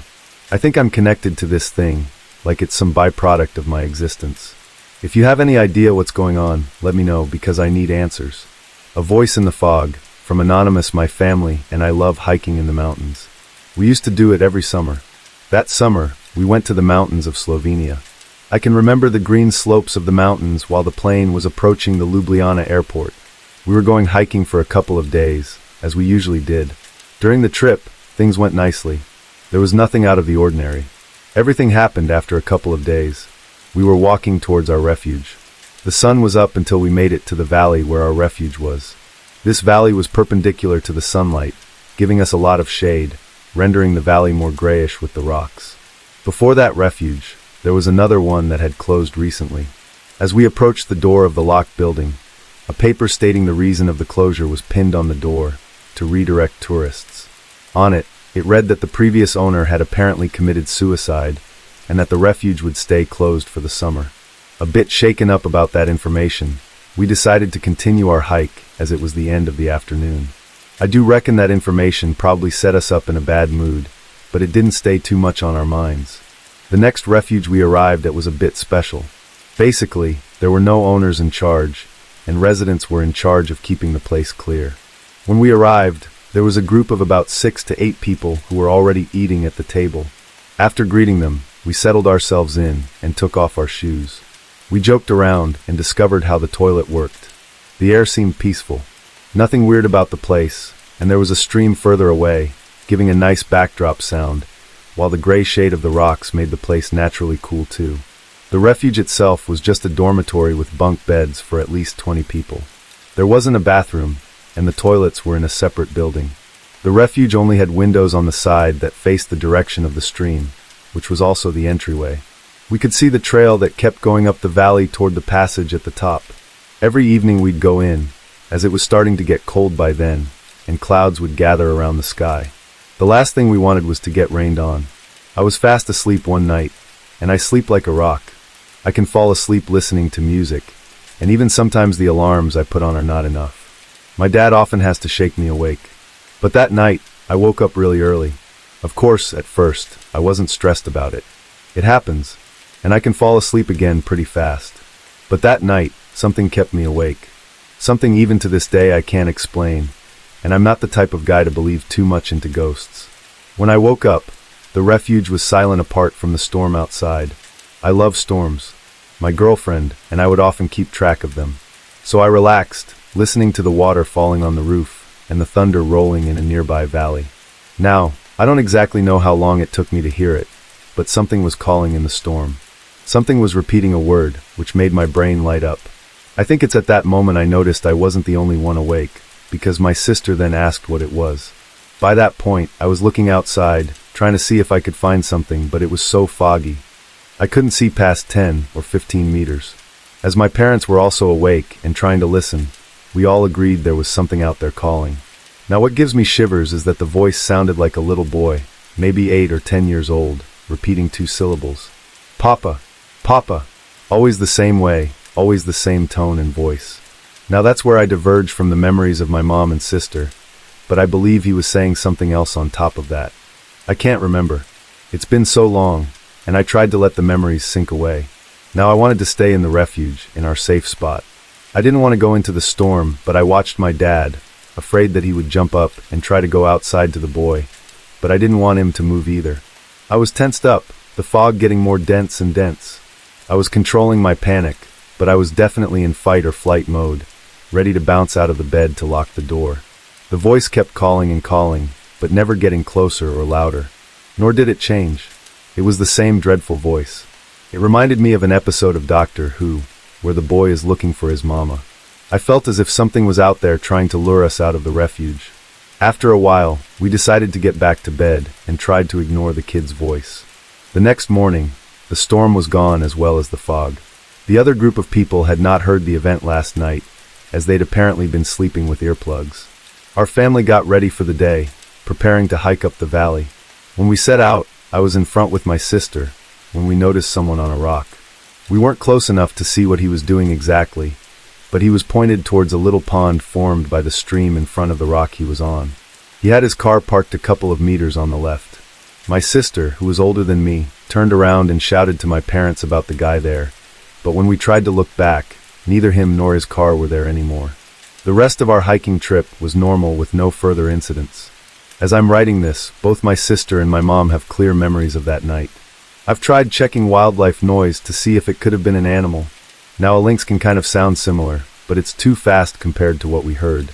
I think I'm connected to this thing, like it's some byproduct of my existence. If you have any idea what's going on, let me know because I need answers. A voice in the fog, from Anonymous, my family, and I love hiking in the mountains. We used to do it every summer. That summer, we went to the mountains of Slovenia. I can remember the green slopes of the mountains while the plane was approaching the Ljubljana airport. We were going hiking for a couple of days, as we usually did. During the trip, things went nicely. There was nothing out of the ordinary. Everything happened after a couple of days. We were walking towards our refuge. The sun was up until we made it to the valley where our refuge was. This valley was perpendicular to the sunlight, giving us a lot of shade, rendering the valley more grayish with the rocks. Before that refuge, there was another one that had closed recently. As we approached the door of the locked building, a paper stating the reason of the closure was pinned on the door to redirect tourists. On it, it read that the previous owner had apparently committed suicide and that the refuge would stay closed for the summer. A bit shaken up about that information, we decided to continue our hike as it was the end of the afternoon. I do reckon that information probably set us up in a bad mood, but it didn't stay too much on our minds. The next refuge we arrived at was a bit special. Basically, there were no owners in charge, and residents were in charge of keeping the place clear. When we arrived, there was a group of about 6 to 8 people who were already eating at the table. After greeting them, we settled ourselves in and took off our shoes. We joked around and discovered how the toilet worked. The air seemed peaceful. Nothing weird about the place, and there was a stream further away, giving a nice backdrop sound, while the gray shade of the rocks made the place naturally cool too. The refuge itself was just a dormitory with bunk beds for at least 20 people. There wasn't a bathroom, and the toilets were in a separate building. The refuge only had windows on the side that faced the direction of the stream, which was also the entryway. We could see the trail that kept going up the valley toward the passage at the top. Every evening we'd go in, as it was starting to get cold by then, and clouds would gather around the sky. The last thing we wanted was to get rained on. I was fast asleep one night, and I sleep like a rock. I can fall asleep listening to music, and even sometimes the alarms I put on are not enough. My dad often has to shake me awake. But that night, I woke up really early. Of course, at first, I wasn't stressed about it. It happens, and I can fall asleep again pretty fast. But that night, something kept me awake. Something even to this day I can't explain, and I'm not the type of guy to believe too much into ghosts. When I woke up, the refuge was silent apart from the storm outside. I love storms. My girlfriend and I would often keep track of them. So I relaxed, listening to the water falling on the roof and the thunder rolling in a nearby valley. Now, I don't exactly know how long it took me to hear it, but something was calling in the storm. Something was repeating a word, which made my brain light up. I think it's at that moment I noticed I wasn't the only one awake, because my sister then asked what it was. By that point, I was looking outside, trying to see if I could find something, but it was so foggy. I couldn't see past 10 or 15 meters. As my parents were also awake and trying to listen, we all agreed there was something out there calling. Now what gives me shivers is that the voice sounded like a little boy, maybe 8 or 10 years old, repeating 2 syllables. Papa, Papa, always the same way, always the same tone and voice. Now that's where I diverge from the memories of my mom and sister, but I believe he was saying something else on top of that. I can't remember. It's been so long, and I tried to let the memories sink away. Now I wanted to stay in the refuge, in our safe spot. I didn't want to go into the storm, but I watched my dad, afraid that he would jump up and try to go outside to the boy, but I didn't want him to move either. I was tensed up, the fog getting more dense and dense. I was controlling my panic, but I was definitely in fight or flight mode, ready to bounce out of the bed to lock the door. The voice kept calling and calling, but never getting closer or louder. Nor did it change. It was the same dreadful voice. It reminded me of an episode of Doctor Who, where the boy is looking for his mama. I felt as if something was out there trying to lure us out of the refuge. After a while, we decided to get back to bed and tried to ignore the kid's voice. The next morning, the storm was gone as well as the fog. The other group of people had not heard the event last night, as they'd apparently been sleeping with earplugs. Our family got ready for the day, preparing to hike up the valley. When we set out, I was in front with my sister, when we noticed someone on a rock. We weren't close enough to see what he was doing exactly, but he was pointed towards a little pond formed by the stream in front of the rock he was on. He had his car parked a couple of meters on the left. My sister, who was older than me, turned around and shouted to my parents about the guy there, but when we tried to look back, neither him nor his car were there anymore. The rest of our hiking trip was normal with no further incidents. As I'm writing this, both my sister and my mom have clear memories of that night. I've tried checking wildlife noise to see if it could have been an animal. Now a lynx can kind of sound similar, but it's too fast compared to what we heard.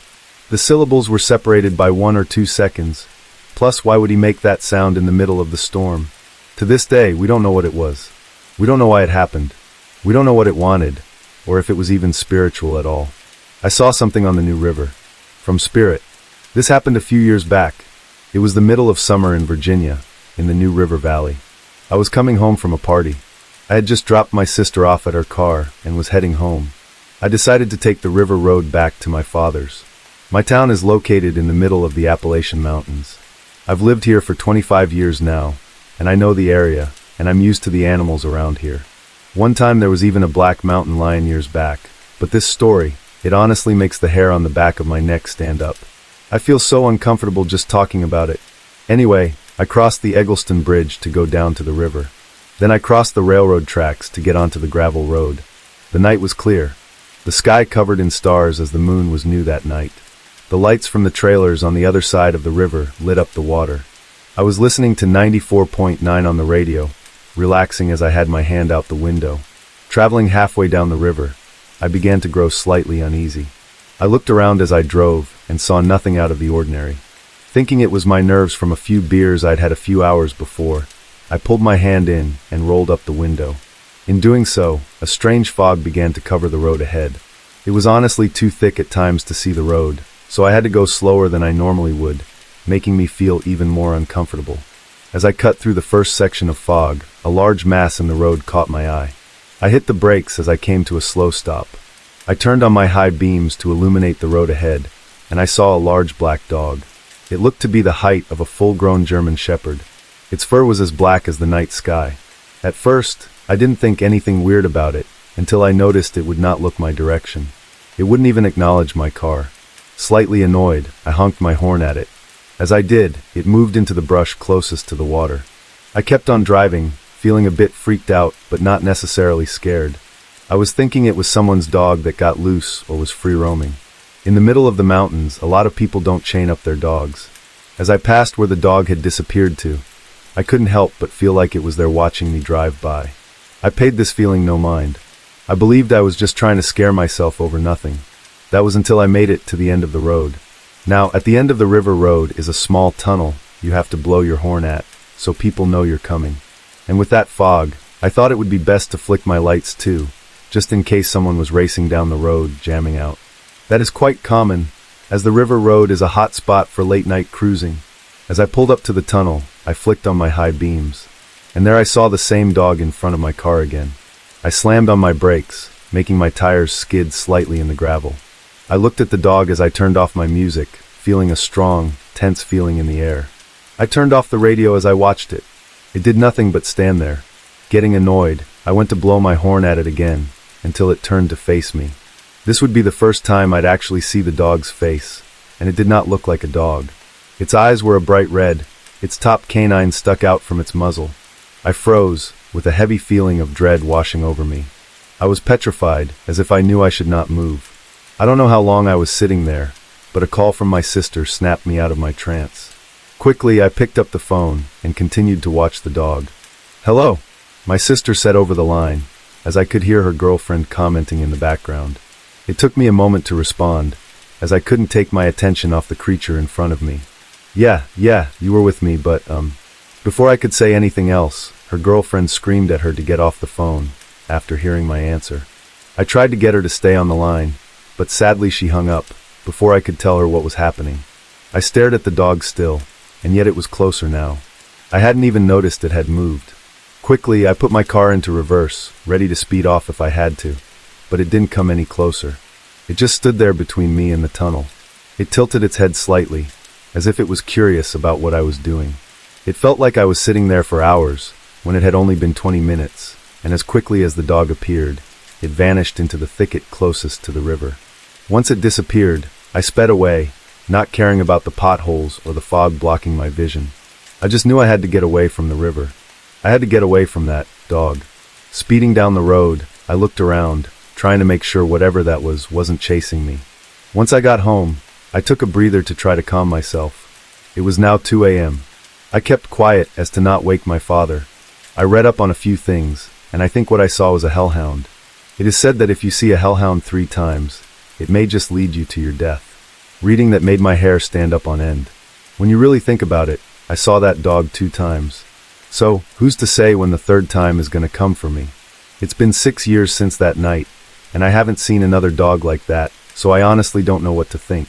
The syllables were separated by 1 or 2 seconds. Plus, why would he make that sound in the middle of the storm? To this day, we don't know what it was. We don't know why it happened. We don't know what it wanted, or if it was even spiritual at all. I saw something on the New River. From Spirit. This happened a few years back. It was the middle of summer in Virginia, in the New River Valley. I was coming home from a party. I had just dropped my sister off at her car and was heading home. I decided to take the river road back to my father's. My town is located in the middle of the Appalachian Mountains. I've lived here for 25 years now, and I know the area, and I'm used to the animals around here. One time there was even a black mountain lion years back, but this story, it honestly makes the hair on the back of my neck stand up. I feel so uncomfortable just talking about it. Anyway, I crossed the Eggleston Bridge to go down to the river. Then I crossed the railroad tracks to get onto the gravel road. The night was clear. The sky covered in stars as the moon was new that night. The lights from the trailers on the other side of the river lit up the water. I was listening to 94.9 on the radio, relaxing as I had my hand out the window. Traveling halfway down the river, I began to grow slightly uneasy. I looked around as I drove and saw nothing out of the ordinary. Thinking it was my nerves from a few beers I'd had a few hours before, I pulled my hand in and rolled up the window. In doing so, a strange fog began to cover the road ahead. It was honestly too thick at times to see the road, so I had to go slower than I normally would, making me feel even more uncomfortable. As I cut through the first section of fog, a large mass in the road caught my eye. I hit the brakes as I came to a slow stop. I turned on my high beams to illuminate the road ahead, and I saw a large black dog. It looked to be the height of a full-grown German shepherd. Its fur was as black as the night sky. At first, I didn't think anything weird about it, until I noticed it would not look my direction. It wouldn't even acknowledge my car. Slightly annoyed, I honked my horn at it. As I did, it moved into the brush closest to the water. I kept on driving, feeling a bit freaked out, but not necessarily scared. I was thinking it was someone's dog that got loose or was free roaming. In the middle of the mountains, a lot of people don't chain up their dogs. As I passed where the dog had disappeared to, I couldn't help but feel like it was there watching me drive by. I paid this feeling no mind. I believed I was just trying to scare myself over nothing. That was until I made it to the end of the road. Now, at the end of the river road is a small tunnel you have to blow your horn at, so people know you're coming. And with that fog, I thought it would be best to flick my lights too, just in case someone was racing down the road, jamming out. That is quite common, as the river road is a hot spot for late-night cruising. As I pulled up to the tunnel, I flicked on my high beams, and there I saw the same dog in front of my car again. I slammed on my brakes, making my tires skid slightly in the gravel. I looked at the dog as I turned off my music, feeling a strong, tense feeling in the air. I turned off the radio as I watched it. It did nothing but stand there. Getting annoyed, I went to blow my horn at it again, until it turned to face me. This would be the first time I'd actually see the dog's face, and it did not look like a dog. Its eyes were a bright red, its top canine stuck out from its muzzle. I froze, with a heavy feeling of dread washing over me. I was petrified, as if I knew I should not move. I don't know how long I was sitting there, but a call from my sister snapped me out of my trance. Quickly, I picked up the phone and continued to watch the dog. "Hello," my sister said over the line, as I could hear her girlfriend commenting in the background. It took me a moment to respond, as I couldn't take my attention off the creature in front of me. Yeah, you were with me, but, Before I could say anything else, her girlfriend screamed at her to get off the phone, after hearing my answer. I tried to get her to stay on the line, but sadly she hung up, before I could tell her what was happening. I stared at the dog still, and yet it was closer now. I hadn't even noticed it had moved. Quickly, I put my car into reverse, ready to speed off if I had to, but it didn't come any closer. It just stood there between me and the tunnel. It tilted its head slightly, as if it was curious about what I was doing. It felt like I was sitting there for hours, when it had only been 20 minutes, and as quickly as the dog appeared, it vanished into the thicket closest to the river. Once it disappeared, I sped away, not caring about the potholes or the fog blocking my vision. I just knew I had to get away from the river. I had to get away from that dog. Speeding down the road, I looked around, trying to make sure whatever that was wasn't chasing me. Once I got home, I took a breather to try to calm myself. It was now 2 a.m. I kept quiet as to not wake my father. I read up on a few things, and I think what I saw was a hellhound. It is said that if you see a hellhound 3 times, it may just lead you to your death. Reading that made my hair stand up on end. When you really think about it, I saw that dog 2 times. So, who's to say when the 3rd time is going to come for me? It's been 6 years since that night, and I haven't seen another dog like that, so I honestly don't know what to think.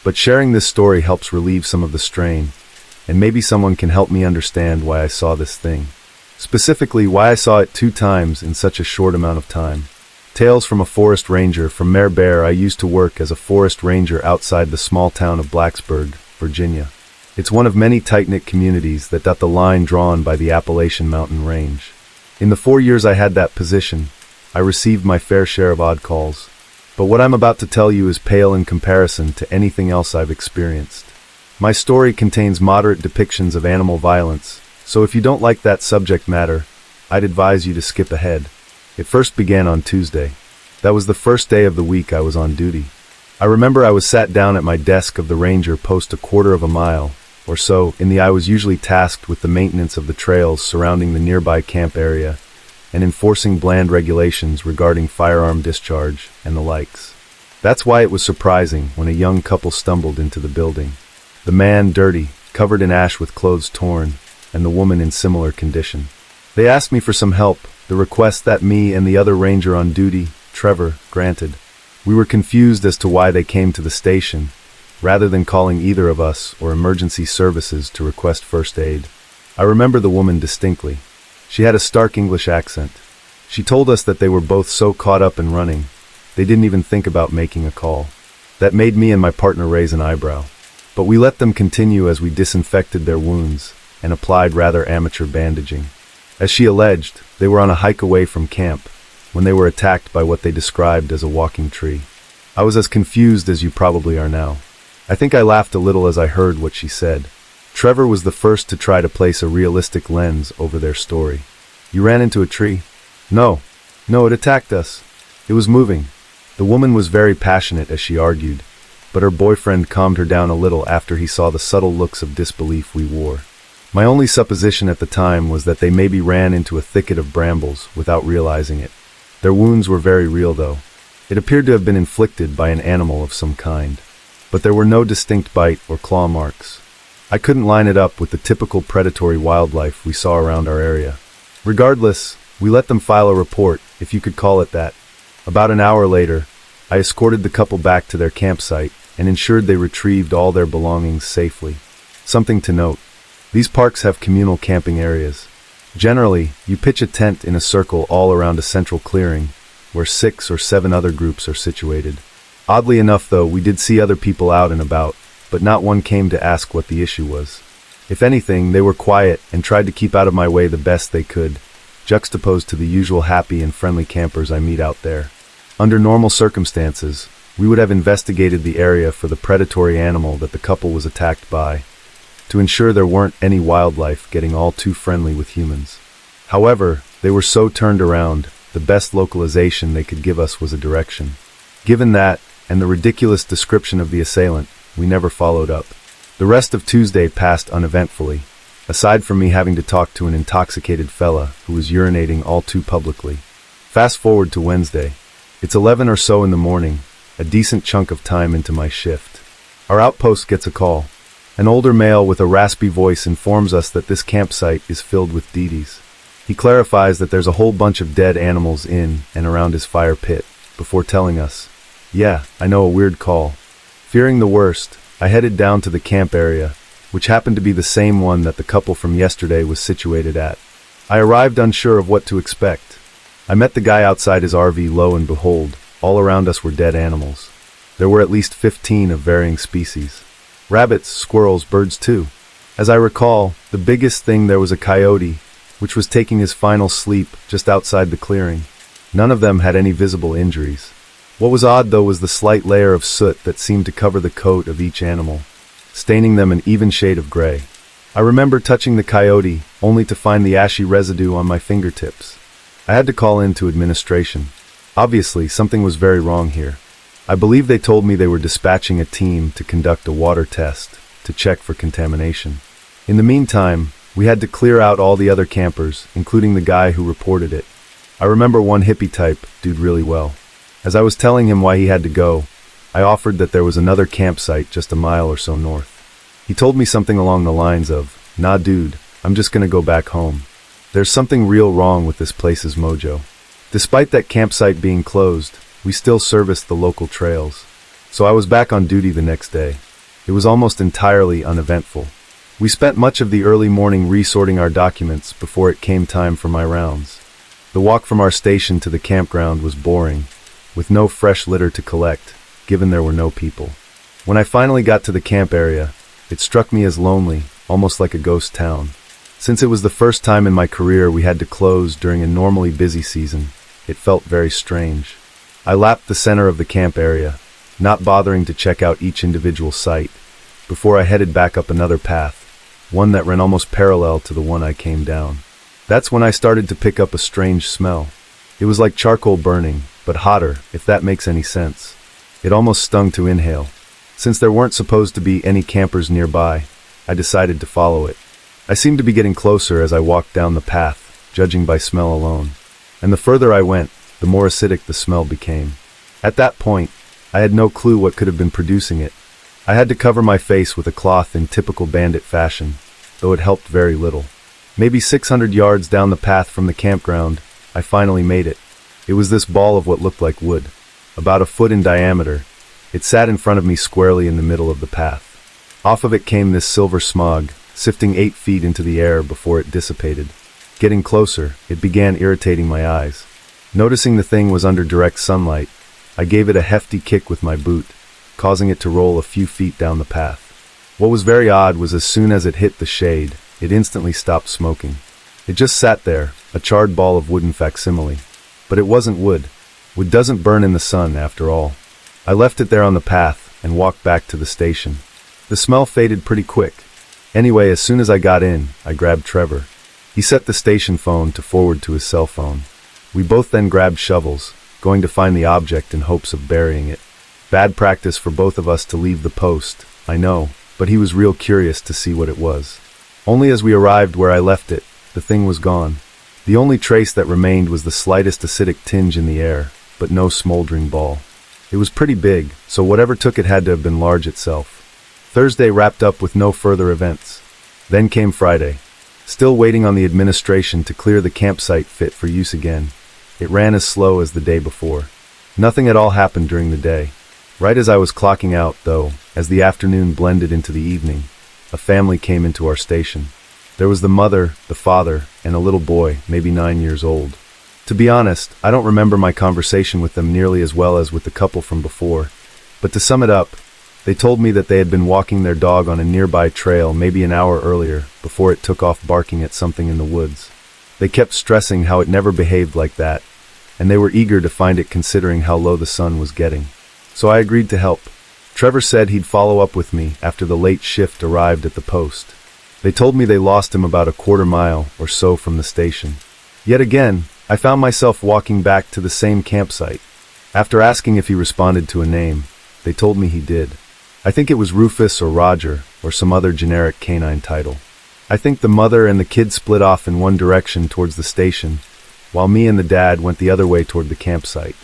But sharing this story helps relieve some of the strain, and maybe someone can help me understand why I saw this thing. Specifically, why I saw it 2 times in such a short amount of time. Tales from a forest ranger from Mare Bear. I used to work as a forest ranger outside the small town of Blacksburg, Virginia. It's one of many tight-knit communities that dot the line drawn by the Appalachian Mountain Range. In the 4 years I had that position, I received my fair share of odd calls. But what I'm about to tell you is pale in comparison to anything else I've experienced. My story contains moderate depictions of animal violence, so if you don't like that subject matter, I'd advise you to skip ahead. It first began on Tuesday. That was the first day of the week I was on duty. I remember I was sat down at my desk of the ranger post a quarter of a mile or so I was usually tasked with the maintenance of the trails surrounding the nearby camp area and enforcing bland regulations regarding firearm discharge and the likes. That's why it was surprising when a young couple stumbled into the building. The man dirty, covered in ash with clothes torn, and the woman in similar condition. They asked me for some help, the request that me and the other ranger on duty, Trevor, granted. We were confused as to why they came to the station, rather than calling either of us or emergency services to request first aid. I remember the woman distinctly. She had a stark English accent. She told us that they were both so caught up in running, they didn't even think about making a call. That made me and my partner raise an eyebrow. But we let them continue as we disinfected their wounds and applied rather amateur bandaging. As she alleged, they were on a hike away from camp when they were attacked by what they described as a walking tree. I was as confused as you probably are now. I think I laughed a little as I heard what she said. Trevor was the first to try to place a realistic lens over their story. You ran into a tree? No, it attacked us. It was moving. The woman was very passionate as she argued, but her boyfriend calmed her down a little after he saw the subtle looks of disbelief we wore. My only supposition at the time was that they maybe ran into a thicket of brambles without realizing it. Their wounds were very real though. It appeared to have been inflicted by an animal of some kind. But there were no distinct bite or claw marks. I couldn't line it up with the typical predatory wildlife we saw around our area. Regardless, we let them file a report, if you could call it that. About an hour later, I escorted the couple back to their campsite and ensured they retrieved all their belongings safely. Something to note. These parks have communal camping areas. Generally, you pitch a tent in a circle all around a central clearing, where 6 or 7 other groups are situated. Oddly enough, though, we did see other people out and about, but not one came to ask what the issue was. If anything, they were quiet and tried to keep out of my way the best they could, juxtaposed to the usual happy and friendly campers I meet out there. Under normal circumstances, we would have investigated the area for the predatory animal that the couple was attacked by, to ensure there weren't any wildlife getting all too friendly with humans. However, they were so turned around, the best localization they could give us was a direction. Given that, and the ridiculous description of the assailant, we never followed up. The rest of Tuesday passed uneventfully, aside from me having to talk to an intoxicated fella who was urinating all too publicly. Fast forward to Wednesday. It's 11 or so in the morning, a decent chunk of time into my shift. Our outpost gets a call. An older male with a raspy voice informs us that this campsite is filled with deedees. He clarifies that there's a whole bunch of dead animals in and around his fire pit, before telling us, "Yeah, I know, a weird call." Fearing the worst, I headed down to the camp area, which happened to be the same one that the couple from yesterday was situated at. I arrived unsure of what to expect. I met the guy outside his RV. Lo and behold, all around us were dead animals. There were at least 15 of varying species. Rabbits, squirrels, birds too. As I recall, the biggest thing there was a coyote, which was taking his final sleep just outside the clearing. None of them had any visible injuries. What was odd, though, was the slight layer of soot that seemed to cover the coat of each animal, staining them an even shade of gray. I remember touching the coyote, only to find the ashy residue on my fingertips. I had to call in to administration. Obviously, something was very wrong here. I believe they told me they were dispatching a team to conduct a water test to check for contamination. In the meantime, we had to clear out all the other campers, including the guy who reported it. I remember one hippie type did really well. As I was telling him why he had to go, I offered that there was another campsite just a mile or so north. He told me something along the lines of, "Nah dude, I'm just gonna go back home. There's something real wrong with this place's mojo." Despite that campsite being closed, we still serviced the local trails. So I was back on duty the next day. It was almost entirely uneventful. We spent much of the early morning resorting our documents before it came time for my rounds. The walk from our station to the campground was boring, with no fresh litter to collect, given there were no people. When I finally got to the camp area, it struck me as lonely, almost like a ghost town. Since it was the first time in my career we had to close during a normally busy season, it felt very strange. I lapped the center of the camp area, not bothering to check out each individual site, before I headed back up another path, one that ran almost parallel to the one I came down. That's when I started to pick up a strange smell. It was like charcoal burning, but hotter, if that makes any sense. It almost stung to inhale. Since there weren't supposed to be any campers nearby, I decided to follow it. I seemed to be getting closer as I walked down the path, judging by smell alone. And the further I went, the more acidic the smell became. At that point, I had no clue what could have been producing it. I had to cover my face with a cloth in typical bandit fashion, though it helped very little. Maybe 600 yards down the path from the campground, I finally made it. It was this ball of what looked like wood, about a foot in diameter. It sat in front of me squarely in the middle of the path. Off of it came this silver smog, sifting 8 feet into the air before it dissipated. Getting closer, it began irritating my eyes. Noticing the thing was under direct sunlight, I gave it a hefty kick with my boot, causing it to roll a few feet down the path. What was very odd was as soon as it hit the shade, it instantly stopped smoking. It just sat there, a charred ball of wooden facsimile. But it wasn't wood. Wood doesn't burn in the sun, after all. I left it there on the path and walked back to the station. The smell faded pretty quick. Anyway, as soon as I got in, I grabbed Trevor. He set the station phone to forward to his cell phone. We both then grabbed shovels, going to find the object in hopes of burying it. Bad practice for both of us to leave the post, I know, but he was real curious to see what it was. Only as we arrived where I left it, the thing was gone. The only trace that remained was the slightest acidic tinge in the air, but no smoldering ball. It was pretty big, so whatever took it had to have been large itself. Thursday wrapped up with no further events. Then came Friday. Still waiting on the administration to clear the campsite fit for use again. It ran as slow as the day before. Nothing at all happened during the day. Right as I was clocking out, though, as the afternoon blended into the evening, a family came into our station. There was the mother, the father, and a little boy, maybe 9 years old. To be honest, I don't remember my conversation with them nearly as well as with the couple from before, but to sum it up, they told me that they had been walking their dog on a nearby trail maybe an hour earlier, before it took off barking at something in the woods. They kept stressing how it never behaved like that, and they were eager to find it considering how low the sun was getting. So I agreed to help. Trevor said he'd follow up with me after the late shift arrived at the post. They told me they lost him about a quarter mile or so from the station. Yet again, I found myself walking back to the same campsite. After asking if he responded to a name, they told me he did. I think it was Rufus or Roger or some other generic canine title. I think the mother and the kid split off in one direction towards the station, while me and the dad went the other way toward the campsite.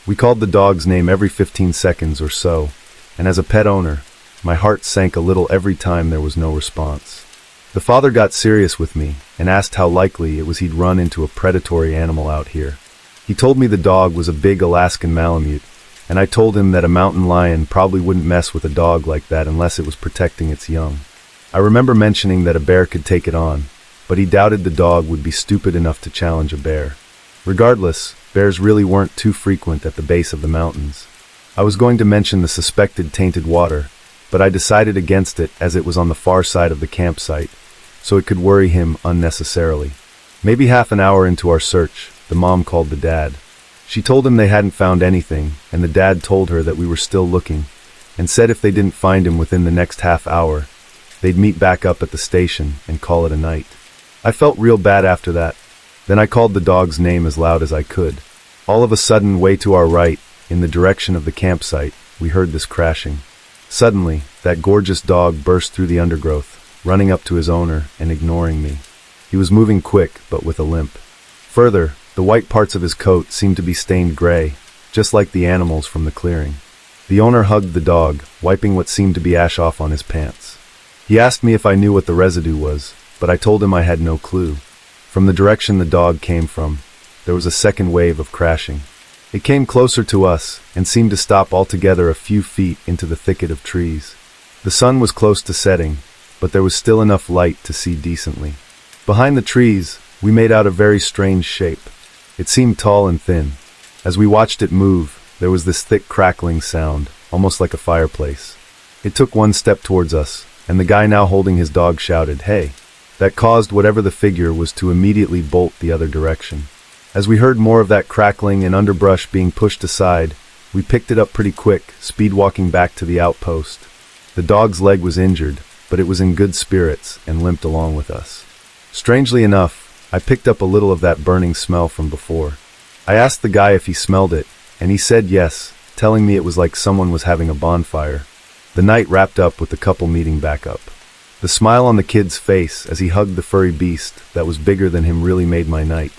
We called the dog's name every 15 seconds or so, and as a pet owner, my heart sank a little every time there was no response. The father got serious with me and asked how likely it was he'd run into a predatory animal out here. He told me the dog was a big Alaskan Malamute, and I told him that a mountain lion probably wouldn't mess with a dog like that unless it was protecting its young. I remember mentioning that a bear could take it on, but he doubted the dog would be stupid enough to challenge a bear. Regardless, bears really weren't too frequent at the base of the mountains. I was going to mention the suspected tainted water, but I decided against it as it was on the far side of the campsite, so it could worry him unnecessarily. Maybe half an hour into our search, the mom called the dad. She told him they hadn't found anything, and the dad told her that we were still looking, and said if they didn't find him within the next half hour, they'd meet back up at the station and call it a night. I felt real bad after that. Then I called the dog's name as loud as I could. All of a sudden, way to our right, in the direction of the campsite, we heard this crashing. Suddenly, that gorgeous dog burst through the undergrowth, running up to his owner and ignoring me. He was moving quick, but with a limp. Further, the white parts of his coat seemed to be stained gray, just like the animals from the clearing. The owner hugged the dog, wiping what seemed to be ash off on his pants. He asked me if I knew what the residue was, but I told him I had no clue. From the direction the dog came from, there was a second wave of crashing. It came closer to us and seemed to stop altogether a few feet into the thicket of trees. The sun was close to setting, but there was still enough light to see decently. Behind the trees, we made out a very strange shape. It seemed tall and thin. As we watched it move, there was this thick crackling sound, almost like a fireplace. It took one step towards us, and the guy now holding his dog shouted, "Hey!" That caused whatever the figure was to immediately bolt the other direction. As we heard more of that crackling and underbrush being pushed aside, we picked it up pretty quick, speed walking back to the outpost. The dog's leg was injured, but it was in good spirits and limped along with us. Strangely enough, I picked up a little of that burning smell from before. I asked the guy if he smelled it, and he said yes, telling me it was like someone was having a bonfire. The night wrapped up with the couple meeting back up. The smile on the kid's face as he hugged the furry beast that was bigger than him really made my night.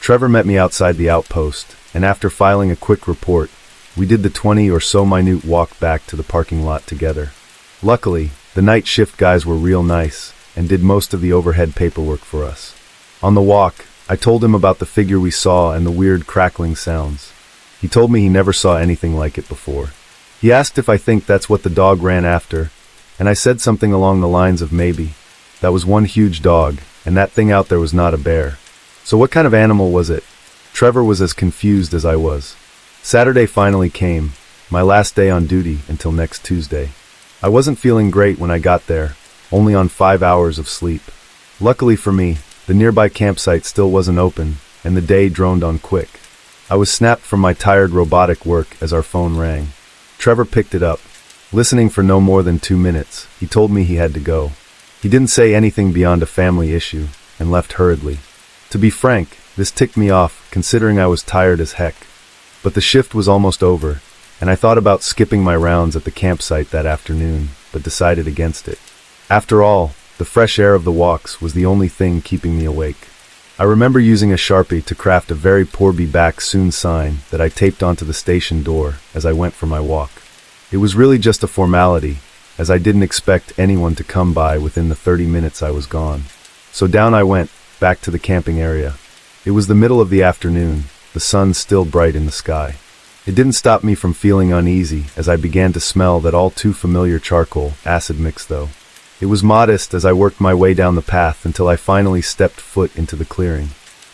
Trevor met me outside the outpost, and after filing a quick report, we did the 20 or so minute walk back to the parking lot together. Luckily, the night shift guys were real nice and did most of the overhead paperwork for us. On the walk, I told him about the figure we saw and the weird crackling sounds. He told me he never saw anything like it before. He asked if I think that's what the dog ran after, and I said something along the lines of maybe. That was one huge dog, and that thing out there was not a bear. So what kind of animal was it? Trevor was as confused as I was. Saturday finally came, my last day on duty until next Tuesday. I wasn't feeling great when I got there, only on 5 hours of sleep. Luckily for me, the nearby campsite still wasn't open, and the day droned on quick. I was snapped from my tired robotic work as our phone rang. Trevor picked it up. Listening for no more than 2 minutes, he told me he had to go. He didn't say anything beyond a family issue, and left hurriedly. To be frank, this ticked me off, considering I was tired as heck. But the shift was almost over, and I thought about skipping my rounds at the campsite that afternoon, but decided against it. After all, the fresh air of the walks was the only thing keeping me awake. I remember using a Sharpie to craft a very poor be back soon sign that I taped onto the station door as I went for my walk. It was really just a formality, as I didn't expect anyone to come by within the 30 minutes I was gone. So down I went, back to the camping area. It was the middle of the afternoon, the sun still bright in the sky. It didn't stop me from feeling uneasy as I began to smell that all too familiar charcoal, acid mix though. It was modest as I worked my way down the path until I finally stepped foot into the clearing.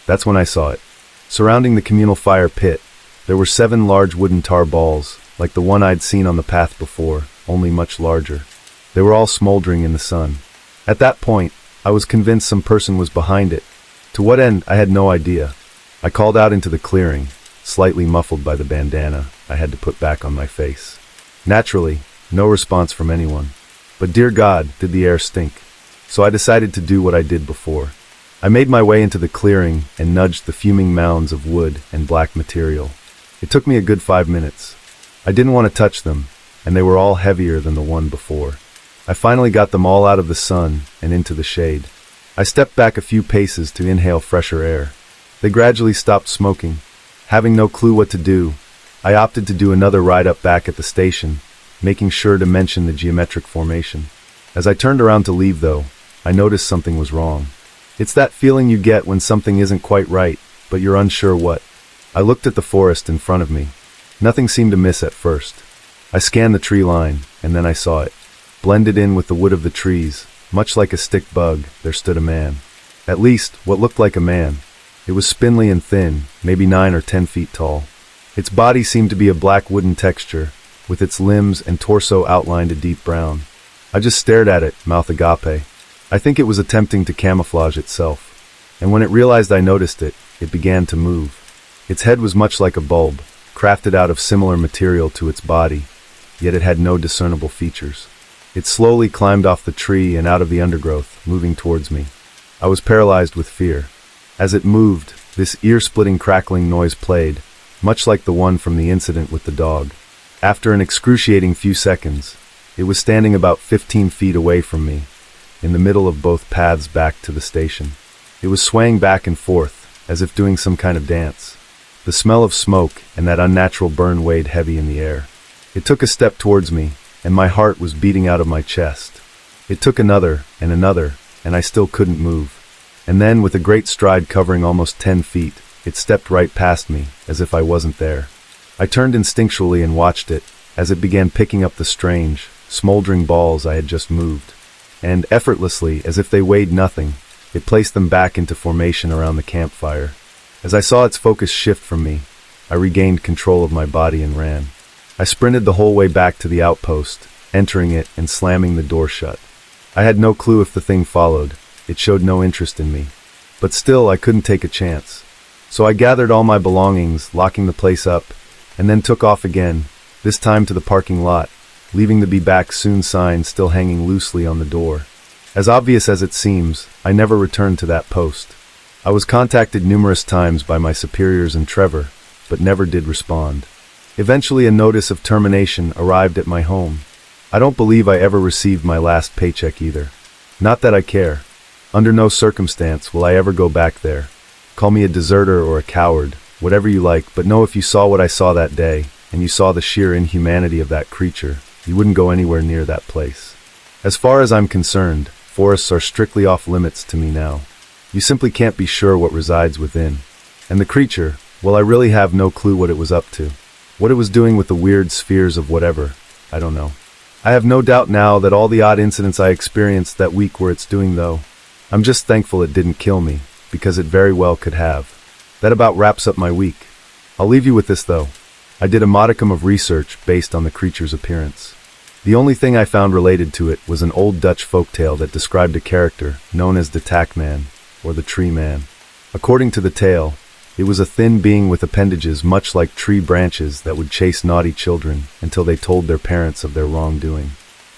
That's when I saw it. Surrounding the communal fire pit, there were 7 large wooden tar balls, like the one I'd seen on the path before, only much larger. They were all smoldering in the sun. At that point, I was convinced some person was behind it. To what end, I had no idea. I called out into the clearing, slightly muffled by the bandana I had to put back on my face. Naturally, no response from anyone. But dear God, did the air stink. So I decided to do what I did before. I made my way into the clearing and nudged the fuming mounds of wood and black material. It took me a good 5 minutes. I didn't want to touch them, and they were all heavier than the one before. I finally got them all out of the sun and into the shade. I stepped back a few paces to inhale fresher air. They gradually stopped smoking. Having no clue what to do, I opted to do another ride up back at the station, making sure to mention the geometric formation. As I turned around to leave though, I noticed something was wrong. It's that feeling you get when something isn't quite right, but you're unsure what. I looked at the forest in front of me. Nothing seemed amiss at first. I scanned the tree line, and then I saw it. Blended in with the wood of the trees, much like a stick bug, there stood a man. At least, what looked like a man. It was spindly and thin, maybe 9 or 10 feet tall. Its body seemed to be a black wooden texture, with its limbs and torso outlined a deep brown. I just stared at it, mouth agape. I think it was attempting to camouflage itself. And when it realized I noticed it, it began to move. Its head was much like a bulb, crafted out of similar material to its body, yet it had no discernible features. It slowly climbed off the tree and out of the undergrowth, moving towards me. I was paralyzed with fear. As it moved, this ear-splitting crackling noise played, much like the one from the incident with the dog. After an excruciating few seconds, it was standing about 15 feet away from me, in the middle of both paths back to the station. It was swaying back and forth, as if doing some kind of dance. The smell of smoke and that unnatural burn weighed heavy in the air. It took a step towards me, and my heart was beating out of my chest. It took another, and I still couldn't move. And then, with a great stride covering almost 10 feet, it stepped right past me, as if I wasn't there. I turned instinctually and watched it, as it began picking up the strange, smoldering balls I had just moved. And, effortlessly, as if they weighed nothing, it placed them back into formation around the campfire. As I saw its focus shift from me, I regained control of my body and ran. I sprinted the whole way back to the outpost, entering it and slamming the door shut. I had no clue if the thing followed. It showed no interest in me. But still, I couldn't take a chance. So I gathered all my belongings, locking the place up, and then took off again, this time to the parking lot, leaving the "Be Back Soon" sign still hanging loosely on the door. As obvious as it seems, I never returned to that post. I was contacted numerous times by my superiors and Trevor, but never did respond. Eventually, a notice of termination arrived at my home. I don't believe I ever received my last paycheck either. Not that I care. Under no circumstance will I ever go back there. Call me a deserter or a coward, whatever you like, but know if you saw what I saw that day, and you saw the sheer inhumanity of that creature, you wouldn't go anywhere near that place. As far as I'm concerned, forests are strictly off limits to me now. You simply can't be sure what resides within. And the creature, well, I really have no clue what it was up to. What it was doing with the weird spheres of whatever, I don't know. I have no doubt now that all the odd incidents I experienced that week were its doing, though. I'm just thankful it didn't kill me, because it very well could have. That about wraps up my week. I'll leave you with this, though. I did a modicum of research based on the creature's appearance. The only thing I found related to it was an old Dutch folktale that described a character known as the Tack Man, or the Tree Man. According to the tale, it was a thin being with appendages much like tree branches that would chase naughty children until they told their parents of their wrongdoing.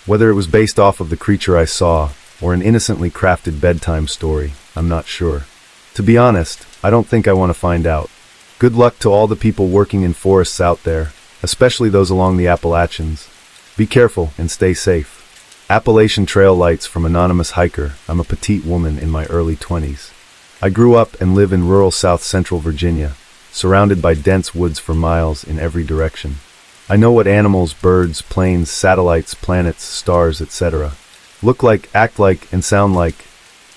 Whether it was based off of the creature I saw, or an innocently crafted bedtime story, I'm not sure. To be honest, I don't think I want to find out. Good luck to all the people working in forests out there, especially those along the Appalachians. Be careful and stay safe. Appalachian Trail Lights from Anonymous Hiker. I'm a petite woman in my early 20s. I grew up and live in rural south-central Virginia, surrounded by dense woods for miles in every direction. I know what animals, birds, planes, satellites, planets, stars, etc. look like, act like, and sound like.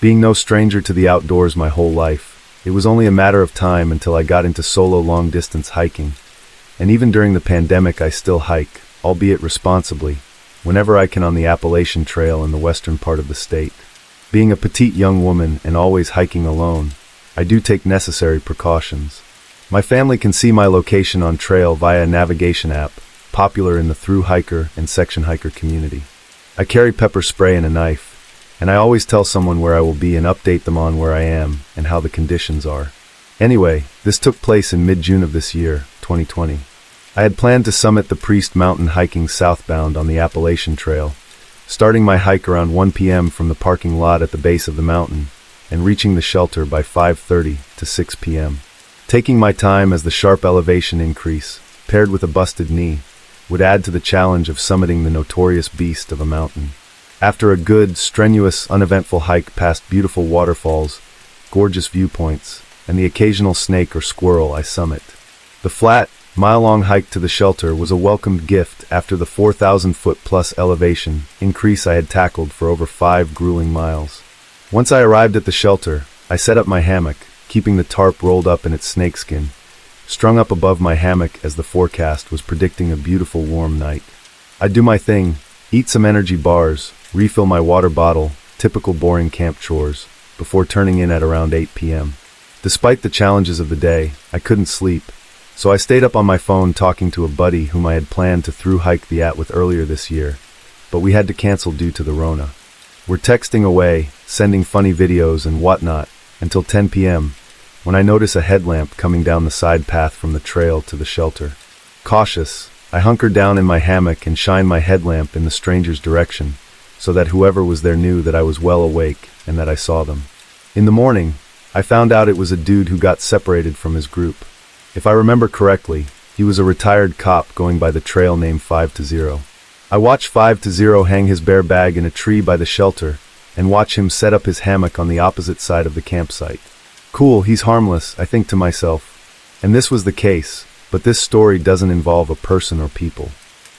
Being no stranger to the outdoors my whole life, it was only a matter of time until I got into solo long-distance hiking. And even during the pandemic I still hike, albeit responsibly, whenever I can on the Appalachian Trail in the western part of the state. Being a petite young woman and always hiking alone, I do take necessary precautions. My family can see my location on trail via a navigation app, popular in the thru hiker and section hiker community. I carry pepper spray and a knife, and I always tell someone where I will be and update them on where I am and how the conditions are. Anyway, this took place in mid-June of this year, 2020. I had planned to summit the Priest Mountain hiking southbound on the Appalachian Trail, starting my hike around 1 p.m. from the parking lot at the base of the mountain, and reaching the shelter by 5:30 to 6 p.m. Taking my time as the sharp elevation increase, paired with a busted knee, would add to the challenge of summiting the notorious beast of a mountain. After a good, strenuous, uneventful hike past beautiful waterfalls, gorgeous viewpoints, and the occasional snake or squirrel, I summit. The flat, mile-long hike to the shelter was a welcomed gift after the 4,000-foot-plus elevation increase I had tackled for over 5 grueling miles. Once I arrived at the shelter, I set up my hammock, keeping the tarp rolled up in its snakeskin, strung up above my hammock as the forecast was predicting a beautiful warm night. I'd do my thing, eat some energy bars, refill my water bottle, typical boring camp chores, before turning in at around 8 p.m. Despite the challenges of the day, I couldn't sleep, so I stayed up on my phone talking to a buddy whom I had planned to thru hike the with earlier this year, but we had to cancel due to the Rona. We're texting away, sending funny videos and whatnot, until 10 p.m., when I notice a headlamp coming down the side path from the trail to the shelter. Cautious, I hunker down in my hammock and shine my headlamp in the stranger's direction, so that whoever was there knew that I was well awake and that I saw them. In the morning, I found out it was a dude who got separated from his group. If I remember correctly, he was a retired cop going by the trail named 5-0. I watch 5-0 hang his bear bag in a tree by the shelter and watch him set up his hammock on the opposite side of the campsite. Cool, he's harmless, I think to myself. And this was the case, but this story doesn't involve a person or people.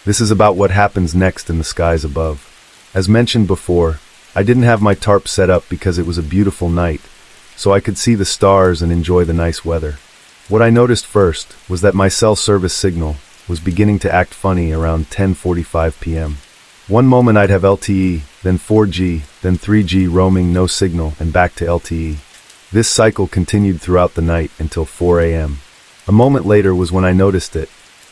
This is about what happens next in the skies above. As mentioned before, I didn't have my tarp set up because it was a beautiful night, so I could see the stars and enjoy the nice weather. What I noticed first was that my cell service signal was beginning to act funny around 10:45 p.m. One moment I'd have LTE, then 4G, then 3G roaming no signal and back to LTE. This cycle continued throughout the night until 4 a.m. A moment later was when I noticed it.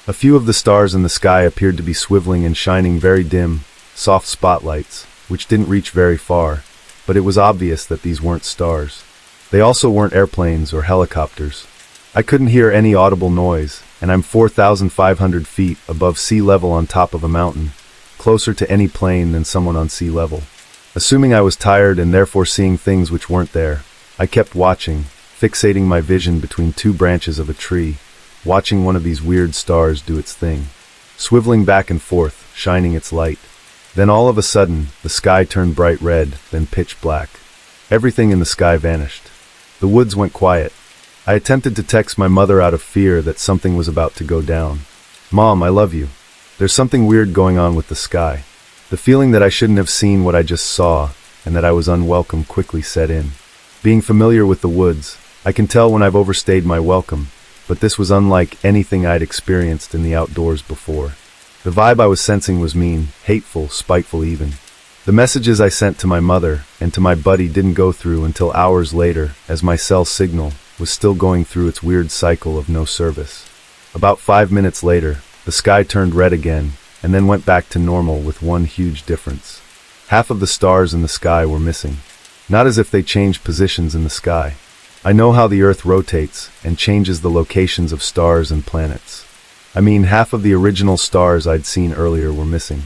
A few of the stars in the sky appeared to be swiveling and shining very dim, soft spotlights, which didn't reach very far, but it was obvious that these weren't stars. They also weren't airplanes or helicopters. I couldn't hear any audible noise, and I'm 4,500 feet above sea level on top of a mountain, closer to any plane than someone on sea level. Assuming I was tired and therefore seeing things which weren't there, I kept watching, fixating my vision between two branches of a tree, watching one of these weird stars do its thing, swiveling back and forth, shining its light. Then all of a sudden, the sky turned bright red, then pitch black. Everything in the sky vanished. The woods went quiet. I attempted to text my mother out of fear that something was about to go down. Mom, I love you. There's something weird going on with the sky. The feeling that I shouldn't have seen what I just saw, and that I was unwelcome quickly set in. Being familiar with the woods, I can tell when I've overstayed my welcome, but this was unlike anything I'd experienced in the outdoors before. The vibe I was sensing was mean, hateful, spiteful even. The messages I sent to my mother and to my buddy didn't go through until hours later, as my cell signal was still going through its weird cycle of no service. About 5 minutes later, the sky turned red again, and then went back to normal with one huge difference. Half of the stars in the sky were missing. Not as if they changed positions in the sky. I know how the Earth rotates and changes the locations of stars and planets. I mean, half of the original stars I'd seen earlier were missing.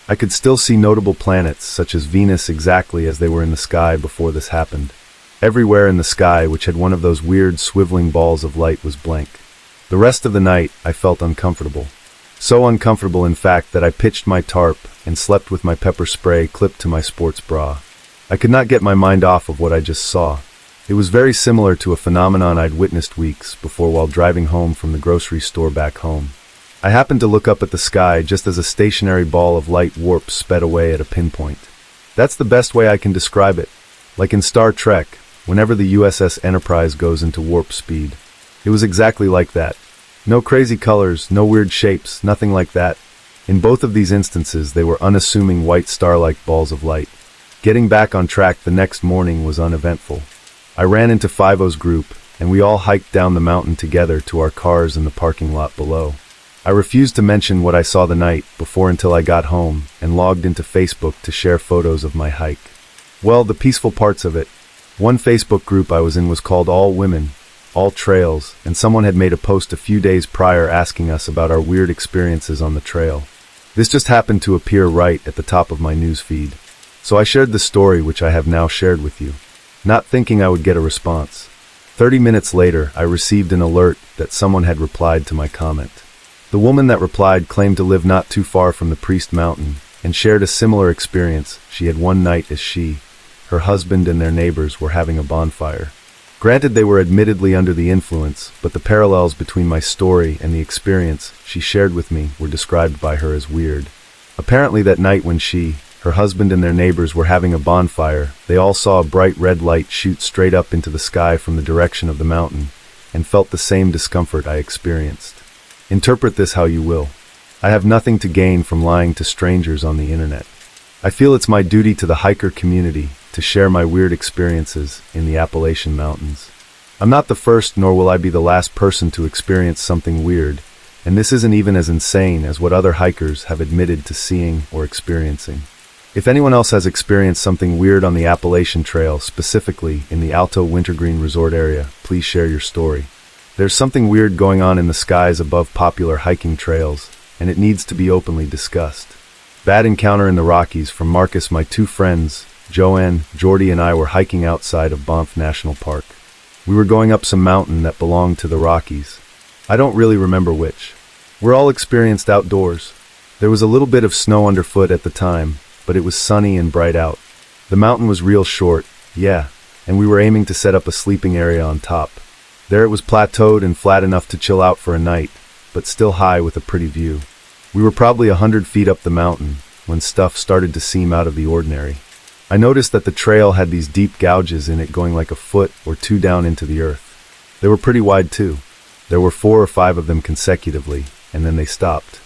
I could still see notable planets, such as Venus, exactly as they were in the sky before this happened. Everywhere in the sky, which had one of those weird swiveling balls of light, was blank. The rest of the night, I felt uncomfortable. So uncomfortable, in fact, that I pitched my tarp and slept with my pepper spray clipped to my sports bra. I could not get my mind off of what I just saw. It was very similar to a phenomenon I'd witnessed weeks before while driving home from the grocery store back home. I happened to look up at the sky just as a stationary ball of light warp sped away at a pinpoint. That's the best way I can describe it. Like in Star Trek, whenever the USS Enterprise goes into warp speed. It was exactly like that. No crazy colors, no weird shapes, nothing like that. In both of these instances, they were unassuming white star-like balls of light. Getting back on track the next morning was uneventful. I ran into 5-0's group, and we all hiked down the mountain together to our cars in the parking lot below. I refused to mention what I saw the night before until I got home and logged into Facebook to share photos of my hike. Well, the peaceful parts of it. One Facebook group I was in was called All Women, All Trails, and someone had made a post a few days prior asking us about our weird experiences on the trail. This just happened to appear right at the top of my news feed. So I shared the story, which I have now shared with you, not thinking I would get a response. 30 minutes later, I received an alert that someone had replied to my comment. The woman that replied claimed to live not too far from the Priest Mountain and shared a similar experience she had one night as she, her husband, and their neighbors were having a bonfire. Granted, they were admittedly under the influence, but the parallels between my story and the experience she shared with me were described by her as weird. Apparently that night when she, her husband, and their neighbors were having a bonfire, they all saw a bright red light shoot straight up into the sky from the direction of the mountain and felt the same discomfort I experienced. Interpret this how you will. I have nothing to gain from lying to strangers on the internet. I feel it's my duty to the hiker community to share my weird experiences in the Appalachian Mountains. I'm not the first, nor will I be the last person to experience something weird, and this isn't even as insane as what other hikers have admitted to seeing or experiencing. If anyone else has experienced something weird on the Appalachian Trail, specifically in the Alto Wintergreen Resort area, please share your story. There's something weird going on in the skies above popular hiking trails, and it needs to be openly discussed. Bad encounter in the Rockies from Marcus. My two friends, Joanne, Jordy, and I were hiking outside of Banff National Park. We were going up some mountain that belonged to the Rockies. I don't really remember which. We're all experienced outdoors. There was a little bit of snow underfoot at the time, but it was sunny and bright out. The mountain was real short, yeah, and we were aiming to set up a sleeping area on top. There it was plateaued and flat enough to chill out for a night, but still high with a pretty view. We were probably 100 feet up the mountain when stuff started to seem out of the ordinary. I noticed that the trail had these deep gouges in it going like a foot or two down into the earth. They were pretty wide too. There were 4 or 5 of them consecutively, and then they stopped.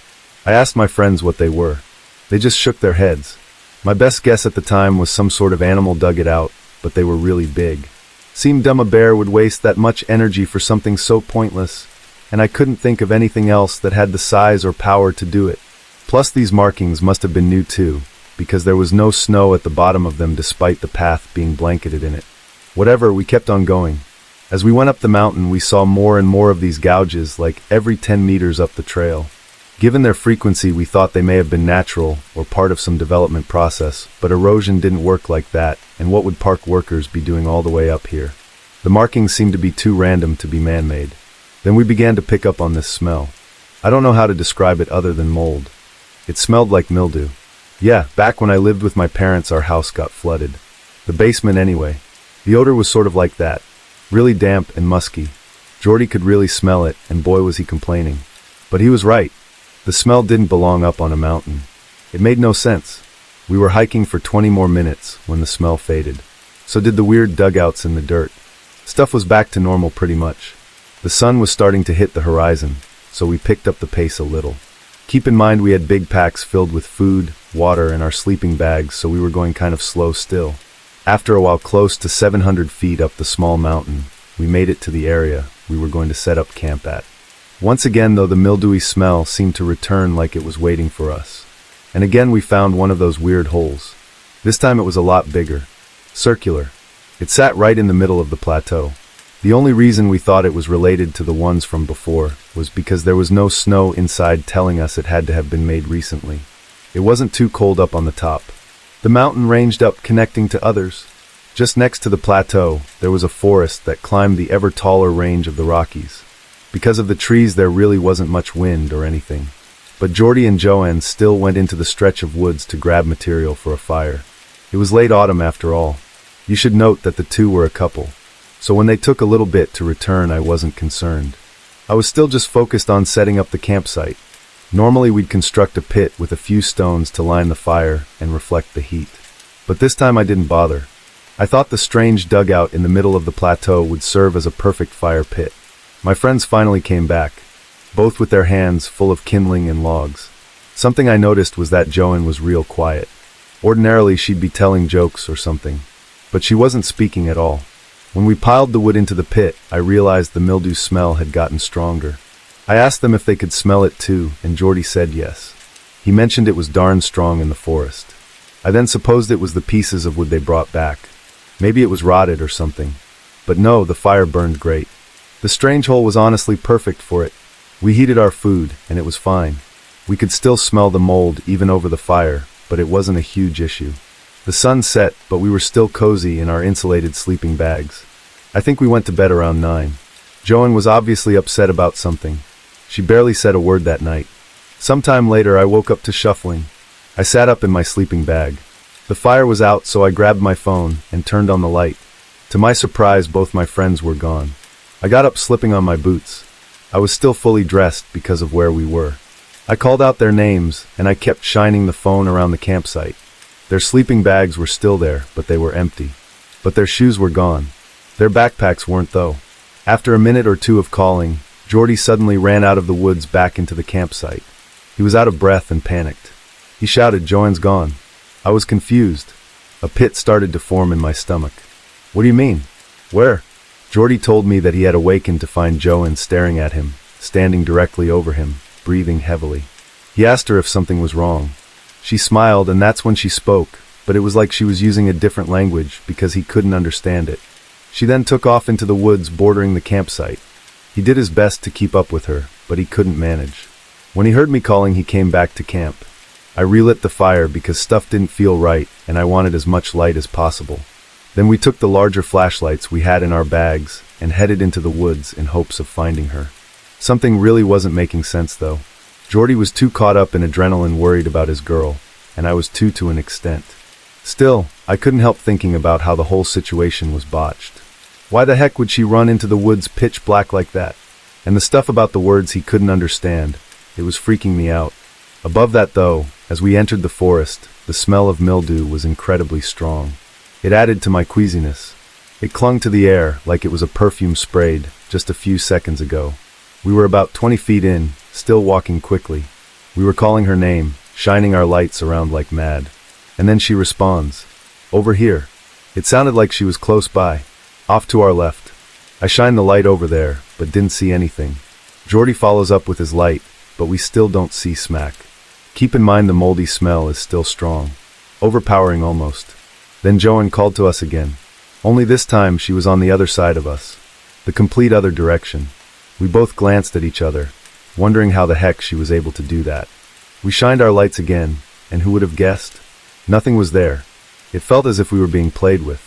I asked my friends what they were. They just shook their heads. My best guess at the time was some sort of animal dug it out, but they were really big. Seemed dumb a bear would waste that much energy for something so pointless, and I couldn't think of anything else that had the size or power to do it. Plus these markings must have been new too, because there was no snow at the bottom of them despite the path being blanketed in it. Whatever, we kept on going. As we went up the mountain, we saw more and more of these gouges, like every 10 meters up the trail. Given their frequency, we thought they may have been natural or part of some development process, but erosion didn't work like that, and what would park workers be doing all the way up here? The markings seemed to be too random to be man-made. Then we began to pick up on this smell. I don't know how to describe it other than mold. It smelled like mildew. Yeah, back when I lived with my parents, our house got flooded. The basement anyway. The odor was sort of like that. Really damp and musky. Jordy could really smell it, and boy was he complaining. But he was right. The smell didn't belong up on a mountain. It made no sense. We were hiking for 20 more minutes when the smell faded. So did the weird dugouts in the dirt. Stuff was back to normal pretty much. The sun was starting to hit the horizon, so we picked up the pace a little. Keep in mind we had big packs filled with food, water, and our sleeping bags, so we were going kind of slow still. After a while, close to 700 feet up the small mountain, we made it to the area we were going to set up camp at. Once again, though, the mildewy smell seemed to return like it was waiting for us. And again we found one of those weird holes. This time it was a lot bigger. Circular. It sat right in the middle of the plateau. The only reason we thought it was related to the ones from before was because there was no snow inside, telling us it had to have been made recently. It wasn't too cold up on the top. The mountain ranged up, connecting to others. Just next to the plateau, there was a forest that climbed the ever taller range of the Rockies. Because of the trees, there really wasn't much wind or anything. But Jordy and Joanne still went into the stretch of woods to grab material for a fire. It was late autumn after all. You should note that the two were a couple. So when they took a little bit to return, I wasn't concerned. I was still just focused on setting up the campsite. Normally we'd construct a pit with a few stones to line the fire and reflect the heat. But this time I didn't bother. I thought the strange dugout in the middle of the plateau would serve as a perfect fire pit. My friends finally came back, both with their hands full of kindling and logs. Something I noticed was that Joanne was real quiet. Ordinarily she'd be telling jokes or something, but she wasn't speaking at all. When we piled the wood into the pit, I realized the mildew smell had gotten stronger. I asked them if they could smell it too, and Jordy said yes. He mentioned it was darn strong in the forest. I then supposed it was the pieces of wood they brought back. Maybe it was rotted or something. But no, the fire burned great. The strange hole was honestly perfect for it. We heated our food, and it was fine. We could still smell the mold even over the fire, but it wasn't a huge issue. The sun set, but we were still cozy in our insulated sleeping bags. I think we went to bed around 9. Joanne was obviously upset about something. She barely said a word that night. Sometime later, I woke up to shuffling. I sat up in my sleeping bag. The fire was out, so I grabbed my phone and turned on the light. To my surprise, both my friends were gone. I got up slipping on my boots. I was still fully dressed because of where we were. I called out their names, and I kept shining the phone around the campsite. Their sleeping bags were still there, but they were empty. But their shoes were gone. Their backpacks weren't, though. After a minute or two of calling, Jordy suddenly ran out of the woods back into the campsite. He was out of breath and panicked. He shouted, "Joanne's gone." I was confused. A pit started to form in my stomach. "What do you mean? Where?" Jordy told me that he had awakened to find Joanne staring at him, standing directly over him, breathing heavily. He asked her if something was wrong. She smiled, and that's when she spoke, but it was like she was using a different language because he couldn't understand it. She then took off into the woods bordering the campsite. He did his best to keep up with her, but he couldn't manage. When he heard me calling, he came back to camp. I relit the fire because stuff didn't feel right, and I wanted as much light as possible. Then we took the larger flashlights we had in our bags and headed into the woods in hopes of finding her. Something really wasn't making sense, though. Jordy was too caught up in adrenaline worried about his girl, and I was too to an extent. Still, I couldn't help thinking about how the whole situation was botched. Why the heck would she run into the woods pitch black like that? And the stuff about the words he couldn't understand, it was freaking me out. Above that, though, as we entered the forest, the smell of mildew was incredibly strong. It added to my queasiness. It clung to the air like it was a perfume sprayed just a few seconds ago. We were about 20 feet in, still walking quickly. We were calling her name, shining our lights around like mad. And then she responds, "Over here." It sounded like she was close by, off to our left. I shined the light over there, but didn't see anything. Jordy follows up with his light, but we still don't see smack. Keep in mind the moldy smell is still strong, overpowering almost. Then Joanne called to us again. Only this time she was on the other side of us, the complete other direction. We both glanced at each other, wondering how the heck she was able to do that. We shined our lights again, and who would have guessed? Nothing was there. It felt as if we were being played with.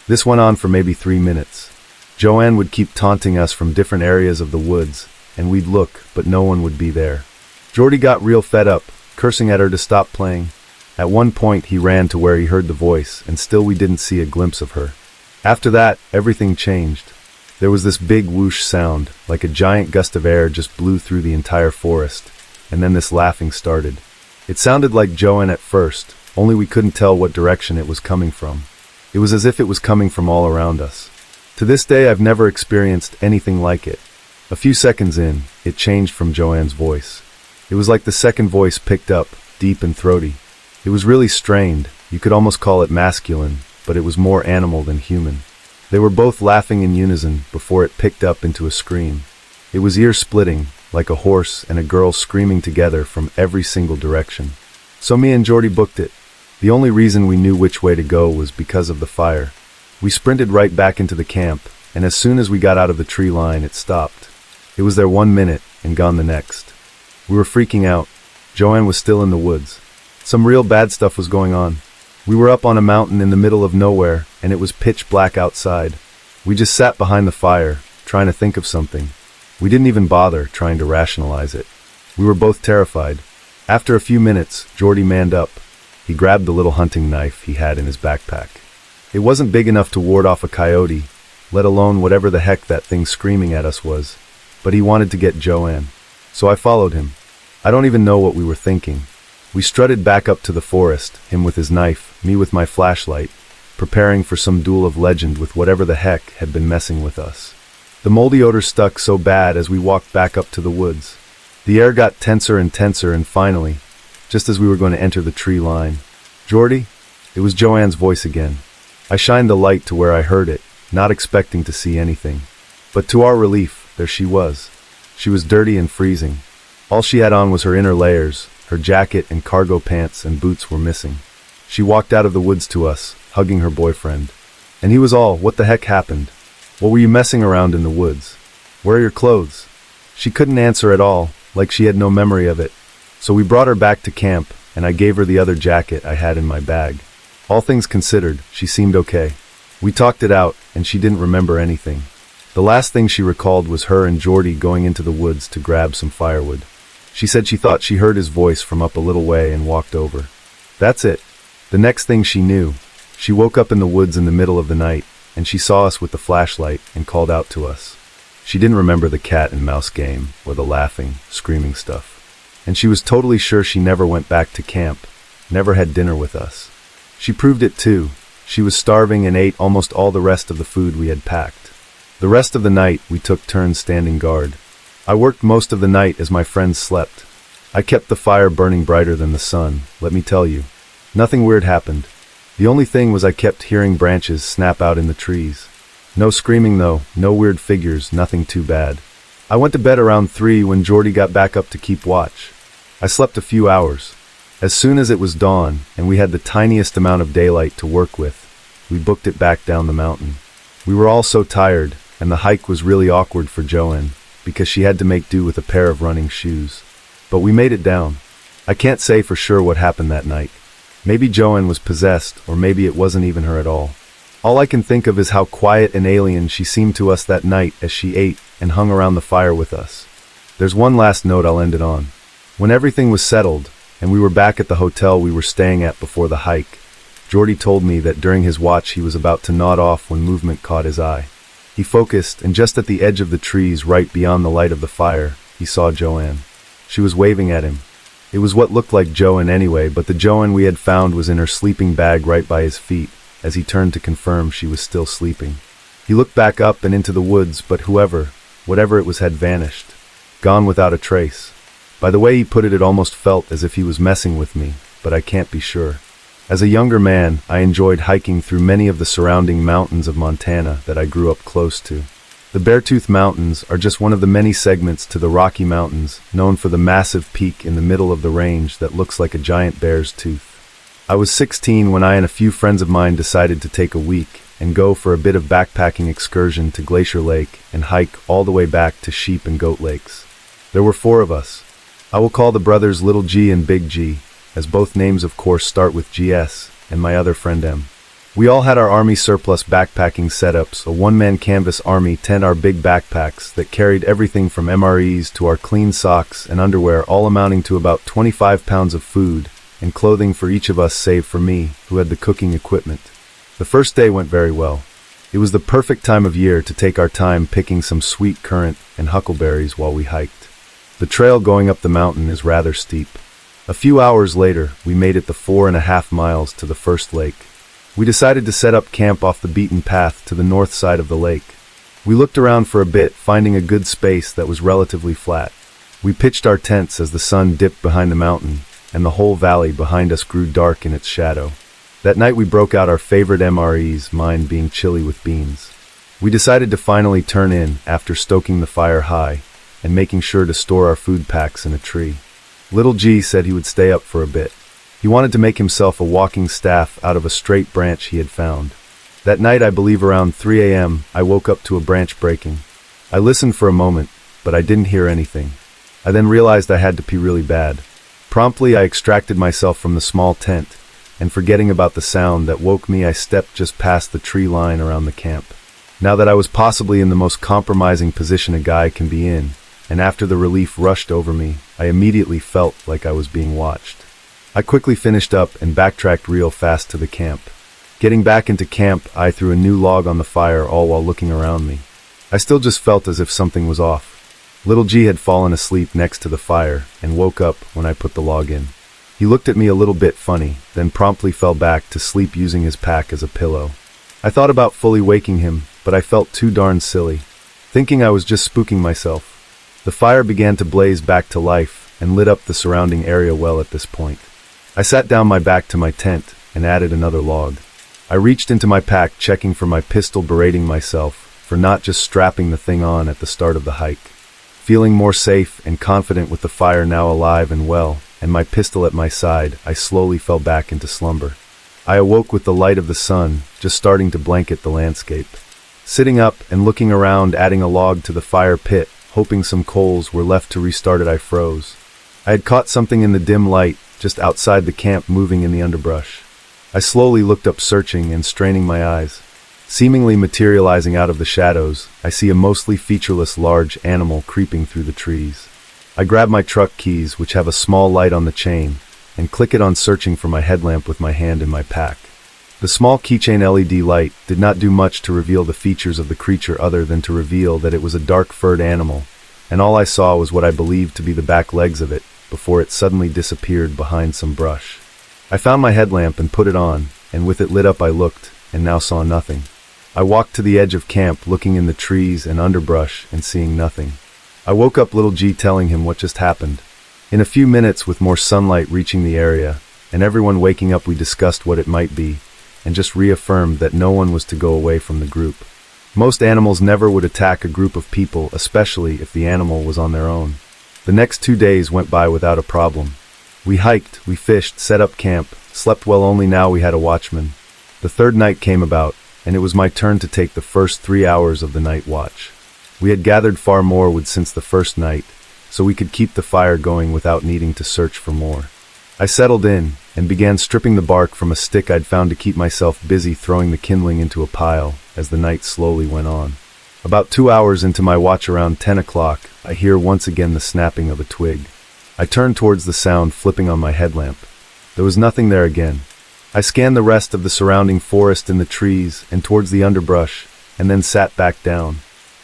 This went on for maybe 3 minutes. Joanne would keep taunting us from different areas of the woods, and we'd look, but no one would be there. Jordy got real fed up, cursing at her to stop playing. At one point he ran to where he heard the voice, and still we didn't see a glimpse of her. After that, everything changed. There was this big whoosh sound, like a giant gust of air just blew through the entire forest, and then this laughing started. It sounded like Joanne at first, only we couldn't tell what direction it was coming from. It was as if it was coming from all around us. To this day, I've never experienced anything like it. A few seconds in, it changed from Joanne's voice. It was like the second voice picked up, deep and throaty. It was really strained. You could almost call it masculine, but it was more animal than human. They were both laughing in unison before it picked up into a scream. It was ear-splitting, like a horse and a girl screaming together from every single direction. So me and Jordy booked it. The only reason we knew which way to go was because of the fire. We sprinted right back into the camp, and as soon as we got out of the tree line, it stopped. It was there 1 minute and gone the next. We were freaking out. Joanne was still in the woods. Some real bad stuff was going on. We were up on a mountain in the middle of nowhere, and it was pitch black outside. We just sat behind the fire, trying to think of something. We didn't even bother trying to rationalize it. We were both terrified. After a few minutes, Jordy manned up. He grabbed the little hunting knife he had in his backpack. It wasn't big enough to ward off a coyote, let alone whatever the heck that thing screaming at us was, but he wanted to get Joanne. So I followed him. I don't even know what we were thinking. We strutted back up to the forest, him with his knife, me with my flashlight, preparing for some duel of legend with whatever the heck had been messing with us. The moldy odor stuck so bad as we walked back up to the woods. The air got tenser and tenser, and finally, just as we were going to enter the tree line, "Jordy?" It was Joanne's voice again. I shined the light to where I heard it, not expecting to see anything. But to our relief, there she was. She was dirty and freezing. All she had on was her inner layers. Her jacket and cargo pants and boots were missing. She walked out of the woods to us, hugging her boyfriend. And he was all, "What the heck happened? What were you messing around in the woods? Where are your clothes?" She couldn't answer at all, like she had no memory of it. So we brought her back to camp, and I gave her the other jacket I had in my bag. All things considered, she seemed okay. We talked it out, and she didn't remember anything. The last thing she recalled was her and Jordy going into the woods to grab some firewood. She said she thought she heard his voice from up a little way and walked over. That's it. The next thing she knew, she woke up in the woods in the middle of the night, and she saw us with the flashlight and called out to us. She didn't remember the cat and mouse game or the laughing, screaming stuff. And she was totally sure she never went back to camp, never had dinner with us. She proved it too. She was starving and ate almost all the rest of the food we had packed. The rest of the night, we took turns standing guard. I worked most of the night as my friends slept. I kept the fire burning brighter than the sun, let me tell you. Nothing weird happened. The only thing was I kept hearing branches snap out in the trees. No screaming though, no weird figures, nothing too bad. I went to bed around 3 when Jordy got back up to keep watch. I slept a few hours. As soon as it was dawn, and we had the tiniest amount of daylight to work with, we booked it back down the mountain. We were all so tired, and the hike was really awkward for Joanne, because she had to make do with a pair of running shoes. But we made it down. I can't say for sure what happened that night. Maybe Joanne was possessed, or maybe it wasn't even her at all. All I can think of is how quiet and alien she seemed to us that night as she ate and hung around the fire with us. There's one last note I'll end it on. When everything was settled, and we were back at the hotel we were staying at before the hike, Jordy told me that during his watch he was about to nod off when movement caught his eye. He focused, and just at the edge of the trees right beyond the light of the fire, he saw Joanne. She was waving at him. It was what looked like Joanne anyway, but the Joanne we had found was in her sleeping bag right by his feet, as he turned to confirm she was still sleeping. He looked back up and into the woods, but whatever it was had vanished. Gone without a trace. By the way he put it, it almost felt as if he was messing with me, but I can't be sure. As a younger man, I enjoyed hiking through many of the surrounding mountains of Montana that I grew up close to. The Beartooth Mountains are just one of the many segments to the Rocky Mountains, known for the massive peak in the middle of the range that looks like a giant bear's tooth. I was 16 when I and a few friends of mine decided to take a week and go for a bit of backpacking excursion to Glacier Lake and hike all the way back to Sheep and Goat Lakes. There were 4 of us. I will call the brothers Little G and Big G, as both names of course start with GS, and my other friend M. We all had our Army surplus backpacking setups, a one-man canvas Army tent, our big backpacks that carried everything from MREs to our clean socks and underwear, all amounting to about 25 pounds of food and clothing for each of us save for me, who had the cooking equipment. The first day went very well. It was the perfect time of year to take our time picking some sweet currant and huckleberries while we hiked. The trail going up the mountain is rather steep. A few hours later, we made it the 4.5 miles to the first lake. We decided to set up camp off the beaten path to the north side of the lake. We looked around for a bit, finding a good space that was relatively flat. We pitched our tents as the sun dipped behind the mountain, and the whole valley behind us grew dark in its shadow. That night we broke out our favorite MREs, mine being chili with beans. We decided to finally turn in after stoking the fire high and making sure to store our food packs in a tree. Little G said he would stay up for a bit. He wanted to make himself a walking staff out of a straight branch he had found. That night, I believe around 3 a.m., I woke up to a branch breaking. I listened for a moment, but I didn't hear anything. I then realized I had to pee really bad. Promptly, I extracted myself from the small tent, and forgetting about the sound that woke me, I stepped just past the tree line around the camp. Now that I was possibly in the most compromising position a guy can be in, and after the relief rushed over me, I immediately felt like I was being watched. I quickly finished up and backtracked real fast to the camp. Getting back into camp, I threw a new log on the fire, all while looking around me. I still just felt as if something was off. Little G had fallen asleep next to the fire and woke up when I put the log in. He looked at me a little bit funny, then promptly fell back to sleep using his pack as a pillow. I thought about fully waking him, but I felt too darn silly, thinking I was just spooking myself. The fire began to blaze back to life and lit up the surrounding area well at this point. I sat down my back to my tent and added another log. I reached into my pack, checking for my pistol, berating myself for not just strapping the thing on at the start of the hike. Feeling more safe and confident with the fire now alive and well, and my pistol at my side, I slowly fell back into slumber. I awoke with the light of the sun just starting to blanket the landscape. Sitting up and looking around, adding a log to the fire pit, hoping some coals were left to restart it, I froze. I had caught something in the dim light just outside the camp moving in the underbrush. I slowly looked up, searching and straining my eyes. Seemingly materializing out of the shadows, I see a mostly featureless large animal creeping through the trees. I grab my truck keys, which have a small light on the chain, and click it on, searching for my headlamp with my hand in my pack. The small keychain LED light did not do much to reveal the features of the creature other than to reveal that it was a dark-furred animal, and all I saw was what I believed to be the back legs of it, before it suddenly disappeared behind some brush. I found my headlamp and put it on, and with it lit up I looked, and now saw nothing. I walked to the edge of camp, looking in the trees and underbrush and seeing nothing. I woke up Little G, telling him what just happened. In a few minutes, with more sunlight reaching the area, and everyone waking up, we discussed what it might be, and just reaffirmed that no one was to go away from the group. Most animals never would attack a group of people, especially if the animal was on their own. The next 2 days went by without a problem. We hiked, we fished, set up camp, slept well, only now we had a watchman. The third night came about, and it was my turn to take the first 3 hours of the night watch. We had gathered far more wood since the first night, so we could keep the fire going without needing to search for more. I settled in, and began stripping the bark from a stick I'd found to keep myself busy throwing the kindling into a pile as the night slowly went on. About 2 hours into my watch, around 10 o'clock, I hear once again the snapping of a twig. I turned towards the sound, flipping on my headlamp. There was nothing there again. I scanned the rest of the surrounding forest and the trees and towards the underbrush, and then sat back down.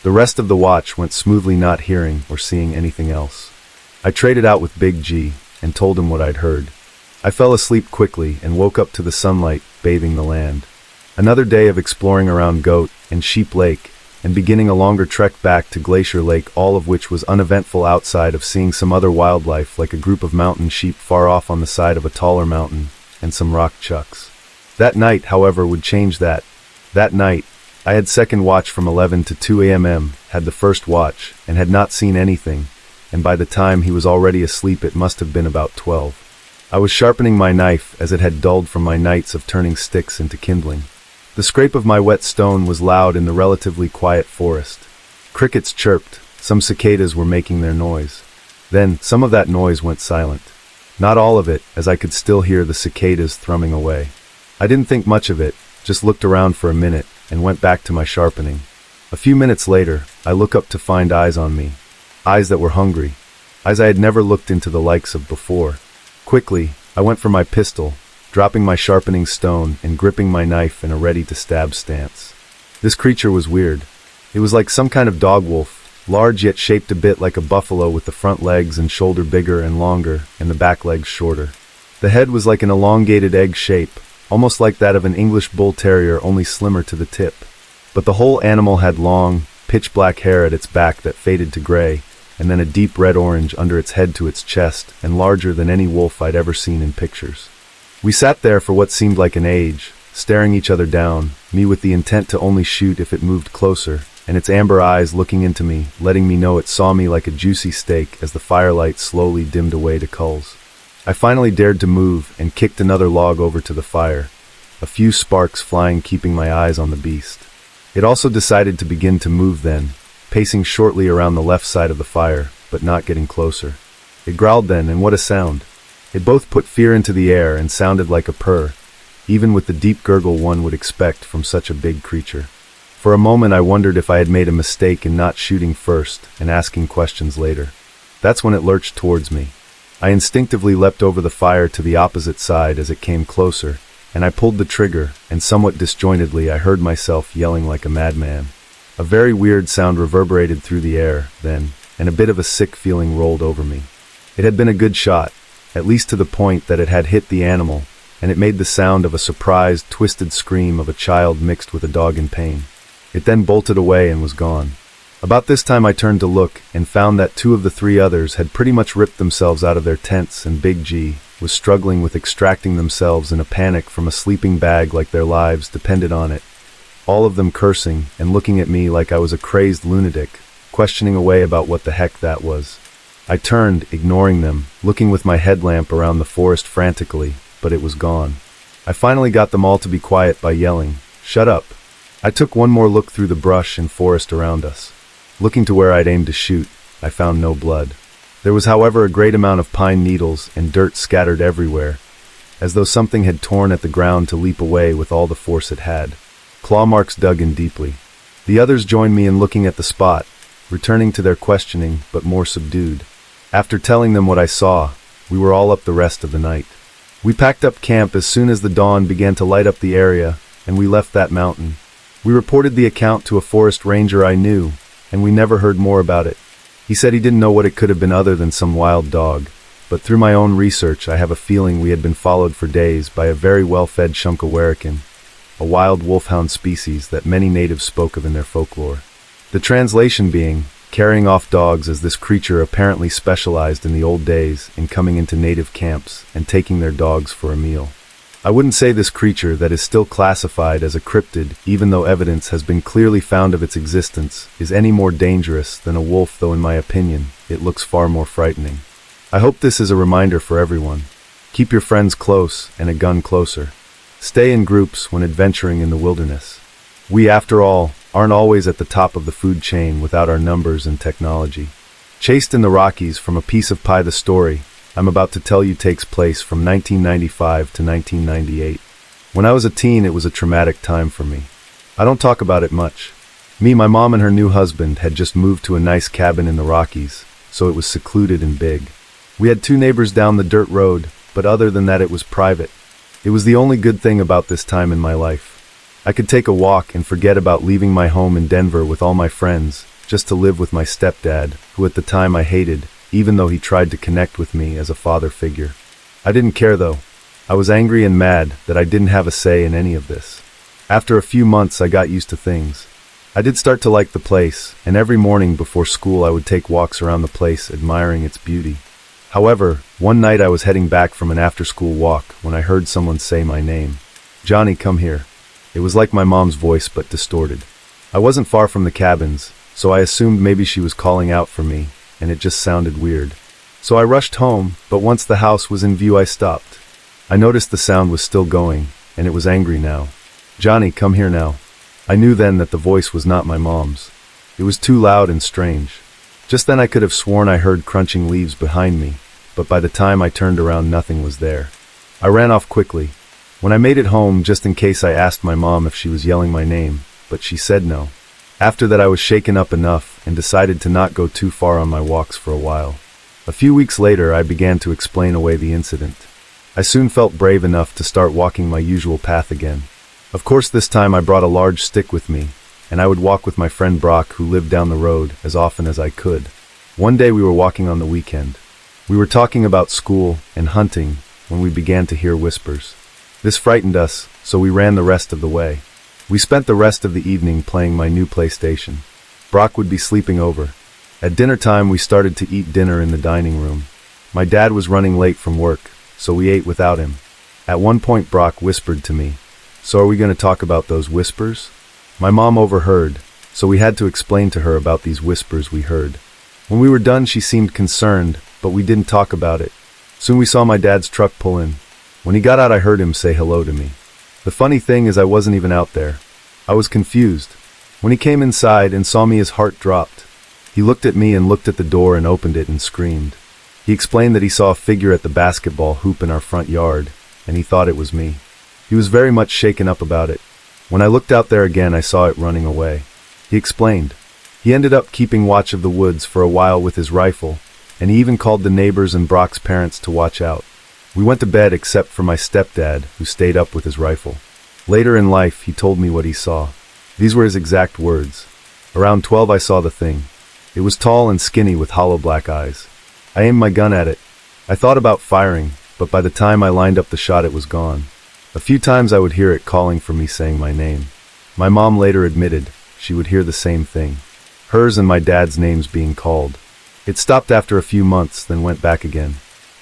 The rest of the watch went smoothly, not hearing or seeing anything else. I traded out with Big G and told him what I'd heard. I fell asleep quickly and woke up to the sunlight bathing the land. Another day of exploring around Goat and Sheep Lake and beginning a longer trek back to Glacier Lake, all of which was uneventful outside of seeing some other wildlife like a group of mountain sheep far off on the side of a taller mountain and some rock chucks. That night, however, would change that. That night, I had second watch from 11 to 2 a.m., had the first watch, and had not seen anything, and by the time he was already asleep it must have been about 12. I was sharpening my knife as it had dulled from my nights of turning sticks into kindling. The scrape of my wet stone was loud in the relatively quiet forest. Crickets chirped, some cicadas were making their noise. Then, some of that noise went silent. Not all of it, as I could still hear the cicadas thrumming away. I didn't think much of it, just looked around for a minute, and went back to my sharpening. A few minutes later, I look up to find eyes on me. Eyes that were hungry. Eyes I had never looked into the likes of before. Quickly, I went for my pistol, dropping my sharpening stone and gripping my knife in a ready-to-stab stance. This creature was weird. It was like some kind of dog wolf, large yet shaped a bit like a buffalo, with the front legs and shoulder bigger and longer and the back legs shorter. The head was like an elongated egg shape, almost like that of an English bull terrier, only slimmer to the tip. But the whole animal had long, pitch-black hair at its back that faded to gray, and then a deep red-orange under its head to its chest, and larger than any wolf I'd ever seen in pictures. We sat there for what seemed like an age, staring each other down, me with the intent to only shoot if it moved closer, and its amber eyes looking into me, letting me know it saw me like a juicy steak as the firelight slowly dimmed away to culls. I finally dared to move and kicked another log over to the fire, a few sparks flying, keeping my eyes on the beast. It also decided to begin to move then, pacing shortly around the left side of the fire, but not getting closer. It growled then, and what a sound! It both put fear into the air and sounded like a purr, even with the deep gurgle one would expect from such a big creature. For a moment I wondered if I had made a mistake in not shooting first and asking questions later. That's when it lurched towards me. I instinctively leapt over the fire to the opposite side as it came closer, and I pulled the trigger, and somewhat disjointedly I heard myself yelling like a madman. A very weird sound reverberated through the air, then, and a bit of a sick feeling rolled over me. It had been a good shot, at least to the point that it had hit the animal, and it made the sound of a surprised, twisted scream of a child mixed with a dog in pain. It then bolted away and was gone. About this time I turned to look, and found that 2 of the 3 others had pretty much ripped themselves out of their tents, and Big G was struggling with extracting themselves in a panic from a sleeping bag like their lives depended on it, all of them cursing and looking at me like I was a crazed lunatic, questioning away about what the heck that was. I turned, ignoring them, looking with my headlamp around the forest frantically, but it was gone. I finally got them all to be quiet by yelling, "Shut up." I took one more look through the brush and forest around us. Looking to where I'd aimed to shoot, I found no blood. There was, however, a great amount of pine needles and dirt scattered everywhere, as though something had torn at the ground to leap away with all the force it had. Claw marks dug in deeply. The others joined me in looking at the spot, returning to their questioning, but more subdued. After telling them what I saw, we were all up the rest of the night. We packed up camp as soon as the dawn began to light up the area, and we left that mountain. We reported the account to a forest ranger I knew, and we never heard more about it. He said he didn't know what it could have been other than some wild dog, but through my own research I have a feeling we had been followed for days by a very well-fed Shunkawarakan, a wild wolfhound species that many natives spoke of in their folklore. The translation being, carrying off dogs, as this creature apparently specialized in the old days in coming into native camps and taking their dogs for a meal. I wouldn't say this creature, that is still classified as a cryptid, even though evidence has been clearly found of its existence, is any more dangerous than a wolf, though in my opinion, it looks far more frightening. I hope this is a reminder for everyone. Keep your friends close and a gun closer. Stay in groups when adventuring in the wilderness. We, after all, aren't always at the top of the food chain without our numbers and technology. Chased in the Rockies from a Piece of Pie, the story I'm about to tell you takes place from 1995 to 1998. When I was a teen, it was a traumatic time for me. I don't talk about it much. My mom and her new husband had just moved to a nice cabin in the Rockies, so it was secluded and big. We had 2 neighbors down the dirt road, but other than that it was private. It was the only good thing about this time in my life. I could take a walk and forget about leaving my home in Denver with all my friends, just to live with my stepdad, who at the time I hated, even though he tried to connect with me as a father figure. I didn't care though. I was angry and mad that I didn't have a say in any of this. After a few months I got used to things. I did start to like the place, and every morning before school I would take walks around the place admiring its beauty. However, one night I was heading back from an after-school walk when I heard someone say my name. "Johnny, come here." It was like my mom's voice but distorted. I wasn't far from the cabins, so I assumed maybe she was calling out for me, and it just sounded weird. So I rushed home, but once the house was in view I stopped. I noticed the sound was still going, and it was angry now. "Johnny, come here now." I knew then that the voice was not my mom's. It was too loud and strange. Just then I could have sworn I heard crunching leaves behind me, but by the time I turned around nothing was there. I ran off quickly. When I made it home, just in case, I asked my mom if she was yelling my name, but she said no. After that I was shaken up enough and decided to not go too far on my walks for a while. A few weeks later I began to explain away the incident. I soon felt brave enough to start walking my usual path again. Of course this time I brought a large stick with me, and I would walk with my friend Brock, who lived down the road, as often as I could. One day we were walking on the weekend. We were talking about school and hunting when we began to hear whispers. This frightened us, so we ran the rest of the way. We spent the rest of the evening playing my new PlayStation. Brock would be sleeping over. At dinner time we started to eat dinner in the dining room. My dad was running late from work, so we ate without him. At one point Brock whispered to me, "So are we going to talk about those whispers?" My mom overheard, so we had to explain to her about these whispers we heard. When we were done she seemed concerned, but we didn't talk about it. Soon we saw my dad's truck pull in. When he got out I heard him say hello to me. The funny thing is I wasn't even out there. I was confused. When he came inside and saw me his heart dropped. He looked at me and looked at the door and opened it and screamed. He explained that he saw a figure at the basketball hoop in our front yard, and he thought it was me. He was very much shaken up about it. When I looked out there again I saw it running away. He explained. He ended up keeping watch of the woods for a while with his rifle, and he even called the neighbors and Brock's parents to watch out. We went to bed except for my stepdad, who stayed up with his rifle. Later in life he told me what he saw. These were his exact words. Around 12 I saw the thing. It was tall and skinny with hollow black eyes. I aimed my gun at it. I thought about firing, but by the time I lined up the shot it was gone. A few times I would hear it calling for me, saying my name. My mom later admitted she would hear the same thing. Hers and my dad's names being called. It stopped after a few months, then went back again.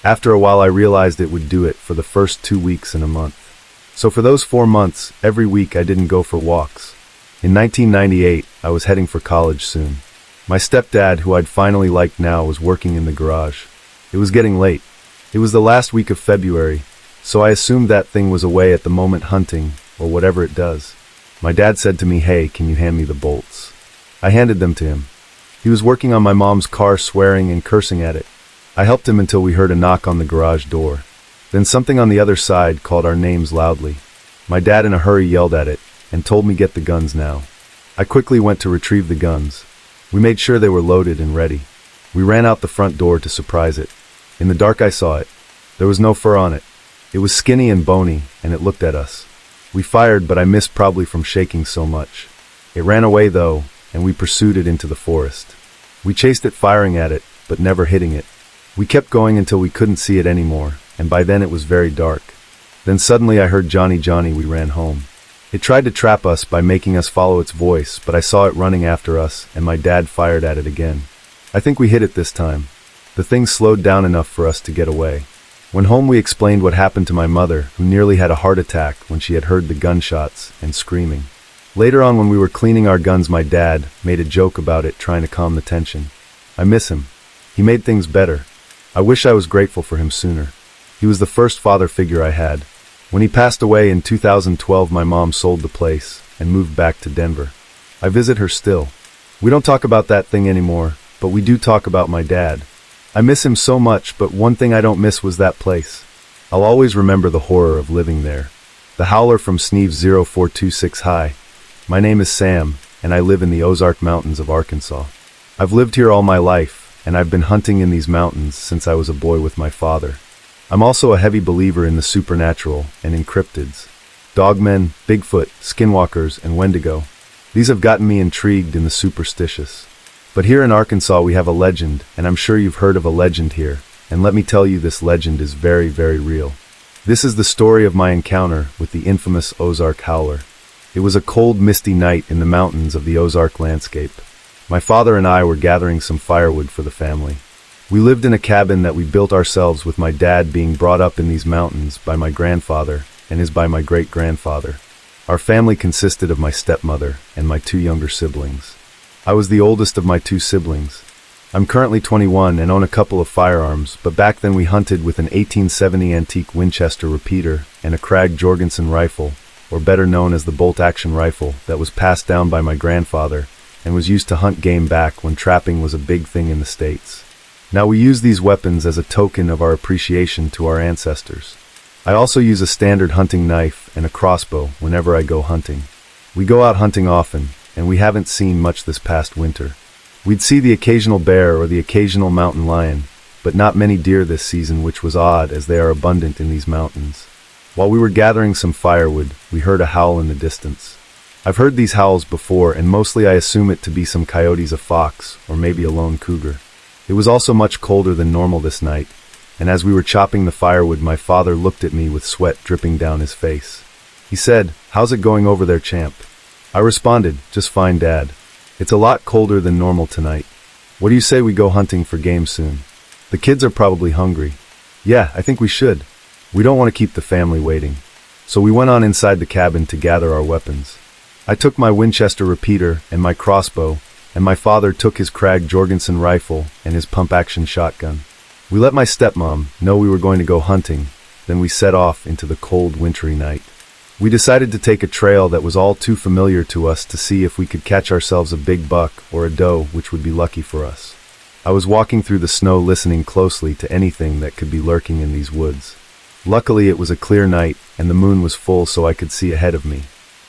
After a while I realized it would do it for the first 2 weeks in a month. So for those 4 months, every week I didn't go for walks. In 1998, I was heading for college soon. My stepdad, who I'd finally liked now, was working in the garage. It was getting late. It was the last week of February, so I assumed that thing was away at the moment hunting, or whatever it does. My dad said to me, "Hey, can you hand me the bolts?" I handed them to him. He was working on my mom's car, swearing and cursing at it. I helped him until we heard a knock on the garage door. Then something on the other side called our names loudly. My dad in a hurry yelled at it, and told me get the guns now. I quickly went to retrieve the guns. We made sure they were loaded and ready. We ran out the front door to surprise it. In the dark I saw it. There was no fur on it. It was skinny and bony, and it looked at us. We fired, but I missed, probably from shaking so much. It ran away though, and we pursued it into the forest. We chased it, firing at it, but never hitting it. We kept going until we couldn't see it anymore, and by then it was very dark. Then suddenly I heard Johnny, Johnny. We ran home. It tried to trap us by making us follow its voice, but I saw it running after us, and my dad fired at it again. I think we hit it this time. The thing slowed down enough for us to get away. When home we explained what happened to my mother, who nearly had a heart attack when she had heard the gunshots and screaming. Later on, when we were cleaning our guns, my dad made a joke about it, trying to calm the tension. I miss him. He made things better. I wish I was grateful for him sooner. He was the first father figure I had. When he passed away in 2012, my mom sold the place and moved back to Denver. I visit her still. We don't talk about that thing anymore, but we do talk about my dad. I miss him so much, but one thing I don't miss was that place. I'll always remember the horror of living there. The howler from Sneeves 0426. Hi, my name is Sam, and I live in the Ozark Mountains of Arkansas. I've lived here all my life, and I've been hunting in these mountains since I was a boy with my father. I'm also a heavy believer in the supernatural and in cryptids. Dogmen, Bigfoot, skinwalkers, and Wendigo. These have gotten me intrigued in the superstitious. But here in Arkansas we have a legend, and I'm sure you've heard of a legend here, and let me tell you, this legend is very, very real. This is the story of my encounter with the infamous Ozark Howler. It was a cold, misty night in the mountains of the Ozark landscape. My father and I were gathering some firewood for the family. We lived in a cabin that we built ourselves, with my dad being brought up in these mountains by my grandfather and is by my great-grandfather. Our family consisted of my stepmother and my 2 younger siblings. I was the oldest of my 2 siblings. I'm currently 21 and own a couple of firearms, but back then we hunted with an 1870 antique Winchester repeater and a Krag Jorgensen rifle, or better known as the bolt-action rifle, that was passed down by my grandfather and was used to hunt game back when trapping was a big thing in the States. Now we use these weapons as a token of our appreciation to our ancestors. I also use a standard hunting knife and a crossbow whenever I go hunting. We go out hunting often, and we haven't seen much this past winter. We'd see the occasional bear or the occasional mountain lion, but not many deer this season, which was odd as they are abundant in these mountains. While we were gathering some firewood, we heard a howl in the distance. I've heard these howls before, and mostly I assume it to be some coyotes, a fox, or maybe a lone cougar. It was also much colder than normal this night, and as we were chopping the firewood, my father looked at me with sweat dripping down his face. He said, "How's it going over there, champ?" I responded, "Just fine, Dad. It's a lot colder than normal tonight. What do you say we go hunting for game soon? The kids are probably hungry." "Yeah, I think we should. We don't want to keep the family waiting." So we went on inside the cabin to gather our weapons. I took my Winchester repeater and my crossbow, and my father took his Krag Jorgensen rifle and his pump-action shotgun. We let my stepmom know we were going to go hunting, then we set off into the cold, wintry night. We decided to take a trail that was all too familiar to us to see if we could catch ourselves a big buck or a doe, which would be lucky for us. I was walking through the snow, listening closely to anything that could be lurking in these woods. Luckily, it was a clear night, and the moon was full, so I could see ahead of me.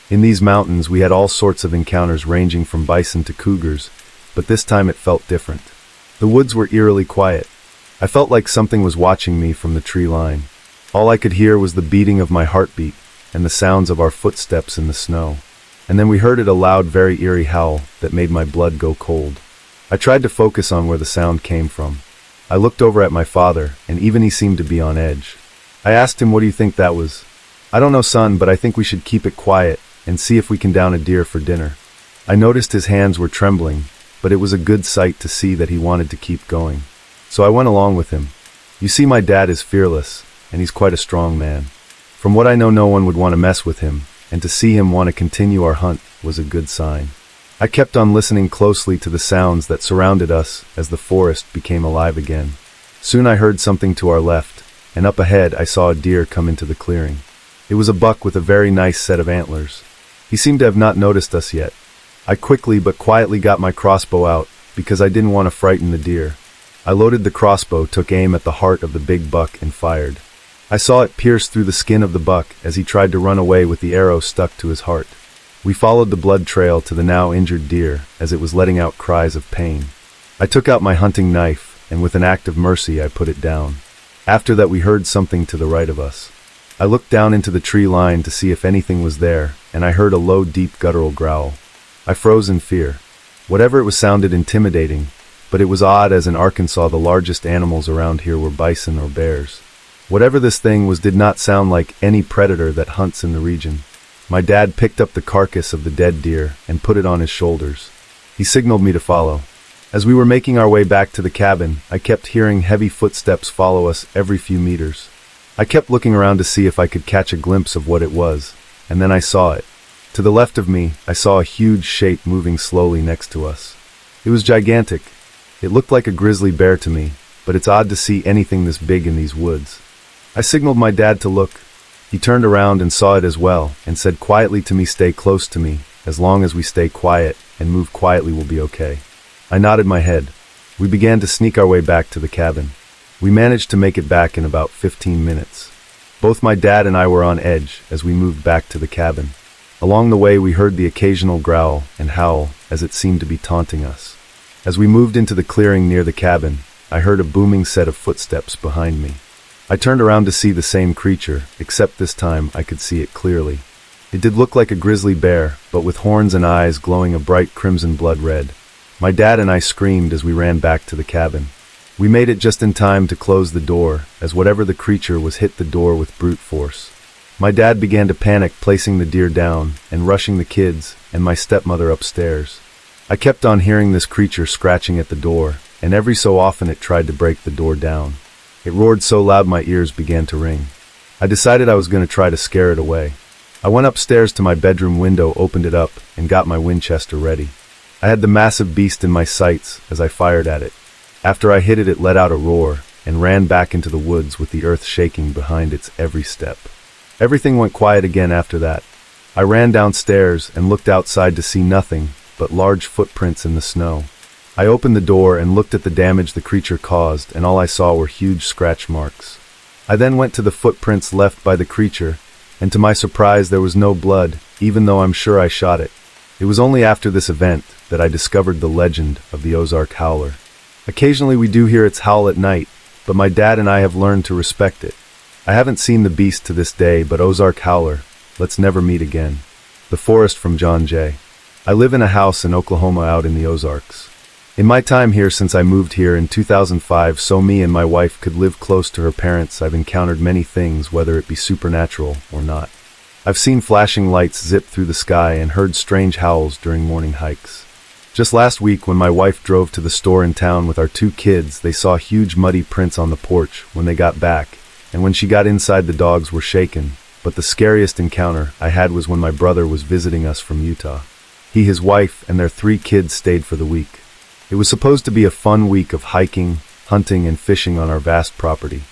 In these mountains, we had all sorts of encounters ranging from bison to cougars, but this time it felt different. The woods were eerily quiet. I felt like something was watching me from the tree line. All I could hear was the beating of my heartbeat and the sounds of our footsteps in the snow. And then we heard it, a loud, very eerie howl that made my blood go cold. I tried to focus on where the sound came from. I looked over at my father, and even he seemed to be on edge. I asked him, "What do you think that was?" "I don't know, son, but I think we should keep it quiet and see if we can down a deer for dinner." I noticed his hands were trembling, but it was a good sight to see that he wanted to keep going. So I went along with him. You see, my dad is fearless, and he's quite a strong man. From what I know, no one would want to mess with him, and to see him want to continue our hunt was a good sign. I kept on listening closely to the sounds that surrounded us as the forest became alive again. Soon I heard something to our left, and up ahead I saw a deer come into the clearing. It was a buck with a very nice set of antlers. He seemed to have not noticed us yet. I quickly but quietly got my crossbow out because I didn't want to frighten the deer. I loaded the crossbow, took aim at the heart of the big buck, and fired. I saw it pierce through the skin of the buck as he tried to run away with the arrow stuck to his heart. We followed the blood trail to the now injured deer as it was letting out cries of pain. I took out my hunting knife, and with an act of mercy I put it down. After that we heard something to the right of us. I looked down into the tree line to see if anything was there, and I heard a low, deep guttural growl. I froze in fear. Whatever it was sounded intimidating, but it was odd, as in Arkansas the largest animals around here were bison or bears. Whatever this thing was did not sound like any predator that hunts in the region. My dad picked up the carcass of the dead deer and put it on his shoulders. He signaled me to follow. As we were making our way back to the cabin, I kept hearing heavy footsteps follow us every few meters. I kept looking around to see if I could catch a glimpse of what it was, and then I saw it. To the left of me, I saw a huge shape moving slowly next to us. It was gigantic. It looked like a grizzly bear to me, but it's odd to see anything this big in these woods. I signaled my dad to look. He turned around and saw it as well, and said quietly to me, "Stay close to me. As long as we stay quiet and move quietly, we'll be okay." I nodded my head. We began to sneak our way back to the cabin. We managed to make it back in about 15 minutes. Both my dad and I were on edge as we moved back to the cabin. Along the way, we heard the occasional growl and howl as it seemed to be taunting us. As we moved into the clearing near the cabin, I heard a booming set of footsteps behind me. I turned around to see the same creature, except this time I could see it clearly. It did look like a grizzly bear, but with horns and eyes glowing a bright crimson blood red. My dad and I screamed as we ran back to the cabin. We made it just in time to close the door, as whatever the creature was hit the door with brute force. My dad began to panic, placing the deer down and rushing the kids and my stepmother upstairs. I kept on hearing this creature scratching at the door, and every so often it tried to break the door down. It roared so loud my ears began to ring. I decided I was going to try to scare it away. I went upstairs to my bedroom window, opened it up, and got my Winchester ready. I had the massive beast in my sights as I fired at it. After I hit it, it let out a roar and ran back into the woods with the earth shaking behind its every step. Everything went quiet again after that. I ran downstairs and looked outside to see nothing but large footprints in the snow. I opened the door and looked at the damage the creature caused, and all I saw were huge scratch marks. I then went to the footprints left by the creature, and to my surprise there was no blood, even though I'm sure I shot it. It was only after this event that I discovered the legend of the Ozark Howler. Occasionally we do hear its howl at night, but my dad and I have learned to respect it. I haven't seen the beast to this day, but Ozark Howler, let's never meet again. The Forest from John J. I live in a house in Oklahoma out in the Ozarks. In my time here since I moved here in 2005, so me and my wife could live close to her parents, I've encountered many things, whether it be supernatural or not. I've seen flashing lights zip through the sky and heard strange howls during morning hikes. Just last week when my wife drove to the store in town with our 2 kids, they saw huge muddy prints on the porch when they got back, and when she got inside the dogs were shaken. But the scariest encounter I had was when my brother was visiting us from Utah. He, his wife, and their 3 kids stayed for the week. It was supposed to be a fun week of hiking, hunting, and fishing on our vast property.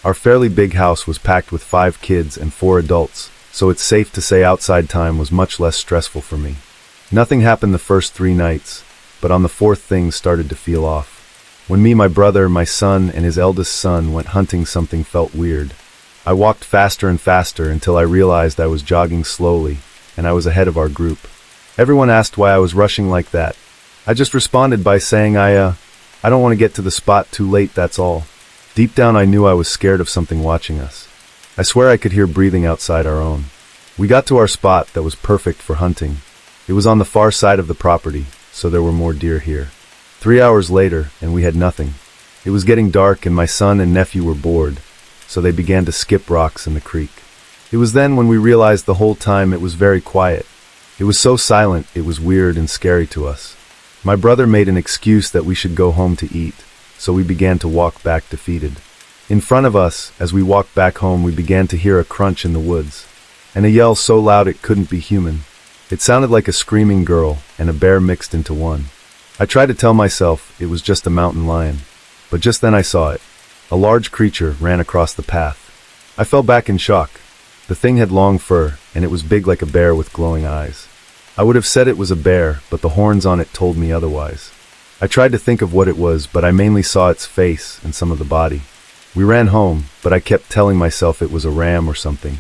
Our fairly big house was packed with 5 kids and 4 adults, so it's safe to say outside time was much less stressful for me. Nothing happened the first 3 nights, but on the 4th things started to feel off. When me, my brother, my son, and his eldest son went hunting, something felt weird. I walked faster and faster until I realized I was jogging slowly, and I was ahead of our group. Everyone asked why I was rushing like that. I just responded by saying I don't want to get to the spot too late, that's all. Deep down I knew I was scared of something watching us. I swear I could hear breathing outside our own. We got to our spot that was perfect for hunting. It was on the far side of the property, so there were more deer here. 3 hours later, and we had nothing. It was getting dark and my son and nephew were bored, so they began to skip rocks in the creek. It was then when we realized the whole time it was very quiet. It was so silent, it was weird and scary to us. My brother made an excuse that we should go home to eat, so we began to walk back defeated. In front of us, as we walked back home, we began to hear a crunch in the woods, and a yell so loud it couldn't be human. It sounded like a screaming girl and a bear mixed into one. I tried to tell myself it was just a mountain lion, but just then I saw it. A large creature ran across the path. I fell back in shock. The thing had long fur, and it was big like a bear with glowing eyes. I would have said it was a bear, but the horns on it told me otherwise. I tried to think of what it was, but I mainly saw its face and some of the body. We ran home, but I kept telling myself it was a ram or something.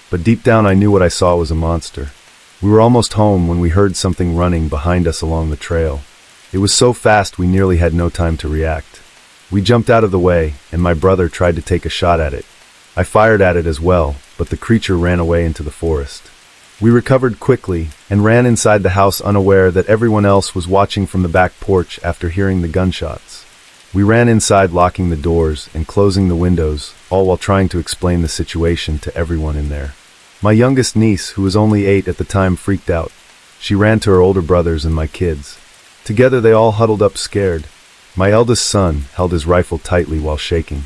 But deep down I knew what I saw was a monster. We were almost home when we heard something running behind us along the trail. It was so fast we nearly had no time to react. We jumped out of the way, and my brother tried to take a shot at it. I fired at it as well, but the creature ran away into the forest. We recovered quickly and ran inside the house, unaware that everyone else was watching from the back porch after hearing the gunshots. We ran inside, locking the doors and closing the windows, all while trying to explain the situation to everyone in there. My youngest niece, who was only 8 at the time, freaked out. She ran to her older brothers and my kids. Together they all huddled up scared. My eldest son held his rifle tightly while shaking.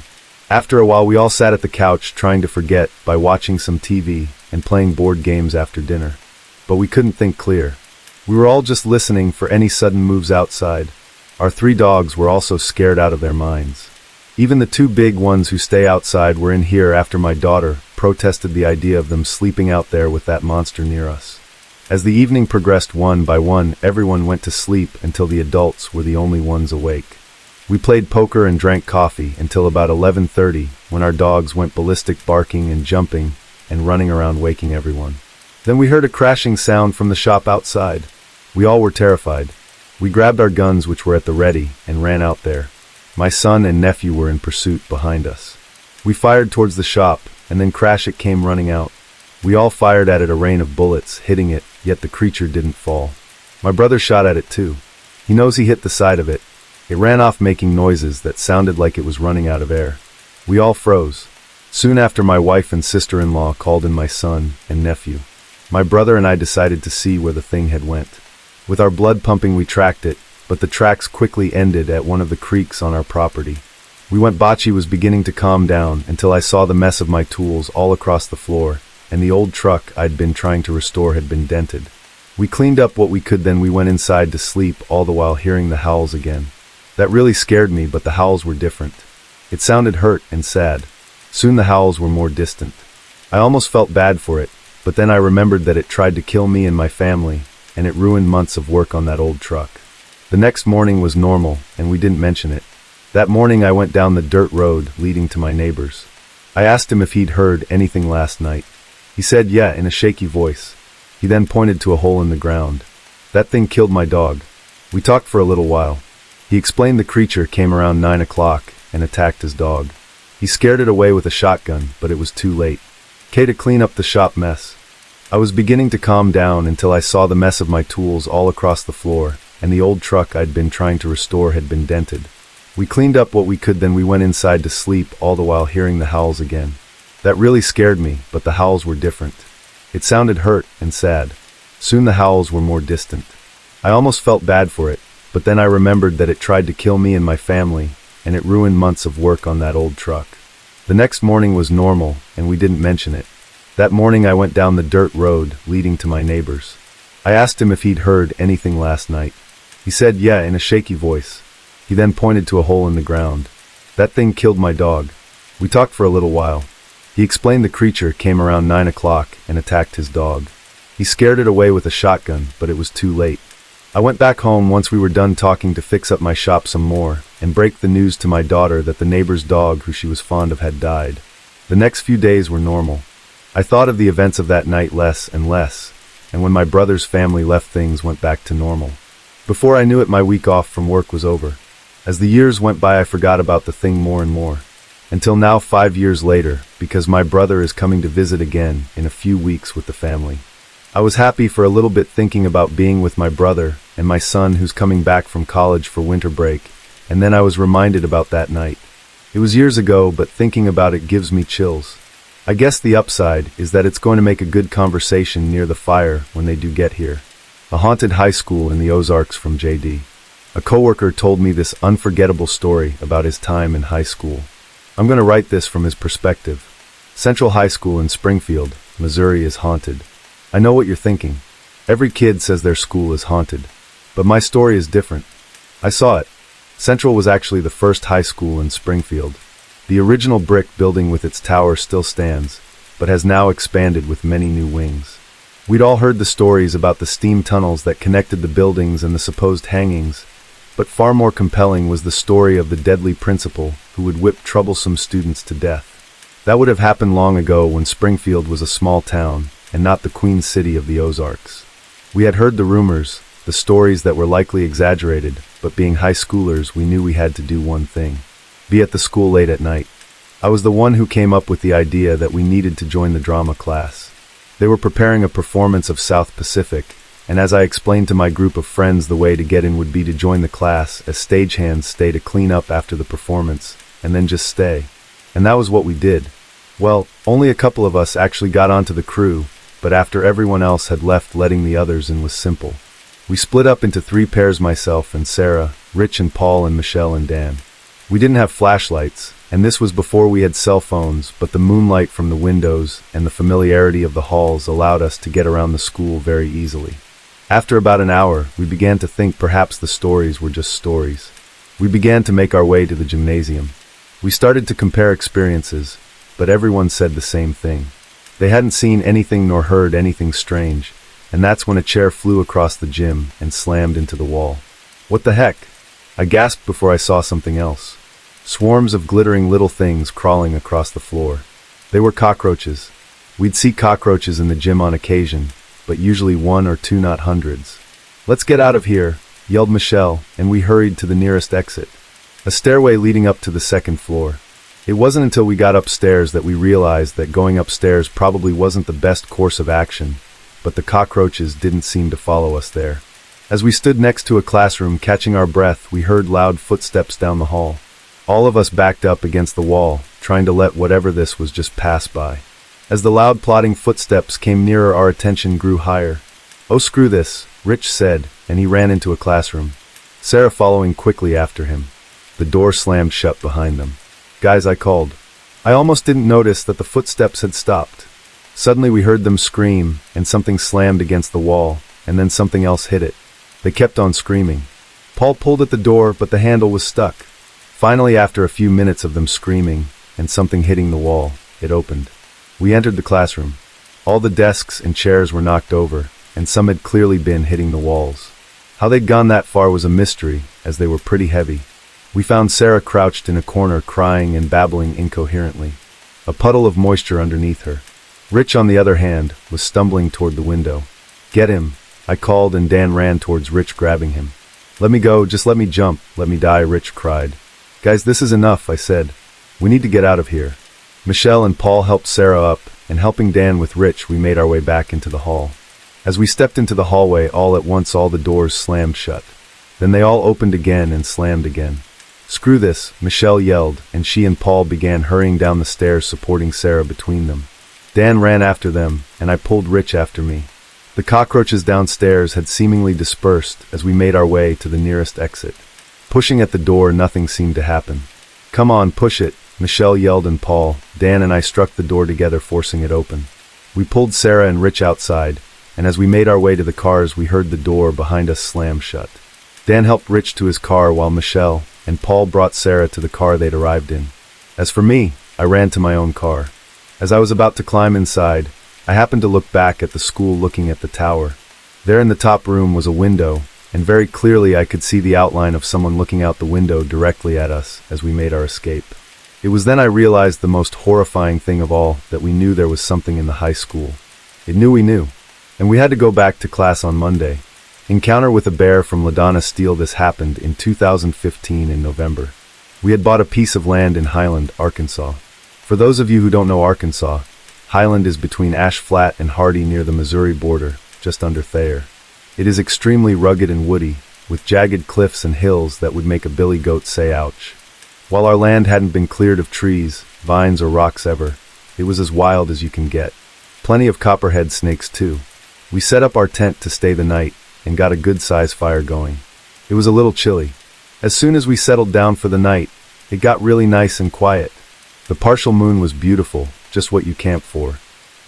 After a while we all sat at the couch trying to forget by watching some TV and playing board games after dinner. But we couldn't think clear. We were all just listening for any sudden moves outside. Our 3 dogs were also scared out of their minds. Even the two big ones who stay outside were in here after my daughter protested the idea of them sleeping out there with that monster near us. As the evening progressed one by one, everyone went to sleep until the adults were the only ones awake. We played poker and drank coffee until about 11:30, when our dogs went ballistic, barking and jumping and running around, waking everyone. Then we heard a crashing sound from the shop outside. We all were terrified. We grabbed our guns, which were at the ready, and ran out there. My son and nephew were in pursuit behind us. We fired towards the shop, and then crash it came running out. We all fired at it, a rain of bullets hitting it, yet the creature didn't fall. My brother shot at it too. He knows he hit the side of it. It ran off making noises that sounded like it was running out of air. We all froze. Soon after, my wife and sister-in-law called in my son and nephew. My brother and I decided to see where the thing had went. With our blood pumping, we tracked it, but the tracks quickly ended at one of the creeks on our property. We went. Bocce was beginning to calm down until I saw the mess of my tools all across the floor, and the old truck I'd been trying to restore had been dented. We cleaned up what we could, then we went inside to sleep, all the while hearing the howls again. That really scared me, but the howls were different. It sounded hurt and sad. Soon the howls were more distant. I almost felt bad for it, but then I remembered that it tried to kill me and my family, and it ruined months of work on that old truck. The next morning was normal, and we didn't mention it. That morning I went down the dirt road leading to my neighbor's. I asked him if he'd heard anything last night. He said yeah, in a shaky voice. He then pointed to a hole in the ground. That thing killed my dog. We talked for a little while. He explained the creature came around 9 o'clock and attacked his dog. He scared it away with a shotgun, but it was too late. To clean up the shop mess. I was beginning to calm down until I saw the mess of my tools all across the floor, and the old truck I'd been trying to restore had been dented. We cleaned up what we could, then we went inside to sleep, all the while hearing the howls again. That really scared me, but the howls were different. It sounded hurt and sad. Soon the howls were more distant. I almost felt bad for it, but then I remembered that it tried to kill me and my family, and it ruined months of work on that old truck. The next morning was normal, and we didn't mention it. That morning I went down the dirt road leading to my neighbor's. I asked him if he'd heard anything last night. He said yeah, in a shaky voice. He then pointed to a hole in the ground. That thing killed my dog. We talked for a little while. He explained the creature came around 9 o'clock and attacked his dog. He scared it away with a shotgun, but it was too late. I went back home once we were done talking to fix up my shop some more and break the news to my daughter that the neighbor's dog, who she was fond of, had died. The next few days were normal. I thought of the events of that night less and less, and when my brother's family left, things went back to normal. Before I knew it, my week off from work was over. As the years went by, I forgot about the thing more and more. Until now, 5 years later, because my brother is coming to visit again in a few weeks with the family. I was happy for a little bit, thinking about being with my brother and my son, who's coming back from college for winter break, and then I was reminded about that night. It was years ago, but thinking about it gives me chills. I guess the upside is that it's going to make a good conversation near the fire when they do get here. A haunted high school in the Ozarks from JD. A coworker told me this unforgettable story about his time in high school. I'm going to write this from his perspective. Central High School in Springfield, Missouri is haunted. I know what you're thinking. Every kid says their school is haunted. But my story is different. I saw it. Central was actually the first high school in Springfield. The original brick building with its tower still stands, but has now expanded with many new wings. We'd all heard the stories about the steam tunnels that connected the buildings and the supposed hangings, but far more compelling was the story of the deadly principal who would whip troublesome students to death. That would have happened long ago, when Springfield was a small town and not the Queen City of the Ozarks. We had heard the rumors, the stories that were likely exaggerated, but being high schoolers, we knew we had to do one thing: be at the school late at night. I was the one who came up with the idea that we needed to join the drama class. They were preparing a performance of South Pacific, and as I explained to my group of friends, the way to get in would be to join the class as stagehands, stay to clean up after the performance, and then just stay. And that was what we did. Well, only a couple of us actually got onto the crew, but after everyone else had left, letting the others in was simple. We split up into 3 pairs, myself and Sarah, Rich and Paul, and Michelle and Dan. We didn't have flashlights, and this was before we had cell phones, but the moonlight from the windows and the familiarity of the halls allowed us to get around the school very easily. After about an hour, we began to think perhaps the stories were just stories. We began to make our way to the gymnasium. We started to compare experiences, but everyone said the same thing. They hadn't seen anything nor heard anything strange, and that's when a chair flew across the gym and slammed into the wall. What the heck? I gasped before I saw something else. Swarms of glittering little things crawling across the floor. They were cockroaches. We'd see cockroaches in the gym on occasion, but usually one or two, not hundreds. "Let's get out of here," yelled Michelle, and we hurried to the nearest exit. A stairway leading up to the second floor. It wasn't until we got upstairs that we realized that going upstairs probably wasn't the best course of action, but the cockroaches didn't seem to follow us there. As we stood next to a classroom catching our breath, we heard loud footsteps down the hall. All of us backed up against the wall, trying to let whatever this was just pass by. As the loud plodding footsteps came nearer, our attention grew higher. "Oh, screw this," Rich said, and he ran into a classroom. Sarah following quickly after him. The door slammed shut behind them. "Guys," I called. I almost didn't notice that the footsteps had stopped. Suddenly we heard them scream, and something slammed against the wall, and then something else hit it. They kept on screaming. Paul pulled at the door, but the handle was stuck. Finally, after a few minutes of them screaming, and something hitting the wall, it opened. We entered the classroom. All the desks and chairs were knocked over, and some had clearly been hitting the walls. How they'd gone that far was a mystery, as they were pretty heavy. We found Sarah crouched in a corner, crying and babbling incoherently, a puddle of moisture underneath her. Rich, on the other hand, was stumbling toward the window. "Get him," I called, and Dan ran towards Rich, grabbing him. "Let me go, just let me jump, let me die," Rich cried. "Guys, this is enough," I said. "We need to get out of here." Michelle and Paul helped Sarah up, and helping Dan with Rich, we made our way back into the hall. As we stepped into the hallway, all at once all the doors slammed shut. Then they all opened again and slammed again. "Screw this," Michelle yelled, and she and Paul began hurrying down the stairs, supporting Sarah between them. Dan ran after them, and I pulled Rich after me. The cockroaches downstairs had seemingly dispersed as we made our way to the nearest exit. Pushing at the door, nothing seemed to happen. "Come on, push it," Michelle yelled, and Paul, Dan and I struck the door together, forcing it open. We pulled Sarah and Rich outside, and as we made our way to the cars, we heard the door behind us slam shut. Dan helped Rich to his car while Michelle and Paul brought Sarah to the car they'd arrived in. As for me, I ran to my own car. As I was about to climb inside, I happened to look back at the school, looking at the tower. There in the top room was a window, and very clearly I could see the outline of someone looking out the window directly at us as we made our escape. It was then I realized the most horrifying thing of all, that we knew there was something in the high school. It knew we knew, and we had to go back to class on Monday. Encounter with a bear from LaDonna Steele. This happened in 2015 in November. We had bought a piece of land in Highland, Arkansas. For those of you who don't know Arkansas, Highland is between Ash Flat and Hardy, near the Missouri border, just under Thayer. It is extremely rugged and woody, with jagged cliffs and hills that would make a billy goat say ouch. While our land hadn't been cleared of trees, vines, or rocks ever, it was as wild as you can get. Plenty of copperhead snakes too. We set up our tent to stay the night, and got a good-sized fire going. It was a little chilly. As soon as we settled down for the night, it got really nice and quiet. The partial moon was beautiful, just what you camp for.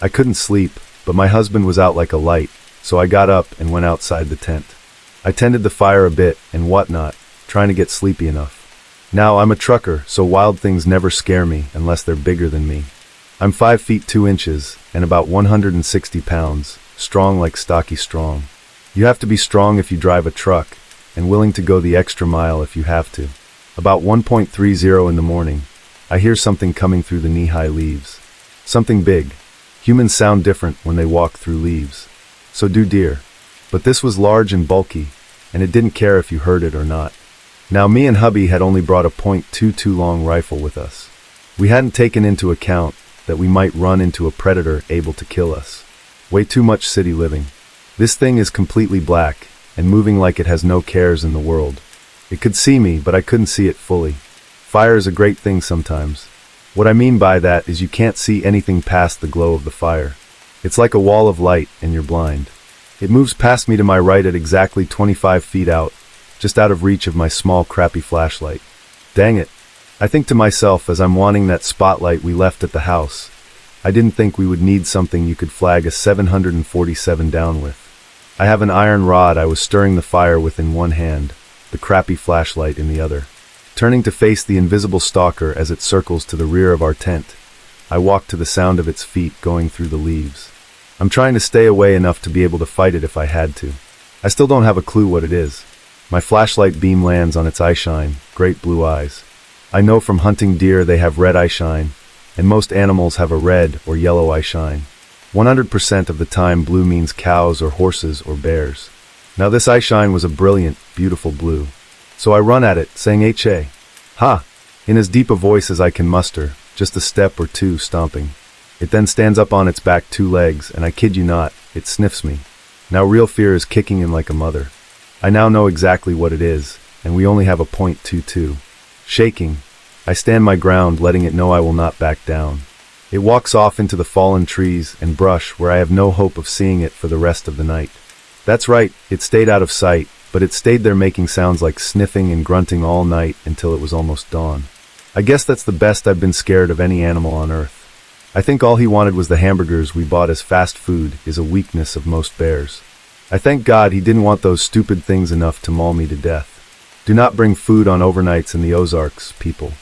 I couldn't sleep, but my husband was out like a light, so I got up and went outside the tent. I tended the fire a bit and whatnot, trying to get sleepy enough. Now, I'm a trucker, so wild things never scare me unless they're bigger than me. I'm 5 feet 2 inches and about 160 pounds, strong like Stocky Strong. You have to be strong if you drive a truck, and willing to go the extra mile if you have to. About 1:30 in the morning, I hear something coming through the knee-high leaves. Something big. Humans sound different when they walk through leaves. So do deer. But this was large and bulky, and it didn't care if you heard it or not. Now, me and hubby had only brought a .22 long rifle with us. We hadn't taken into account that we might run into a predator able to kill us. Way too much city living. This thing is completely black, and moving like it has no cares in the world. It could see me, but I couldn't see it fully. Fire is a great thing sometimes. What I mean by that is you can't see anything past the glow of the fire. It's like a wall of light, and you're blind. It moves past me to my right at exactly 25 feet out, just out of reach of my small, crappy flashlight. Dang it. I think to myself as I'm wanting that spotlight we left at the house. I didn't think we would need something you could flag a 747 down with. I have an iron rod I was stirring the fire with in one hand, the crappy flashlight in the other. Turning to face the invisible stalker as it circles to the rear of our tent, I walk to the sound of its feet going through the leaves. I'm trying to stay away enough to be able to fight it if I had to. I still don't have a clue what it is. My flashlight beam lands on its eyeshine, great blue eyes. I know from hunting deer they have red eyeshine, and most animals have a red or yellow eyeshine. 100% of the time blue means cows or horses or bears. Now this eyeshine was a brilliant, beautiful blue. So I run at it, saying "Hey!" Ha! In as deep a voice as I can muster, just a step or two stomping. It then stands up on its back 2 legs, and I kid you not, it sniffs me. Now real fear is kicking in like a mother. I now know exactly what it is, and we only have a .22. Shaking, I stand my ground, letting it know I will not back down. It walks off into the fallen trees and brush where I have no hope of seeing it for the rest of the night. That's right, it stayed out of sight, but it stayed there making sounds like sniffing and grunting all night until it was almost dawn. I guess that's the best I've been scared of any animal on Earth. I think all he wanted was the hamburgers we bought as fast food is a weakness of most bears. I thank God he didn't want those stupid things enough to maul me to death. Do not bring food on overnights in the Ozarks, people.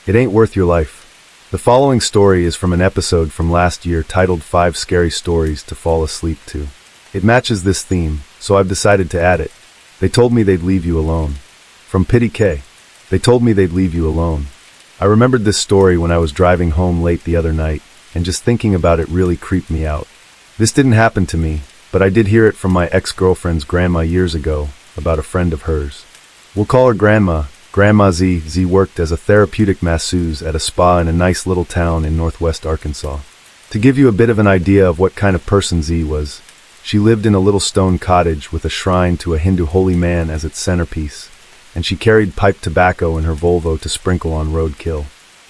It ain't worth your life. The following story is from an episode from last year titled 5 Scary Stories to Fall Asleep To. It matches this theme, so I've decided to add it. They told me they'd leave you alone. From Pity K. They told me they'd leave you alone. I remembered this story when I was driving home late the other night, and just thinking about it really creeped me out. This didn't happen to me, but I did hear it from my ex-girlfriend's grandma years ago, about a friend of hers. We'll call her Grandma. Grandma Z. Z worked as a therapeutic masseuse at a spa in a nice little town in northwest Arkansas. To give you a bit of an idea of what kind of person Z was, she lived in a little stone cottage with a shrine to a Hindu holy man as its centerpiece, and she carried pipe tobacco in her Volvo to sprinkle on roadkill.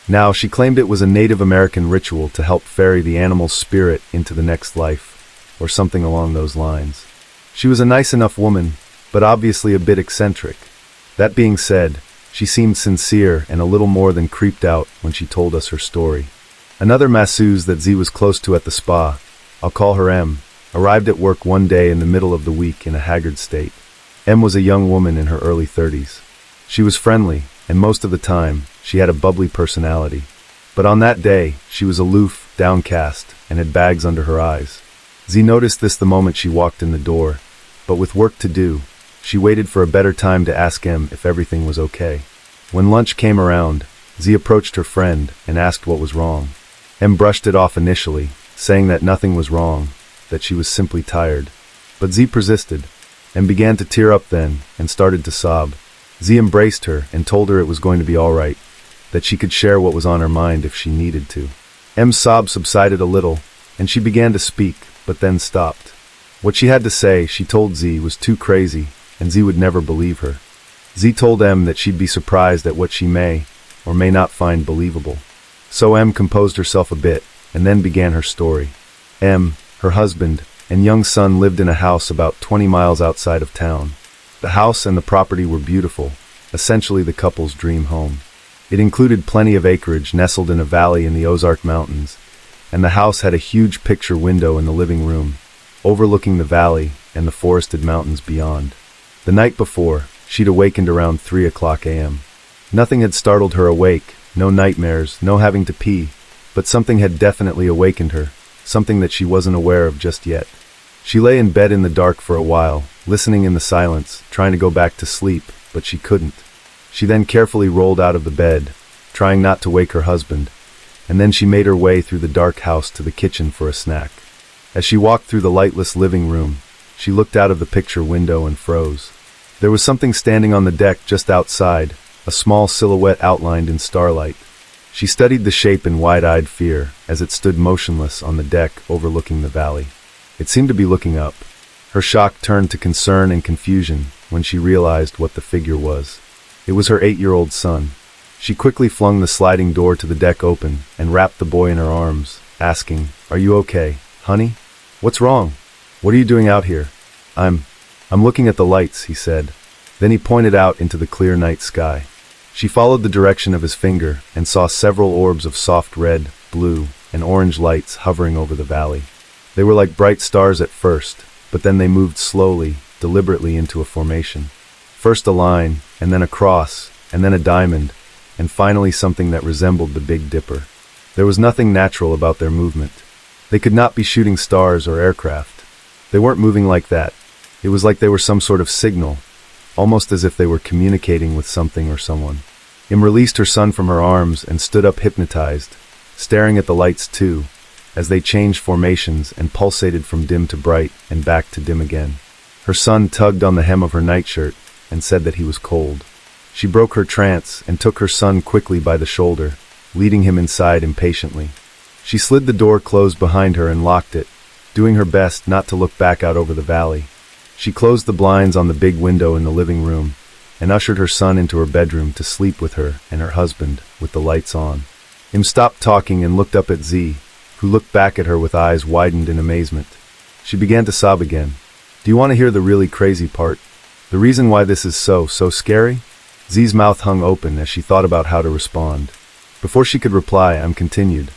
Now, she claimed it was a Native American ritual to help ferry the animal's spirit into the next life, or something along those lines. She was a nice enough woman, but obviously a bit eccentric. That being said, she seemed sincere and a little more than creeped out when she told us her story. Another masseuse that Z was close to at the spa, I'll call her M, arrived at work one day in the middle of the week in a haggard state. M was a young woman in her early 30s. She was friendly, and most of the time, she had a bubbly personality. But on that day, she was aloof, downcast, and had bags under her eyes. Z noticed this the moment she walked in the door, but with work to do, she waited for a better time to ask M if everything was okay. When lunch came around, Z approached her friend and asked what was wrong. M brushed it off initially, saying that nothing was wrong, that she was simply tired. But Z persisted, and began to tear up then, and started to sob. Z embraced her and told her it was going to be all right, that she could share what was on her mind if she needed to. M's sob subsided a little, and she began to speak, but then stopped. What she had to say, she told Z, was too crazy, and Z would never believe her. Z told M that she'd be surprised at what she may or may not find believable. So M composed herself a bit, and then began her story. M, her husband, and young son lived in a house about 20 miles outside of town. The house and the property were beautiful, essentially the couple's dream home. It included plenty of acreage nestled in a valley in the Ozark Mountains, and the house had a huge picture window in the living room, overlooking the valley and the forested mountains beyond. The night before, she'd awakened around 3 o'clock a.m. Nothing had startled her awake, no nightmares, no having to pee, but something had definitely awakened her, something that she wasn't aware of just yet. She lay in bed in the dark for a while, listening in the silence, trying to go back to sleep, but she couldn't. She then carefully rolled out of the bed, trying not to wake her husband, and then she made her way through the dark house to the kitchen for a snack. As she walked through the lightless living room, she looked out of the picture window and froze. There was something standing on the deck just outside, a small silhouette outlined in starlight. She studied the shape in wide-eyed fear as it stood motionless on the deck overlooking the valley. It seemed to be looking up. Her shock turned to concern and confusion when she realized what the figure was. It was her 8-year-old son. She quickly flung the sliding door to the deck open and wrapped the boy in her arms, asking, "Are you okay, honey? What's wrong? What are you doing out here?" I'm looking at the lights," he said. Then he pointed out into the clear night sky. She followed the direction of his finger and saw several orbs of soft red, blue, and orange lights hovering over the valley. They were like bright stars at first, but then they moved slowly, deliberately into a formation. First a line, and then a cross, and then a diamond, and finally something that resembled the Big Dipper. There was nothing natural about their movement. They could not be shooting stars or aircraft. They weren't moving like that. It was like they were some sort of signal, almost as if they were communicating with something or someone. Im released her son from her arms and stood up hypnotized, staring at the lights too, as they changed formations and pulsated from dim to bright and back to dim again. Her son tugged on the hem of her nightshirt and said that he was cold. She broke her trance and took her son quickly by the shoulder, leading him inside impatiently. She slid the door closed behind her and locked it, doing her best not to look back out over the valley. She closed the blinds on the big window in the living room and ushered her son into her bedroom to sleep with her and her husband with the lights on. Im stopped talking and looked up at Z, who looked back at her with eyes widened in amazement. She began to sob again. Do you want to hear the really crazy part? The reason why this is so scary? Z's mouth hung open as she thought about how to respond. Before she could reply, Im continued.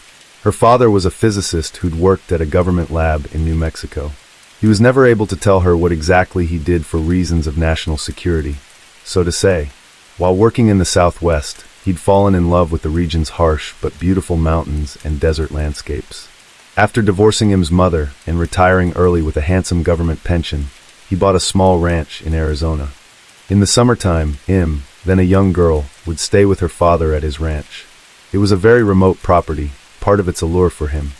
Her father was a physicist who'd worked at a government lab in New Mexico. He was never able to tell her what exactly he did for reasons of national security, so to say. While working in the Southwest, he'd fallen in love with the region's harsh but beautiful mountains and desert landscapes. After divorcing Im's mother and retiring early with a handsome government pension, he bought a small ranch in Arizona. In the summertime, Im, then a young girl, would stay with her father at his ranch. It was a very remote property, part of its allure for him.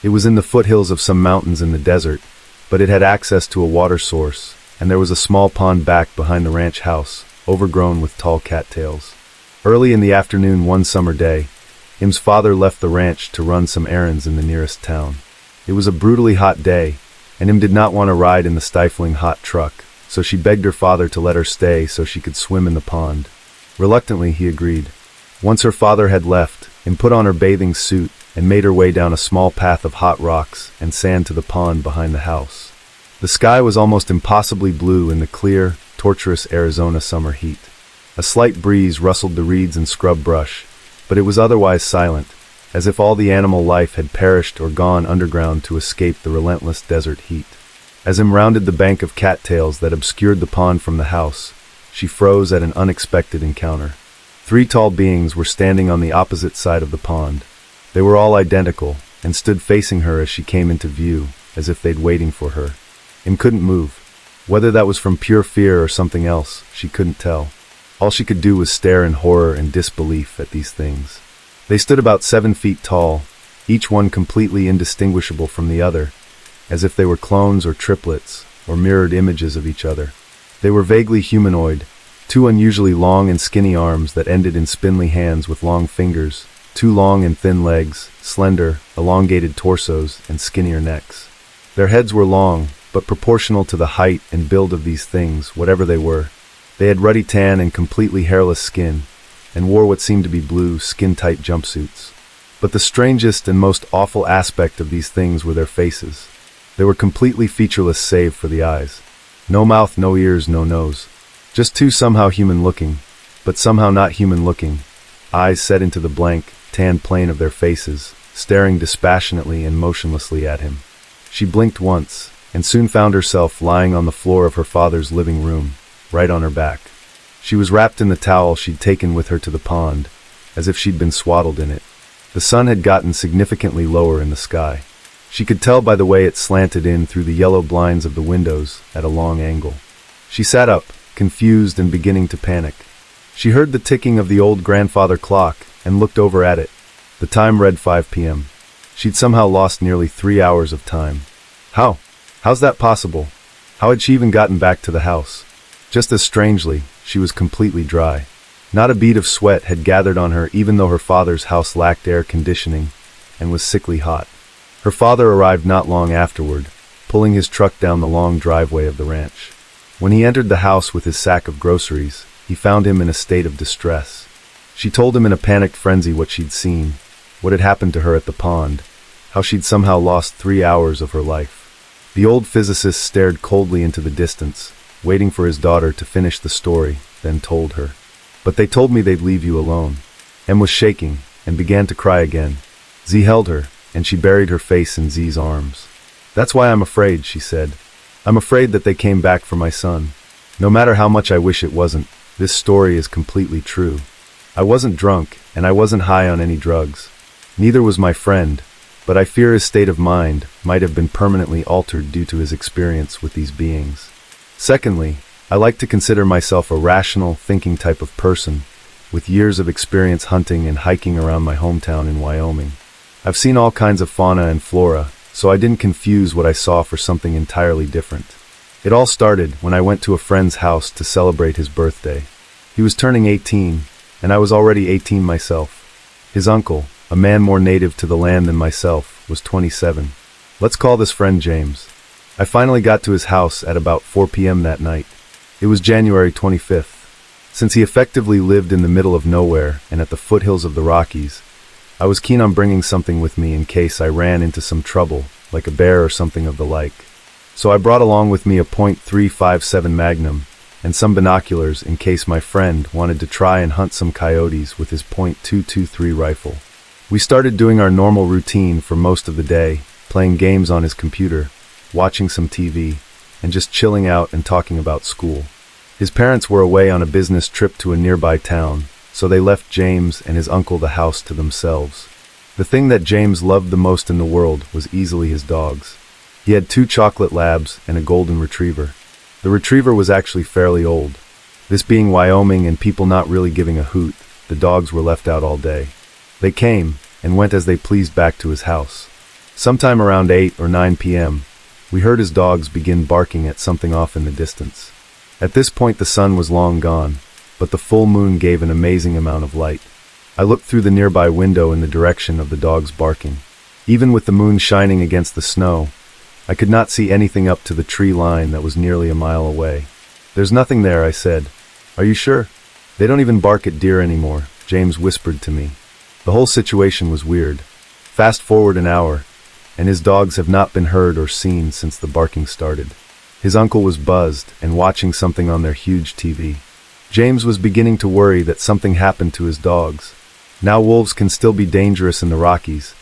It was in the foothills of some mountains in the desert, but it had access to a water source, and there was a small pond back behind the ranch house, overgrown with tall cattails. Early in the afternoon one summer day, Im's father left the ranch to run some errands in the nearest town. It was a brutally hot day, and Im did not want to ride in the stifling hot truck, so she begged her father to let her stay so she could swim in the pond. Reluctantly, he agreed. Once her father had left, Im put on her bathing suit and made her way down a small path of hot rocks and sand to the pond behind the house. The sky was almost impossibly blue in the clear, torturous Arizona summer heat. A slight breeze rustled the reeds and scrub brush, but it was otherwise silent, as if all the animal life had perished or gone underground to escape the relentless desert heat. As Im rounded the bank of cattails that obscured the pond from the house, she froze at an unexpected encounter. 3 tall beings were standing on the opposite side of the pond. They were all identical, and stood facing her as she came into view, as if they'd waiting for her. Im couldn't move. Whether that was from pure fear or something else, she couldn't tell. All she could do was stare in horror and disbelief at these things. They stood about 7 feet tall, each one completely indistinguishable from the other, as if they were clones or triplets, or mirrored images of each other. They were vaguely humanoid, 2 unusually long and skinny arms that ended in spindly hands with long fingers, 2 long and thin legs, slender, elongated torsos, and skinnier necks. Their heads were long, but proportional to the height and build of these things, whatever they were. They had ruddy tan and completely hairless skin, and wore what seemed to be blue, skin-tight jumpsuits. But the strangest and most awful aspect of these things were their faces. They were completely featureless save for the eyes. No mouth, no ears, no nose. Just 2 somehow human-looking, but somehow not human-looking, eyes set into the blank, tan plane of their faces, staring dispassionately and motionlessly at him. She blinked once, and soon found herself lying on the floor of her father's living room, right on her back. She was wrapped in the towel she'd taken with her to the pond, as if she'd been swaddled in it. The sun had gotten significantly lower in the sky. She could tell by the way it slanted in through the yellow blinds of the windows at a long angle. She sat up, confused and beginning to panic. She heard the ticking of the old grandfather clock and looked over at it. The time read 5 p.m. She'd somehow lost nearly 3 hours of time. How's that possible? How had she even gotten back to the house? Just as strangely, she was completely dry. Not a bead of sweat had gathered on her even though her father's house lacked air conditioning and was sickly hot. Her father arrived not long afterward, pulling his truck down the long driveway of the ranch. When he entered the house with his sack of groceries, he found him in a state of distress. She told him in a panicked frenzy what she'd seen, what had happened to her at the pond, how she'd somehow lost 3 hours of her life. The old physicist stared coldly into the distance, waiting for his daughter to finish the story, then told her. But they told me they'd leave you alone. Em was shaking, and began to cry again. Z held her, and she buried her face in Z's arms. That's why I'm afraid, she said. I'm afraid that they came back for my son. No matter how much I wish it wasn't, This story is completely true. I wasn't drunk, and I wasn't high on any drugs. Neither was my friend, but I fear his state of mind might have been permanently altered due to his experience with these beings. Secondly, I like to consider myself a rational, thinking type of person, with years of experience hunting and hiking around my hometown in Wyoming. I've seen all kinds of fauna and flora, so I didn't confuse what I saw for something entirely different. It all started when I went to a friend's house to celebrate his birthday. He was turning 18, and I was already 18 myself. His uncle, a man more native to the land than myself, was 27. Let's call this friend James. I finally got to his house at about 4 p.m. that night. It was January 25th. Since he effectively lived in the middle of nowhere and at the foothills of the Rockies, I was keen on bringing something with me in case I ran into some trouble, like a bear or something of the like. So I brought along with me a .357 Magnum and some binoculars in case my friend wanted to try and hunt some coyotes with his .223 rifle. We started doing our normal routine for most of the day, playing games on his computer, watching some TV, and just chilling out and talking about school. His parents were away on a business trip to a nearby town, so they left James and his uncle the house to themselves. The thing that James loved the most in the world was easily his dogs. He had 2 chocolate labs and a golden retriever. The retriever was actually fairly old. This being Wyoming and people not really giving a hoot, the dogs were left out all day. They came and went as they pleased back to his house. Sometime around 8 or 9 p.m., we heard his dogs begin barking at something off in the distance. At this point the sun was long gone, but the full moon gave an amazing amount of light. I looked through the nearby window in the direction of the dogs barking. Even with the moon shining against the snow, I could not see anything up to the tree line that was nearly a mile away. "There's nothing there," I said. "Are you sure?" "They don't even bark at deer anymore," James whispered to me. The whole situation was weird. Fast forward an hour, and his dogs have not been heard or seen since the barking started. His uncle was buzzed and watching something on their huge TV. James was beginning to worry that something happened to his dogs. Now wolves can still be dangerous in the Rockies,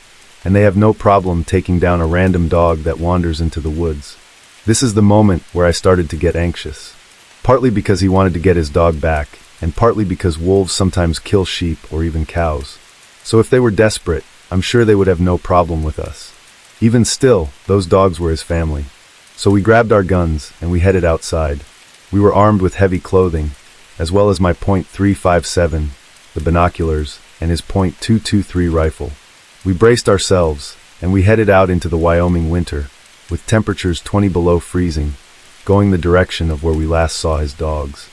and they have no problem taking down a random dog that wanders into the woods. This is the moment where I started to get anxious. Partly because he wanted to get his dog back, and partly because wolves sometimes kill sheep or even cows. So if they were desperate, I'm sure they would have no problem with us. Even still, those dogs were his family. So we grabbed our guns and we headed outside. We were armed with heavy clothing, as well as my .357, the binoculars, and his .223 rifle. We braced ourselves, and we headed out into the Wyoming winter, with temperatures 20 below freezing, going the direction of where we last saw his dogs.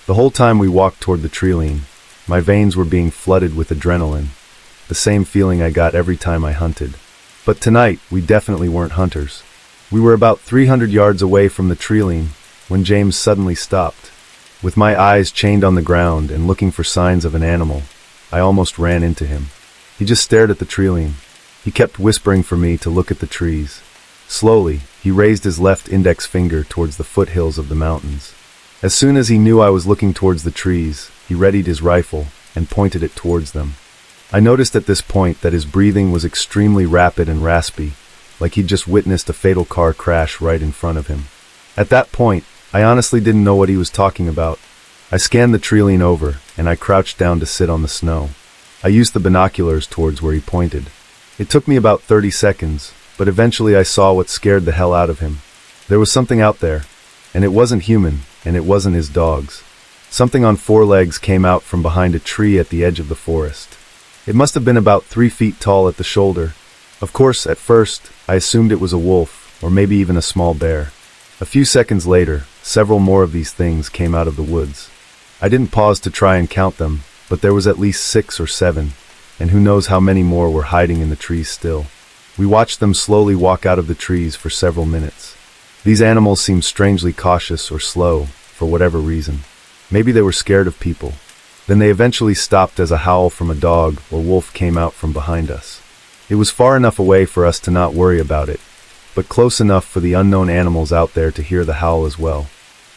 The whole time we walked toward the treeline, my veins were being flooded with adrenaline, the same feeling I got every time I hunted. But tonight, we definitely weren't hunters. We were about 300 yards away from the treeline when James suddenly stopped. With my eyes chained on the ground and looking for signs of an animal, I almost ran into him. He just stared at the treeline. He kept whispering for me to look at the trees. Slowly, he raised his left index finger towards the foothills of the mountains. As soon as he knew I was looking towards the trees, he readied his rifle and pointed it towards them. I noticed at this point that his breathing was extremely rapid and raspy, like he'd just witnessed a fatal car crash right in front of him. At that point, I honestly didn't know what he was talking about. I scanned the treeline over, and I crouched down to sit on the snow. I used the binoculars towards where he pointed. It took me about 30 seconds, but eventually I saw what scared the hell out of him. There was something out there, and it wasn't human, and it wasn't his dogs. Something on 4 legs came out from behind a tree at the edge of the forest. It must have been about 3 feet tall at the shoulder. Of course, at first, I assumed it was a wolf, or maybe even a small bear. A few seconds later, several more of these things came out of the woods. I didn't pause to try and count them, but there was at least 6 or 7, and who knows how many more were hiding in the trees still. We watched them slowly walk out of the trees for several minutes. These animals seemed strangely cautious or slow, for whatever reason. Maybe they were scared of people. Then they eventually stopped as a howl from a dog or wolf came out from behind us. It was far enough away for us to not worry about it, but close enough for the unknown animals out there to hear the howl as well.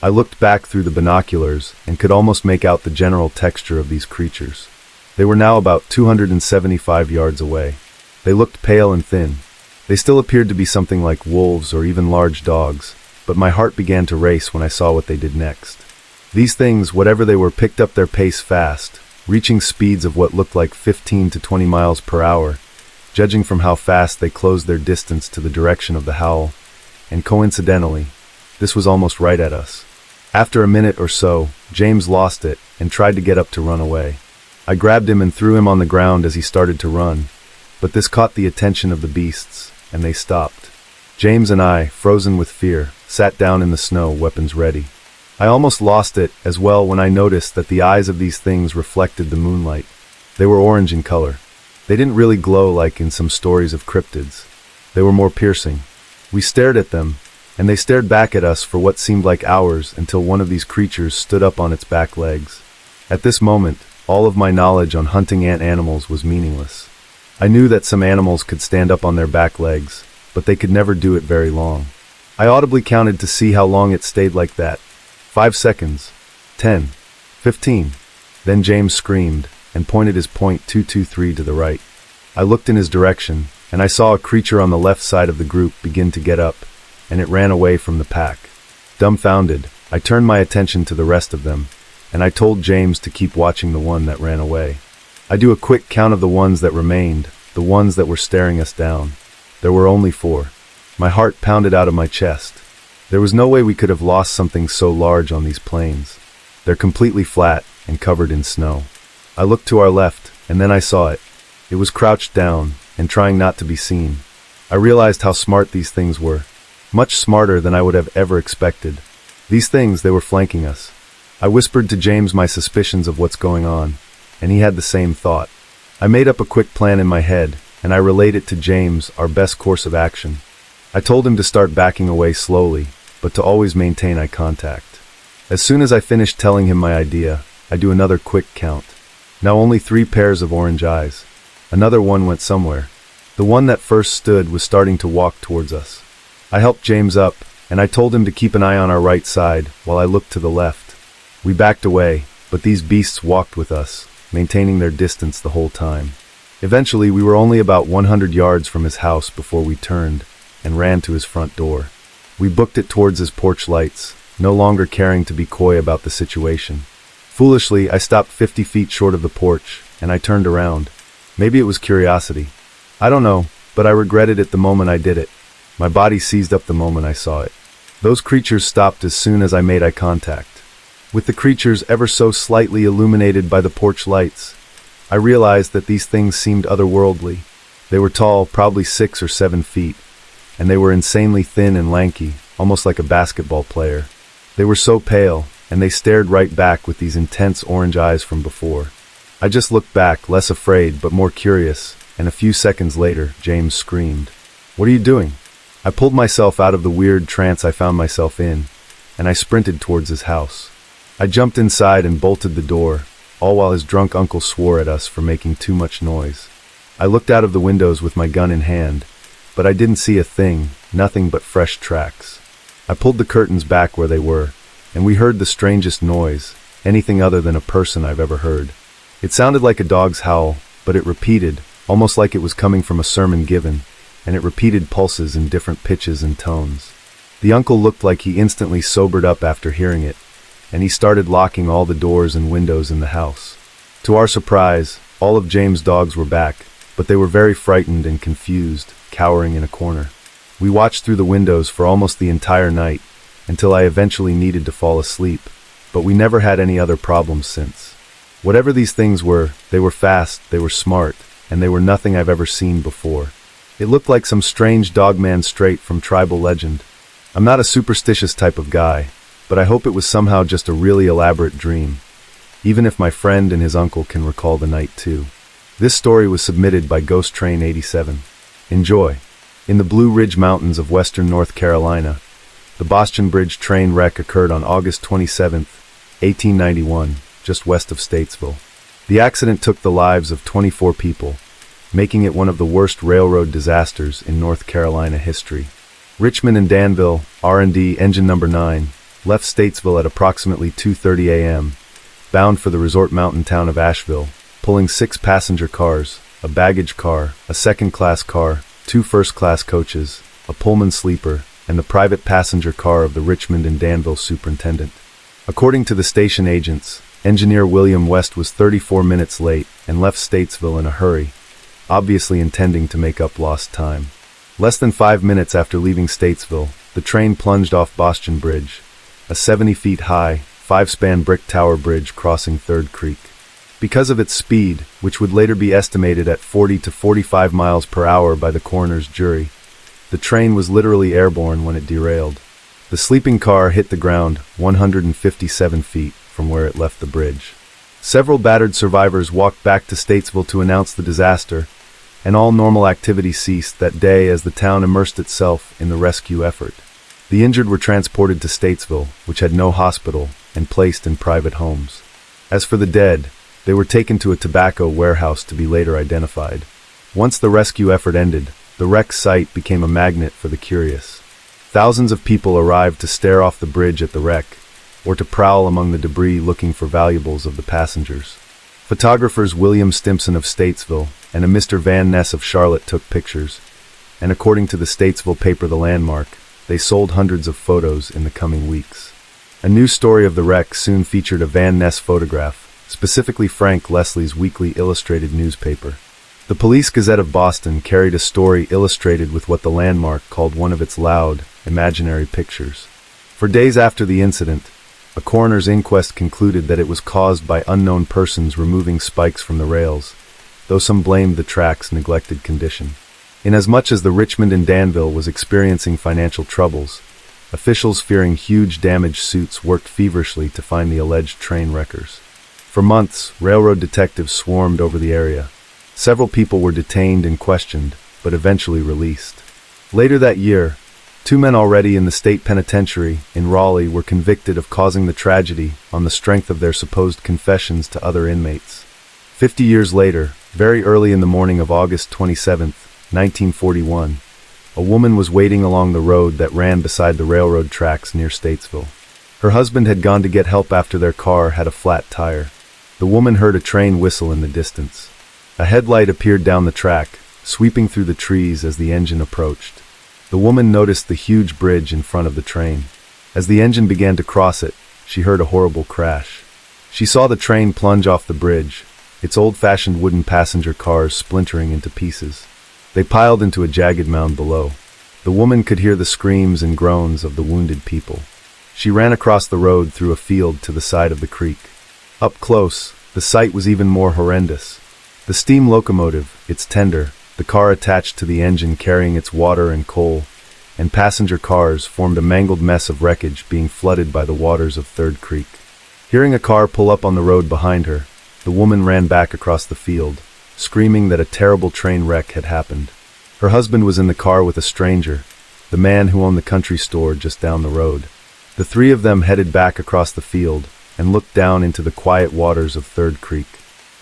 I looked back through the binoculars and could almost make out the general texture of these creatures. They were now about 275 yards away. They looked pale and thin. They still appeared to be something like wolves or even large dogs, but my heart began to race when I saw what they did next. These things, whatever they were, picked up their pace fast, reaching speeds of what looked like 15 to 20 miles per hour, judging from how fast they closed their distance to the direction of the howl, and coincidentally, this was almost right at us. After a minute or so, James lost it and tried to get up to run away. I grabbed him and threw him on the ground as he started to run, but this caught the attention of the beasts, and they stopped. James and I, frozen with fear, sat down in the snow, weapons ready. I almost lost it as well when I noticed that the eyes of these things reflected the moonlight. They were orange in color. They didn't really glow like in some stories of cryptids. They were more piercing. We stared at them, and they stared back at us for what seemed like hours until one of these creatures stood up on its back legs. At this moment, all of my knowledge on hunting ant animals was meaningless. I knew that some animals could stand up on their back legs, but they could never do it very long. I audibly counted to see how long it stayed like that. 5 seconds. 10. 15. Then James screamed and pointed his .223 to the right. I looked in his direction, and I saw a creature on the left side of the group begin to get up, and it ran away from the pack. Dumbfounded, I turned my attention to the rest of them, and I told James to keep watching the one that ran away. I do a quick count of the ones that remained, the ones that were staring us down. There were only 4. My heart pounded out of my chest. There was no way we could have lost something so large on these plains. They're completely flat and covered in snow. I looked to our left, and then I saw it. It was crouched down and trying not to be seen. I realized how smart these things were. Much smarter than I would have ever expected. These things, they were flanking us. I whispered to James my suspicions of what's going on, and he had the same thought. I made up a quick plan in my head, and I relayed it to James, our best course of action. I told him to start backing away slowly, but to always maintain eye contact. As soon as I finished telling him my idea, I do another quick count. Now only 3 pairs of orange eyes. Another one went somewhere. The one that first stood was starting to walk towards us. I helped James up, and I told him to keep an eye on our right side while I looked to the left. We backed away, but these beasts walked with us, maintaining their distance the whole time. Eventually, we were only about 100 yards from his house before we turned and ran to his front door. We booked it towards his porch lights, no longer caring to be coy about the situation. Foolishly, I stopped 50 feet short of the porch, and I turned around. Maybe it was curiosity. I don't know, but I regretted it the moment I did it. My body seized up the moment I saw it. Those creatures stopped as soon as I made eye contact. With the creatures ever so slightly illuminated by the porch lights, I realized that these things seemed otherworldly. They were tall, probably 6 or 7 feet, and they were insanely thin and lanky, almost like a basketball player. They were so pale, and they stared right back with these intense orange eyes from before. I just looked back, less afraid but more curious, and a few seconds later, James screamed. "What are you doing?" I pulled myself out of the weird trance I found myself in, and I sprinted towards his house. I jumped inside and bolted the door, all while his drunk uncle swore at us for making too much noise. I looked out of the windows with my gun in hand, but I didn't see a thing, nothing but fresh tracks. I pulled the curtains back where they were, and we heard the strangest noise, anything other than a person I've ever heard. It sounded like a dog's howl, but it repeated, almost like it was coming from a sermon given, and it repeated pulses in different pitches and tones. The uncle looked like he instantly sobered up after hearing it, and he started locking all the doors and windows in the house. To our surprise, all of James' dogs were back, but they were very frightened and confused, cowering in a corner. We watched through the windows for almost the entire night, until I eventually needed to fall asleep, but we never had any other problems since. Whatever these things were, they were fast, they were smart, and they were nothing I've ever seen before. It looked like some strange dogman straight from tribal legend. I'm not a superstitious type of guy, but I hope it was somehow just a really elaborate dream, even if my friend and his uncle can recall the night too. This story was submitted by Ghost Train 87. Enjoy. In the Blue Ridge Mountains of western North Carolina, the Boston Bridge train wreck occurred on August 27, 1891, just west of Statesville. The accident took the lives of 24 people, making it one of the worst railroad disasters in North Carolina history. Richmond and Danville, R&D Engine Number 9, left Statesville at approximately 2:30 a.m., bound for the resort mountain town of Asheville, pulling 6 passenger cars, a baggage car, a second-class car, 2 first-class coaches, a Pullman sleeper, and the private passenger car of the Richmond and Danville superintendent. According to the station agents, engineer William West was 34 minutes late and left Statesville in a hurry, obviously intending to make up lost time. Less than 5 minutes after leaving Statesville, the train plunged off Boston Bridge, a 70 feet high, 5-span brick tower bridge crossing Third Creek. Because of its speed, which would later be estimated at 40 to 45 miles per hour by the coroner's jury, the train was literally airborne when it derailed. The sleeping car hit the ground 157 feet from where it left the bridge. Several battered survivors walked back to Statesville to announce the disaster, and all normal activity ceased that day as the town immersed itself in the rescue effort. The injured were transported to Statesville, which had no hospital, and placed in private homes. As for the dead, they were taken to a tobacco warehouse to be later identified. Once the rescue effort ended, the wreck site became a magnet for the curious. Thousands of people arrived to stare off the bridge at the wreck, or to prowl among the debris looking for valuables of the passengers. Photographers William Stimpson of Statesville and a Mr. Van Ness of Charlotte took pictures, and according to the Statesville paper The Landmark, they sold hundreds of photos in the coming weeks. A new story of the wreck soon featured a Van Ness photograph, specifically Frank Leslie's weekly illustrated newspaper. The Police Gazette of Boston carried a story illustrated with what the Landmark called one of its loud, imaginary pictures. For days after the incident, a coroner's inquest concluded that it was caused by unknown persons removing spikes from the rails, though some blamed the track's neglected condition. Inasmuch as the Richmond and Danville was experiencing financial troubles, officials fearing huge damage suits worked feverishly to find the alleged train wreckers. For months, railroad detectives swarmed over the area. Several people were detained and questioned, but eventually released. Later that year, 2 men already in the state penitentiary in Raleigh were convicted of causing the tragedy on the strength of their supposed confessions to other inmates. 50 years later, very early in the morning of August 27, 1941, a woman was waiting along the road that ran beside the railroad tracks near Statesville. Her husband had gone to get help after their car had a flat tire. The woman heard a train whistle in the distance. A headlight appeared down the track, sweeping through the trees as the engine approached. The woman noticed the huge bridge in front of the train. As the engine began to cross it, she heard a horrible crash. She saw the train plunge off the bridge, its old-fashioned wooden passenger cars splintering into pieces. They piled into a jagged mound below. The woman could hear the screams and groans of the wounded people. She ran across the road through a field to the side of the creek. Up close, the sight was even more horrendous. The steam locomotive, its tender, the car attached to the engine carrying its water and coal, and passenger cars formed a mangled mess of wreckage being flooded by the waters of Third Creek. Hearing a car pull up on the road behind her, the woman ran back across the field, screaming that a terrible train wreck had happened. Her husband was in the car with a stranger, the man who owned the country store just down the road. The three of them headed back across the field and looked down into the quiet waters of Third Creek.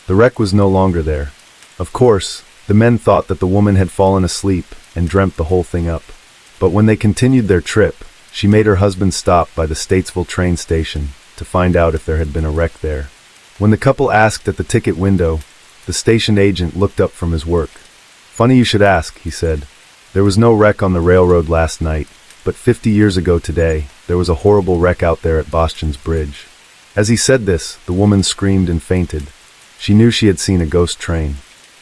The wreck was no longer there. Of course, the men thought that the woman had fallen asleep and dreamt the whole thing up. But when they continued their trip, she made her husband stop by the Statesville train station to find out if there had been a wreck there. When the couple asked at the ticket window, the station agent looked up from his work. "Funny you should ask," he said. "There was no wreck on the railroad last night, but 50 years ago today, there was a horrible wreck out there at Boston's Bridge." As he said this, the woman screamed and fainted. She knew she had seen a ghost train.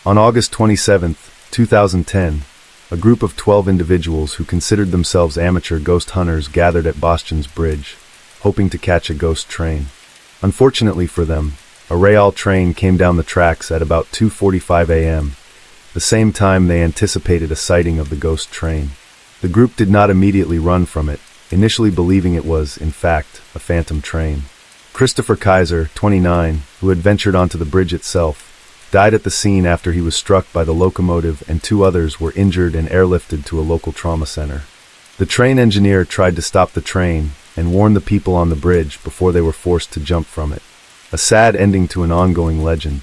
On August 27, 2010, a group of 12 individuals who considered themselves amateur ghost hunters gathered at Boston's Bridge, hoping to catch a ghost train. Unfortunately for them, a rail train came down the tracks at about 2:45 a.m., the same time they anticipated a sighting of the ghost train. The group did not immediately run from it, initially believing it was, in fact, a phantom train. Christopher Kaiser, 29, who had ventured onto the bridge itself, died at the scene after he was struck by the locomotive, and 2 others were injured and airlifted to a local trauma center. The train engineer tried to stop the train and warn the people on the bridge before they were forced to jump from it. A sad ending to an ongoing legend.